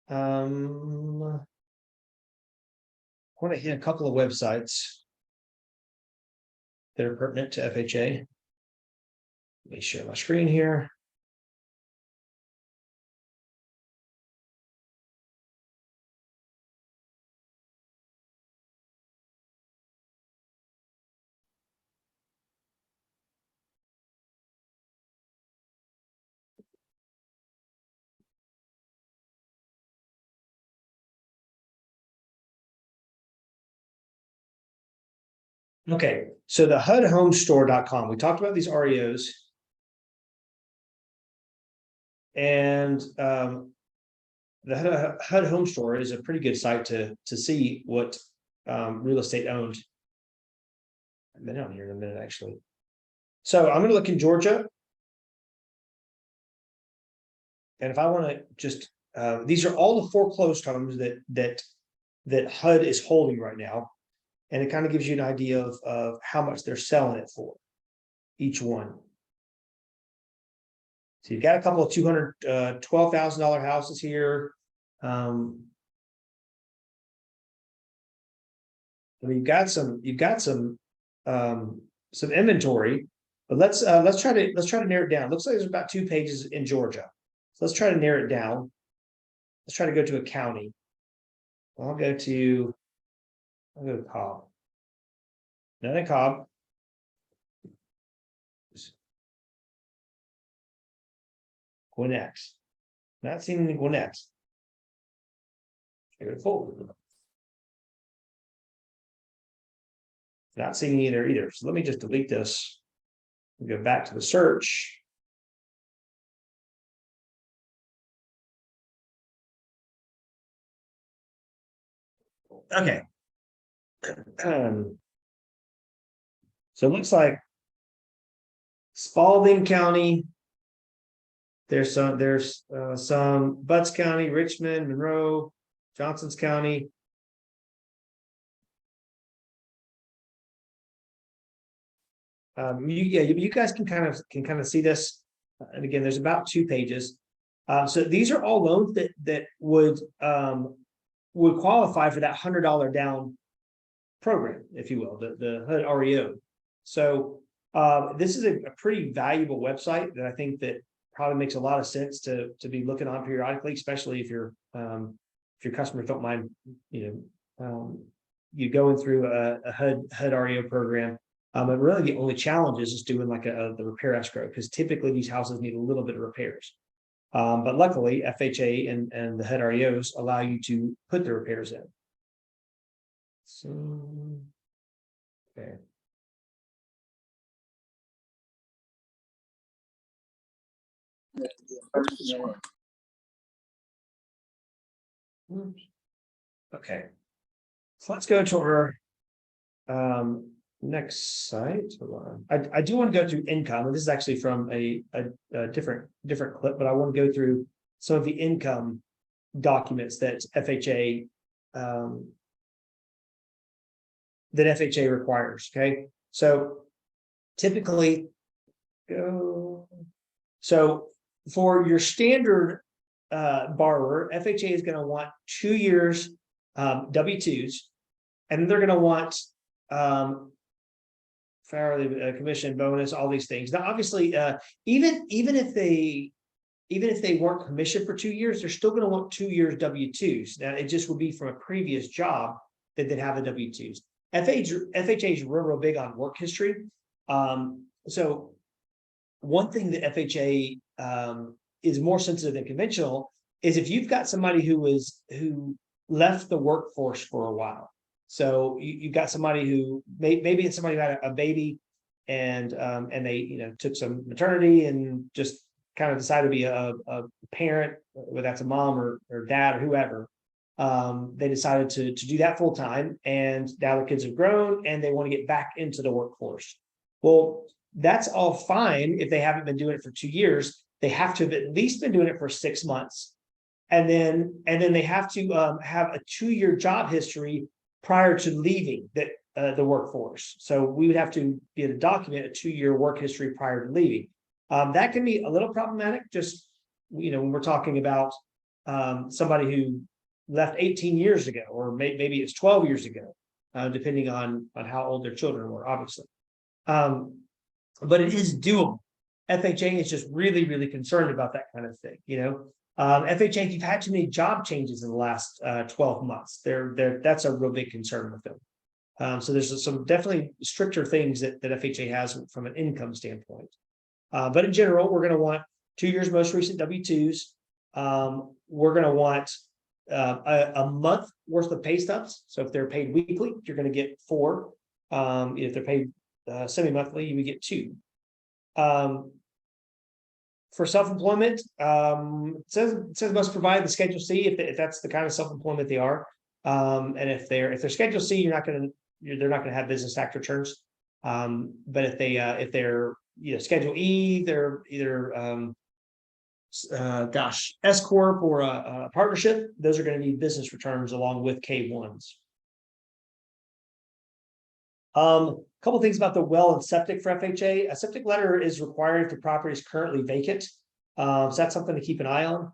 Speaker 2: I want to hit a couple of websites that are pertinent to FHA. Let me share my screen here. Okay, so the HUDHomestore.com. We talked about these REOs. And the HUD Home Store is a pretty good site to see what real estate owned. I've been out here in a minute, actually. So I'm going to look in Georgia. And if I want to just, these are all the foreclosed homes that HUD is holding right now. And it kind of gives you an idea of how much they're selling it for, each one. So you've got a couple of $212,000 houses here. I mean, you've got some inventory, but let's try to narrow it down. Looks like there's about 2 pages in Georgia. So let's try to narrow it down. Let's try to go to a county. I'll go to Cobb. Nothing Cobb. Gwinnett. Not seeing any Gwinnett. I go to Fulton. Not seeing either. So let me just delete this and go back to the search. Okay. So it looks like Spalding County. There's some Butts County, Richmond, Monroe, Johnson's County. You guys can kind of see this. And again, there's about 2 pages. So these are all loans that would qualify for that $100 down program, if you will, the HUD REO. So this is a pretty valuable website that I think that probably makes a lot of sense to be looking on periodically, especially if your customers don't mind, you going through a HUD REO program. And really the only challenge is just doing like the repair escrow, because typically these houses need a little bit of repairs. But luckily FHA and the HUD REOs allow you to put the repairs in. So, okay. Okay. So let's go to our next site. Hold on. I do want to go through income, and this is actually from a different clip, but I want to go through some of the income documents that FHA requires. Okay, so typically, so for your standard borrower, FHA is going to want 2 years W-2s, and they're going to want fairly commission, bonus, all these things. Now, obviously, even if they weren't commissioned for 2 years, they're still going to want 2 years W-2s. Now, it just would be from a previous job that they'd have the W-2s. FHA is real big on work history. So one thing that FHA is more sensitive than conventional is if you've got somebody who left the workforce for a while. So you've got somebody who maybe it's somebody who had a baby and they took some maternity and just kind of decided to be a parent, whether that's a mom or dad or whoever. They decided to do that full time, and now their kids have grown and they want to get back into the workforce. Well, that's all fine if they haven't been doing it for 2 years. They have to have at least been doing it for 6 months, and then they have to have a 2-year job history prior to leaving the workforce. So we would have to be able to document a 2-year work history prior to leaving. That can be a little problematic, just, when we're talking about somebody who left 18 years ago, or maybe it's 12 years ago, depending on how old their children were, obviously. But it is doable. FHA is just really, really concerned about that kind of thing. FHA, if you've had too many job changes in the last 12 months, that's a real big concern with them. So there's some definitely stricter things that FHA has from an income standpoint. But in general, we're going to want 2 years most recent W-2s. We're going to want a month worth of pay stubs. So if they're paid weekly, you're going to get 4. If they're paid semi-monthly, you would get 2. For self-employment, it says must provide the Schedule C if that's the kind of self-employment they are. And if they're Schedule C, they're not going to have business tax returns. But if they're Schedule E, they're either S corp or a partnership. Those are going to need business returns along with K1s. A couple things about the well and septic for FHA. A septic letter is required if the property is currently vacant. So that's something to keep an eye on.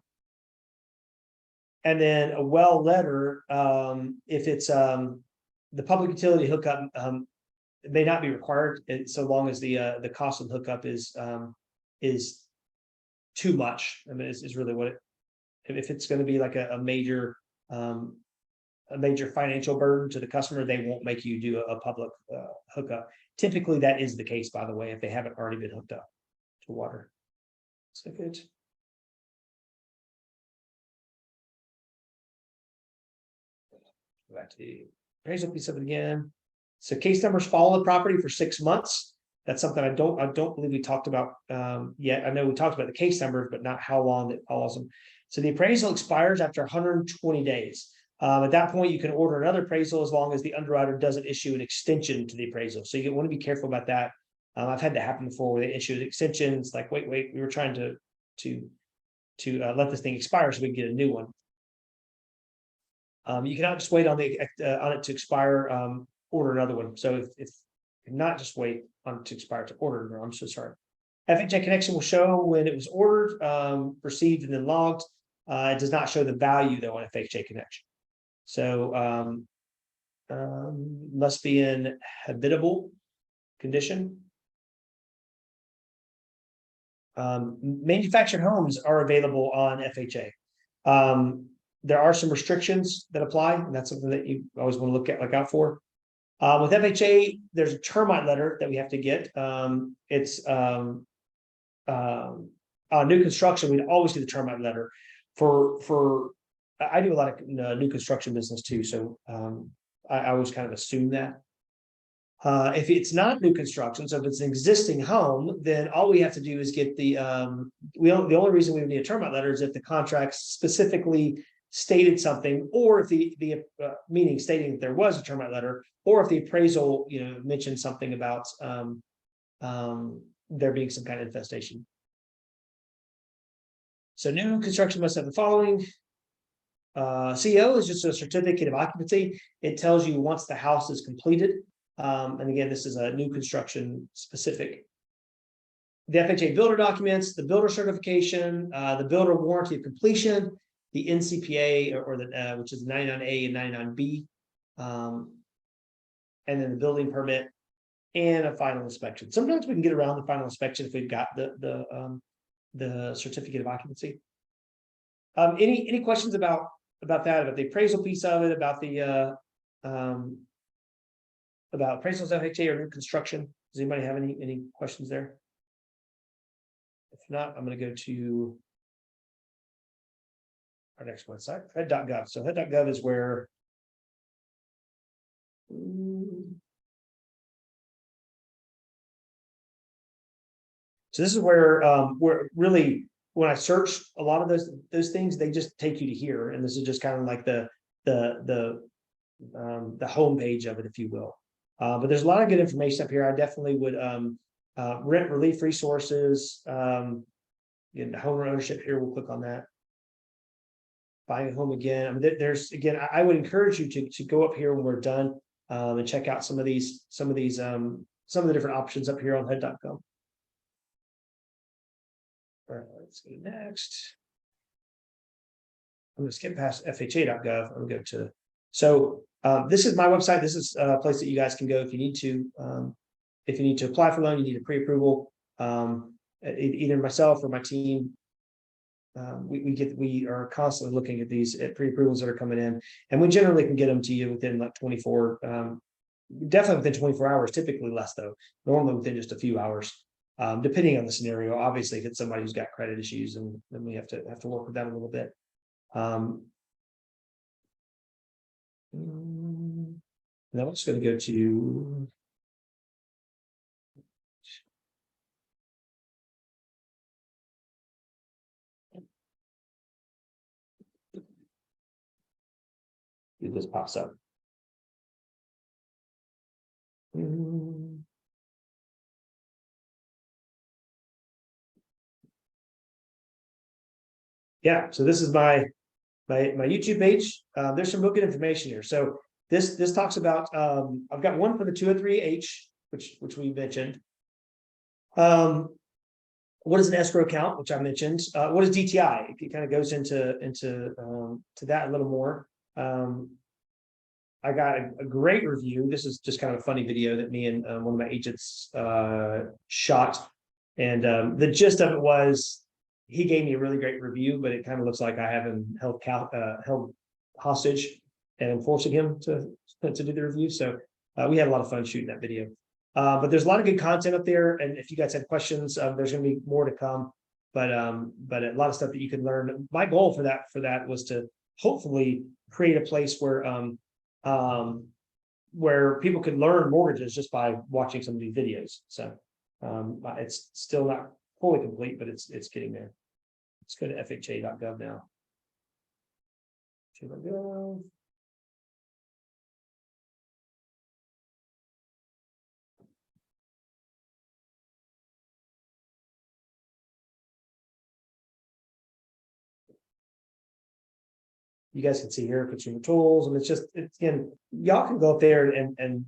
Speaker 2: And then a well letter, if it's the public utility hookup, it may not be required so long as the cost of the hookup is too much. I mean, is really what if it's going to be like a major financial burden to the customer, they won't make you do a public hookup. Typically, that is the case, by the way, if they haven't already been hooked up to water. So good. Go back to the appraisal piece of it again. So case numbers follow the property for 6 months. That's something I don't believe we talked about yet. I know we talked about the case numbers, but not how long it follows them. So the appraisal expires after 120 days. At that point, you can order another appraisal as long as the underwriter doesn't issue an extension to the appraisal. So you want to be careful about that. I've had that happen before where they issue extensions like, wait, we were trying to let this thing expire so we can get a new one. You cannot just wait on it to expire, order another one. So if not just wait on it to expire to order another, I'm so sorry. FHA connection will show when it was ordered, received, and then logged. It does not show the value though on FHA connection. So must be in habitable condition. Manufactured homes are available on FHA. There are some restrictions that apply, and that's something that you always want to look out for. With FHA, there's a termite letter that we have to get. It's new construction. We'd always do the termite letter. For I do a lot of new construction business too, so I always kind of assume that. If it's not new construction, so if it's an existing home, then all we have to do is get the only reason we would need a termite letter is if the contract specifically stated something, or if the meaning stating that there was a termite letter, or if the appraisal mentioned something about there being some kind of infestation. So new construction must have the following. CO is just a certificate of occupancy. It tells you once the house is completed. And again, this is a new construction specific. The FHA builder documents, the builder certification, the builder warranty of completion, the NCPA or the which is 99A and 99B, and then the building permit and a final inspection. Sometimes we can get around the final inspection if we've got the certificate of occupancy. Any questions about that, about the appraisal piece of it, about the about appraisals FHA or new construction? Does anybody have any questions there? If not, I'm going to go to our next website, head.gov. So head.gov is where so this is where really when I search a lot of those things, they just take you to here, and this is just kind of like the home page of it, if you will. But there's a lot of good information up here. I definitely would rent relief resources, home ownership here. We'll click on that. Buying a home again. I mean, there's again. I would encourage you to go up here when we're done and check out some of the different options up here on head.gov. All right, let's go next. I'm going to skip past FHA.gov. I'm going to go to, so this is my website. This is a place that you guys can go if you need to. If you need to apply for a loan, you need a pre-approval. Either myself or my team, we are constantly looking at these pre-approvals that are coming in, and we generally can get them to you within like 24, definitely within 24 hours, typically less though, normally within just a few hours, depending on the scenario. Obviously, if it's somebody who's got credit issues, and then we have to work with that a little bit. Now I'm just going to go to this pops up. Yeah, so this is my YouTube page. There's some real good information here. So this talks about I've got one for the 203H, which we mentioned. What is an escrow account, which I mentioned? What is DTI? It kind of goes into to that a little more. I got a great review. This is just kind of a funny video that me and one of my agents shot, and the gist of it was he gave me a really great review, but it kind of looks like I have him held hostage and I'm forcing him to do the review. So we had a lot of fun shooting that video. But there's a lot of good content up there, and if you guys have questions, there's going to be more to come. But a lot of stuff that you can learn. My goal for that was to hopefully create a place where people could learn mortgages just by watching some of these videos. So it's still not fully complete, but it's getting there. Let's go to FHA.gov now. You guys can see here consumer tools, and it's again, y'all can go up there and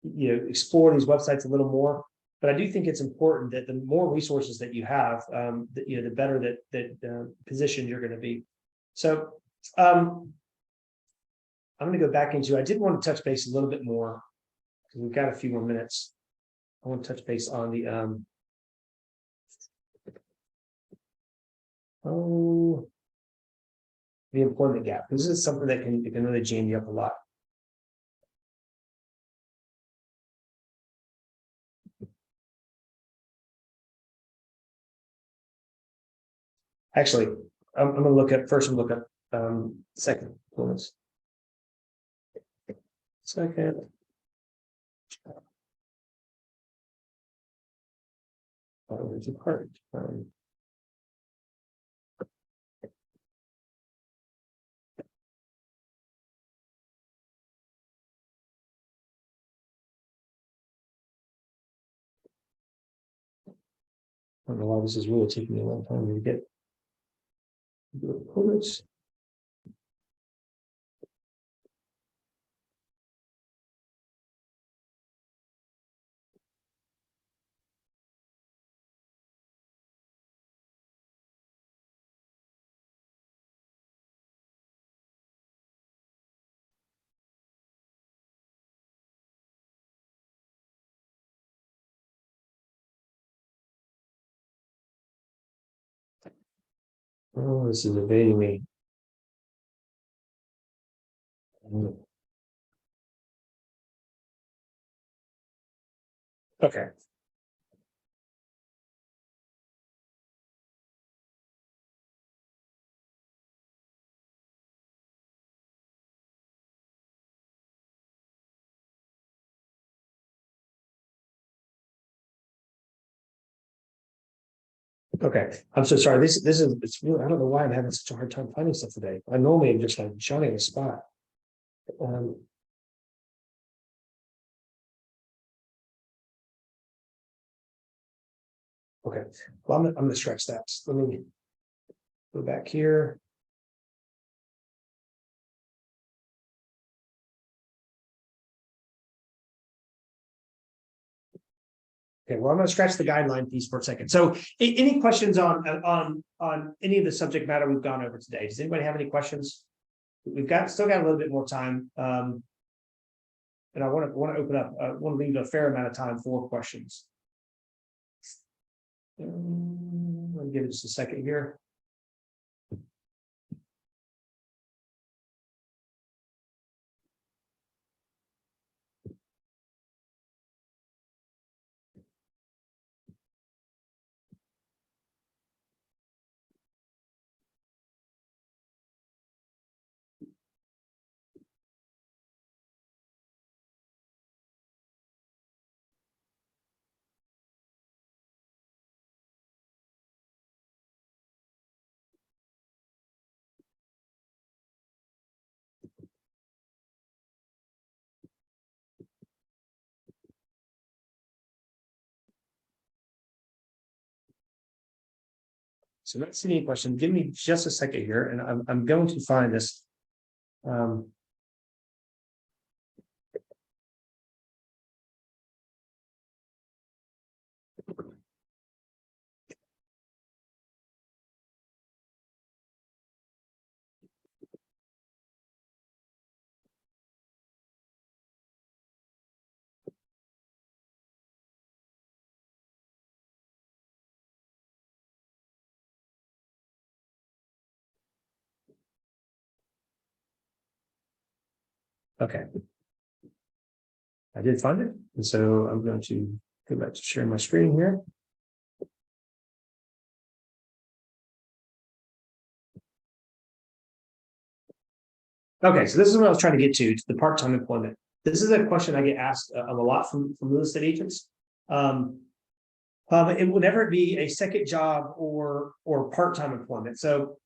Speaker 2: explore these websites a little more. But I do think it's important that the more resources that you have, the better that position you're going to be. So I'm going to go back into. I did want to touch base a little bit more because we've got a few more minutes. I want to touch base on the the employment gap. This is something that can really jam you up a lot. Actually, I'm going to look at first. I'm look at second employments. Second. Where's the part? I don't know why this is really taking me a long time to get the quotes. Oh, this is evading me. Okay. Okay. I'm so sorry. This is it's really, I don't know why I'm having such a hard time finding stuff today. I normally am just like shouting a spot. Okay. Well, I'm gonna stretch that. Let me go back here. Okay, well, I'm going to scratch the guideline piece for a second. So, any questions on any of the subject matter we've gone over today? Does anybody have any questions? We've still got a little bit more time, and I want to open up. I want to leave a fair amount of time for questions. Let me give it just a second here. So not seeing any question. Give me just a second here, and I'm going to find this. Okay. I did find it. And so I'm going to go back to sharing my screen here. Okay, so this is what I was trying to get to the part-time employment. This is a question I get asked a lot from real estate agents. It will never be a second job or part-time employment. So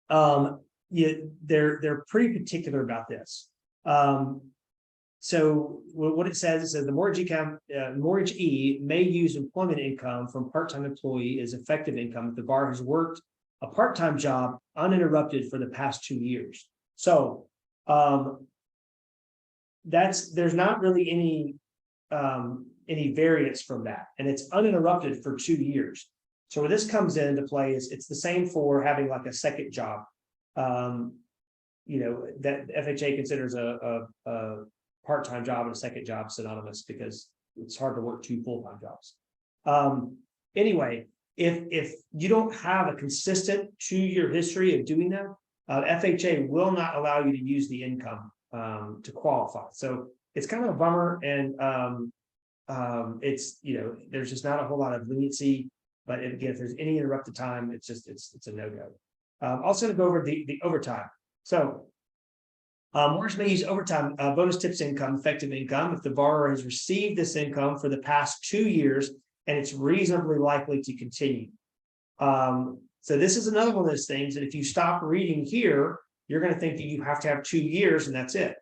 Speaker 2: they're pretty particular about this. So what it says is the mortgagee may use employment income from part-time employee as effective income if the borrower has worked a part-time job uninterrupted for the past 2 years. So there's not really any variance from that, and it's uninterrupted for 2 years. So where this comes into play is it's the same for having like a second job. That FHA considers a part-time job and a second job synonymous because it's hard to work 2 full-time jobs. Anyway, if you don't have a consistent 2-year history of doing that, FHA will not allow you to use the income to qualify. So it's kind of a bummer, and it's there's just not a whole lot of leniency. But again, if there's any interrupted time, it's a no-go. Also to go over the overtime. So mortgage may use overtime bonus tips income, effective income, if the borrower has received this income for the past 2 years and it's reasonably likely to continue. So this is another one of those things that if you stop reading here, you're going to think that you have to have 2 years and that's it.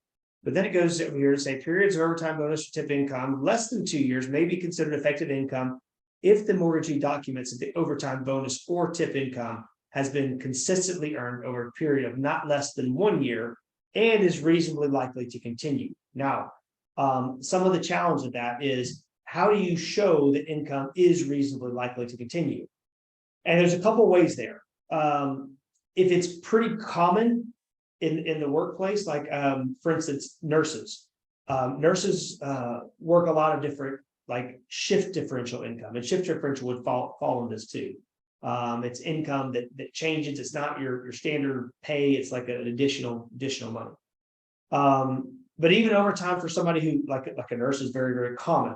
Speaker 2: But then it goes over here to say periods of overtime bonus or tip income less than 2 years may be considered effective income if the mortgagee documents that the overtime bonus or tip income has been consistently earned over a period of not less than 1 year and is reasonably likely to continue. Now, some of the challenge of that is how do you show that income is reasonably likely to continue? And there's a couple of ways there. If it's pretty common in the workplace, like for instance, nurses. Nurses work a lot of different like shift differential income, and shift differential would fall in this too. It's income that changes. It's not your standard pay. It's like an additional money. But even overtime for somebody who like a nurse is very, very common.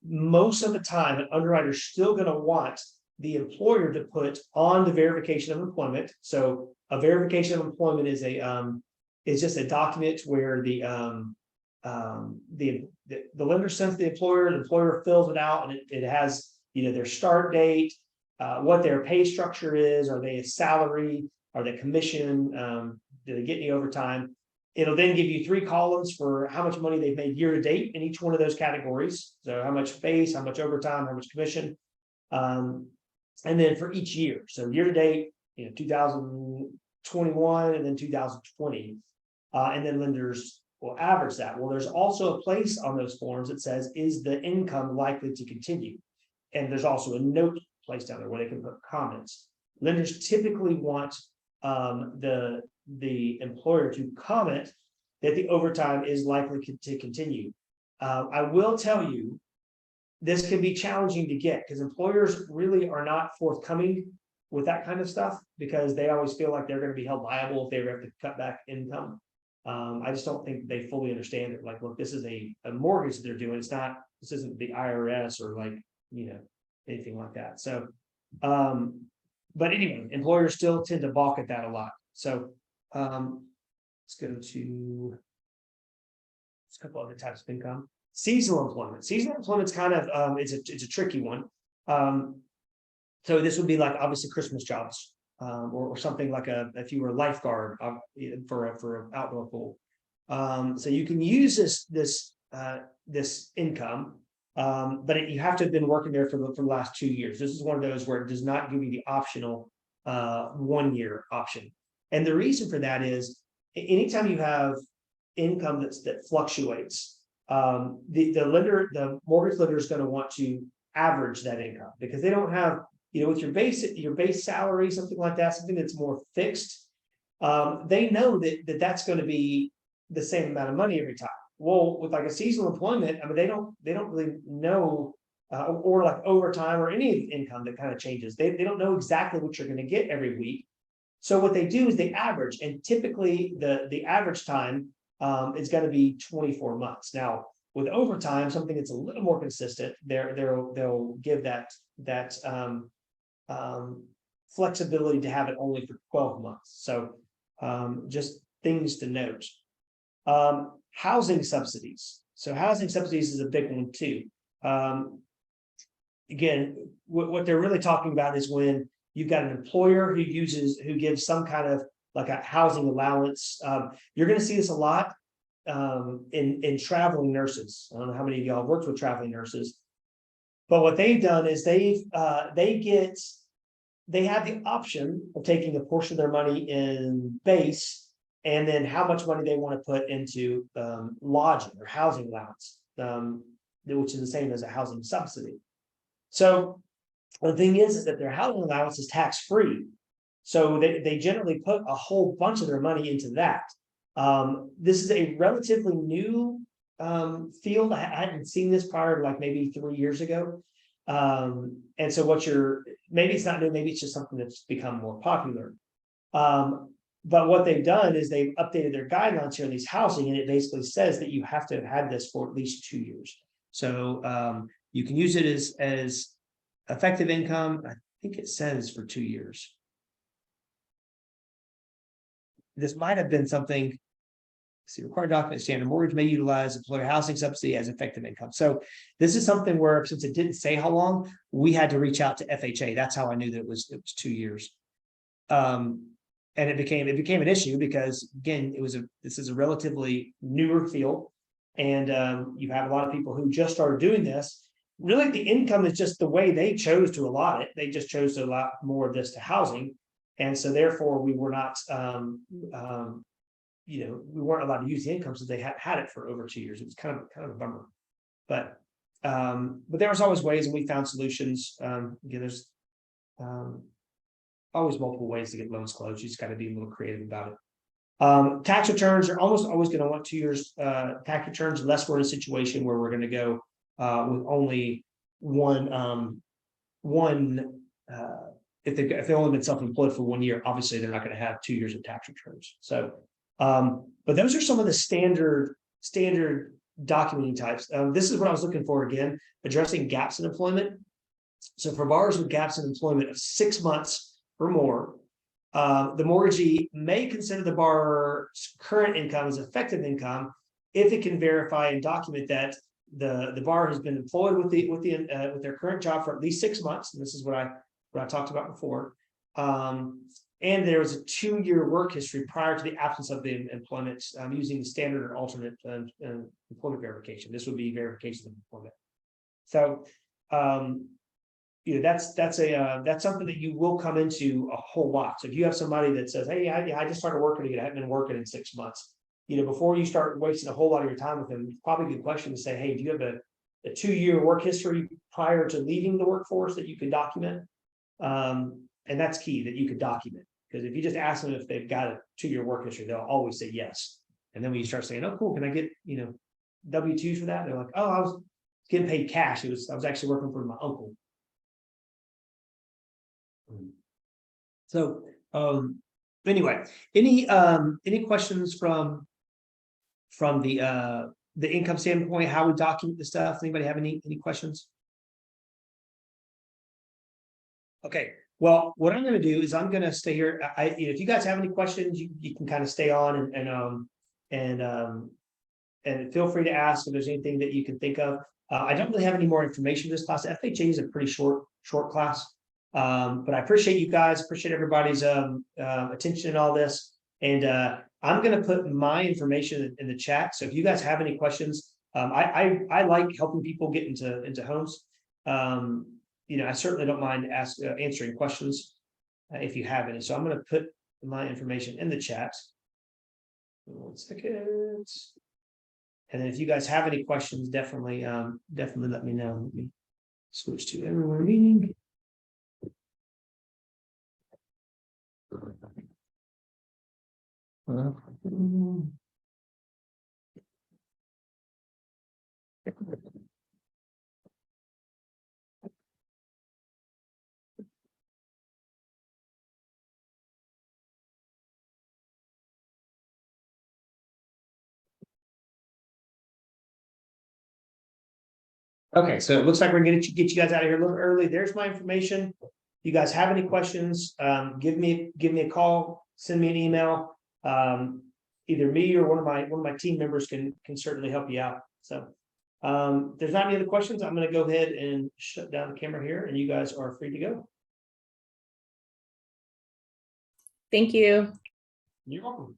Speaker 2: Most of the time, an underwriter is still going to want the employer to put on the verification of employment. So a verification of employment is just a document where the lender sends the employer fills it out, and it has their start date, what their pay structure is, are they a salary, are they commission, do they get any overtime? It'll then give you 3 columns for how much money they've made year to date in each one of those categories. So how much base, how much overtime, how much commission, and then for each year. So year to date, 2021 and then 2020, and then lenders We'll average that. Well, there's also a place on those forms that says, is the income likely to continue? And there's also a note place down there where they can put comments. Lenders typically want the employer to comment that the overtime is likely to continue. I will tell you, this can be challenging to get because employers really are not forthcoming with that kind of stuff because they always feel like they're going to be held liable if they ever have to cut back income. I just don't think they fully understand it. Like, look, this is a mortgage that they're doing. It's not, this isn't the IRS or like, anything like that. So, but anyway, employers still tend to balk at that a lot. So, let's go to a couple other types of income. Seasonal employment. Seasonal employment's kind of it's a tricky one. So this would be like obviously Christmas jobs, or something like if you were a lifeguard for an outdoor pool. So you can use this income, but you have to have been working there for the last 2 years. This is one of those where it does not give you the optional 1 year option. And the reason for that is anytime you have income that fluctuates, the mortgage lender is going to want to average that income because they don't have, with your base salary, something like that, something that's more fixed. They know that's going to be the same amount of money every time. Well, with like a seasonal employment, I mean, they don't really know, or like overtime or any income that kind of changes. They don't know exactly what you're going to get every week. So what they do is they average, and typically the average time is going to be 24 months. Now, with overtime, something that's a little more consistent, they'll give that flexibility to have it only for 12 months. So just things to note. Housing subsidies. So housing subsidies is a big one too. Again, what they're really talking about is when you've got an employer who gives some kind of like a housing allowance. You're going to see this a lot in traveling nurses. I don't know how many of y'all worked with traveling nurses, but what they've done is they have the option of taking a portion of their money in base and then how much money they want to put into lodging or housing allowance, which is the same as a housing subsidy. So the thing is that their housing allowance is tax-free. So they generally put a whole bunch of their money into that. This is a relatively new field. I hadn't seen this prior to like maybe 3 years ago. And so maybe it's not new, maybe it's just something that's become more popular. But what they've done is they've updated their guidelines here in these housing, and it basically says that you have to have had this for at least 2 years. So you can use it as effective income. I think it says for 2 years. This might have been something. See, required document standard mortgage may utilize employer housing subsidy as effective income. So this is something where, since it didn't say how long, we had to reach out to FHA. That's how I knew that it was 2 years. And it became an issue because, again, this is a relatively newer field, and you have a lot of people who just started doing this. Really, the income is just the way they chose to allot it. They just chose to allot more of this to housing, and so therefore we were not, we weren't allowed to use the income, so they had it for over 2 years. It was kind of a bummer, but there was always ways, and we found solutions. Again, there's always multiple ways to get loans closed. You just got to be a little creative about it. Tax returns are almost always going to want 2 years tax returns, unless we're in a situation where we're going to go with only one. If they've only been self-employed for 1 year, obviously they're not going to have 2 years of tax returns. So, but those are some of the standard documenting types. This is what I was looking for again, addressing gaps in employment. So for borrowers with gaps in employment of 6 months or more, the mortgagee may consider the borrower's current income as effective income if it can verify and document that the borrower has been employed with their current job for at least 6 months. And this is what I talked about before. And there was a 2 year work history prior to the absence of the employment, using the standard or alternate employment verification. This would be verification of employment. So, that's something that you will come into a whole lot. So if you have somebody that says, "Hey, I just started working again, I haven't been working in 6 months," before you start wasting a whole lot of your time with them, it's probably a good question to say, hey, do you have a 2-year work history prior to leaving the workforce that you can document? And that's key, that you could document, because if you just ask them if they've got a 2-year work history, they'll always say yes. And then when you start saying, oh, cool, can I get, W-2s for that? They're like, oh, I was getting paid cash. I was actually working for my uncle. So, anyway, any questions from the income standpoint, how we document the stuff? Anybody have any questions? Okay, well, what I'm going to do is I'm going to stay here. If you guys have any questions, you can kind of stay on and feel free to ask if there's anything that you can think of. I don't really have any more information this class. FHA is a pretty short class, but I appreciate you guys. Appreciate everybody's attention in all this. And I'm going to put my information in the chat. So if you guys have any questions, I like helping people get into homes. I certainly don't mind answering questions if you have any. So I'm going to put my information in the chat. 1 second. And then if you guys have any questions, definitely let me know. Let me switch to everyone meeting. Okay, so it looks like we're going to get you guys out of here a little early. There's my information. If you guys have any questions, give me a call, send me an email. Either me or one of my team members can certainly help you out. So if there's not any other questions, I'm going to go ahead and shut down the camera here, and you guys are free to go.
Speaker 1: Thank you.
Speaker 2: You're welcome.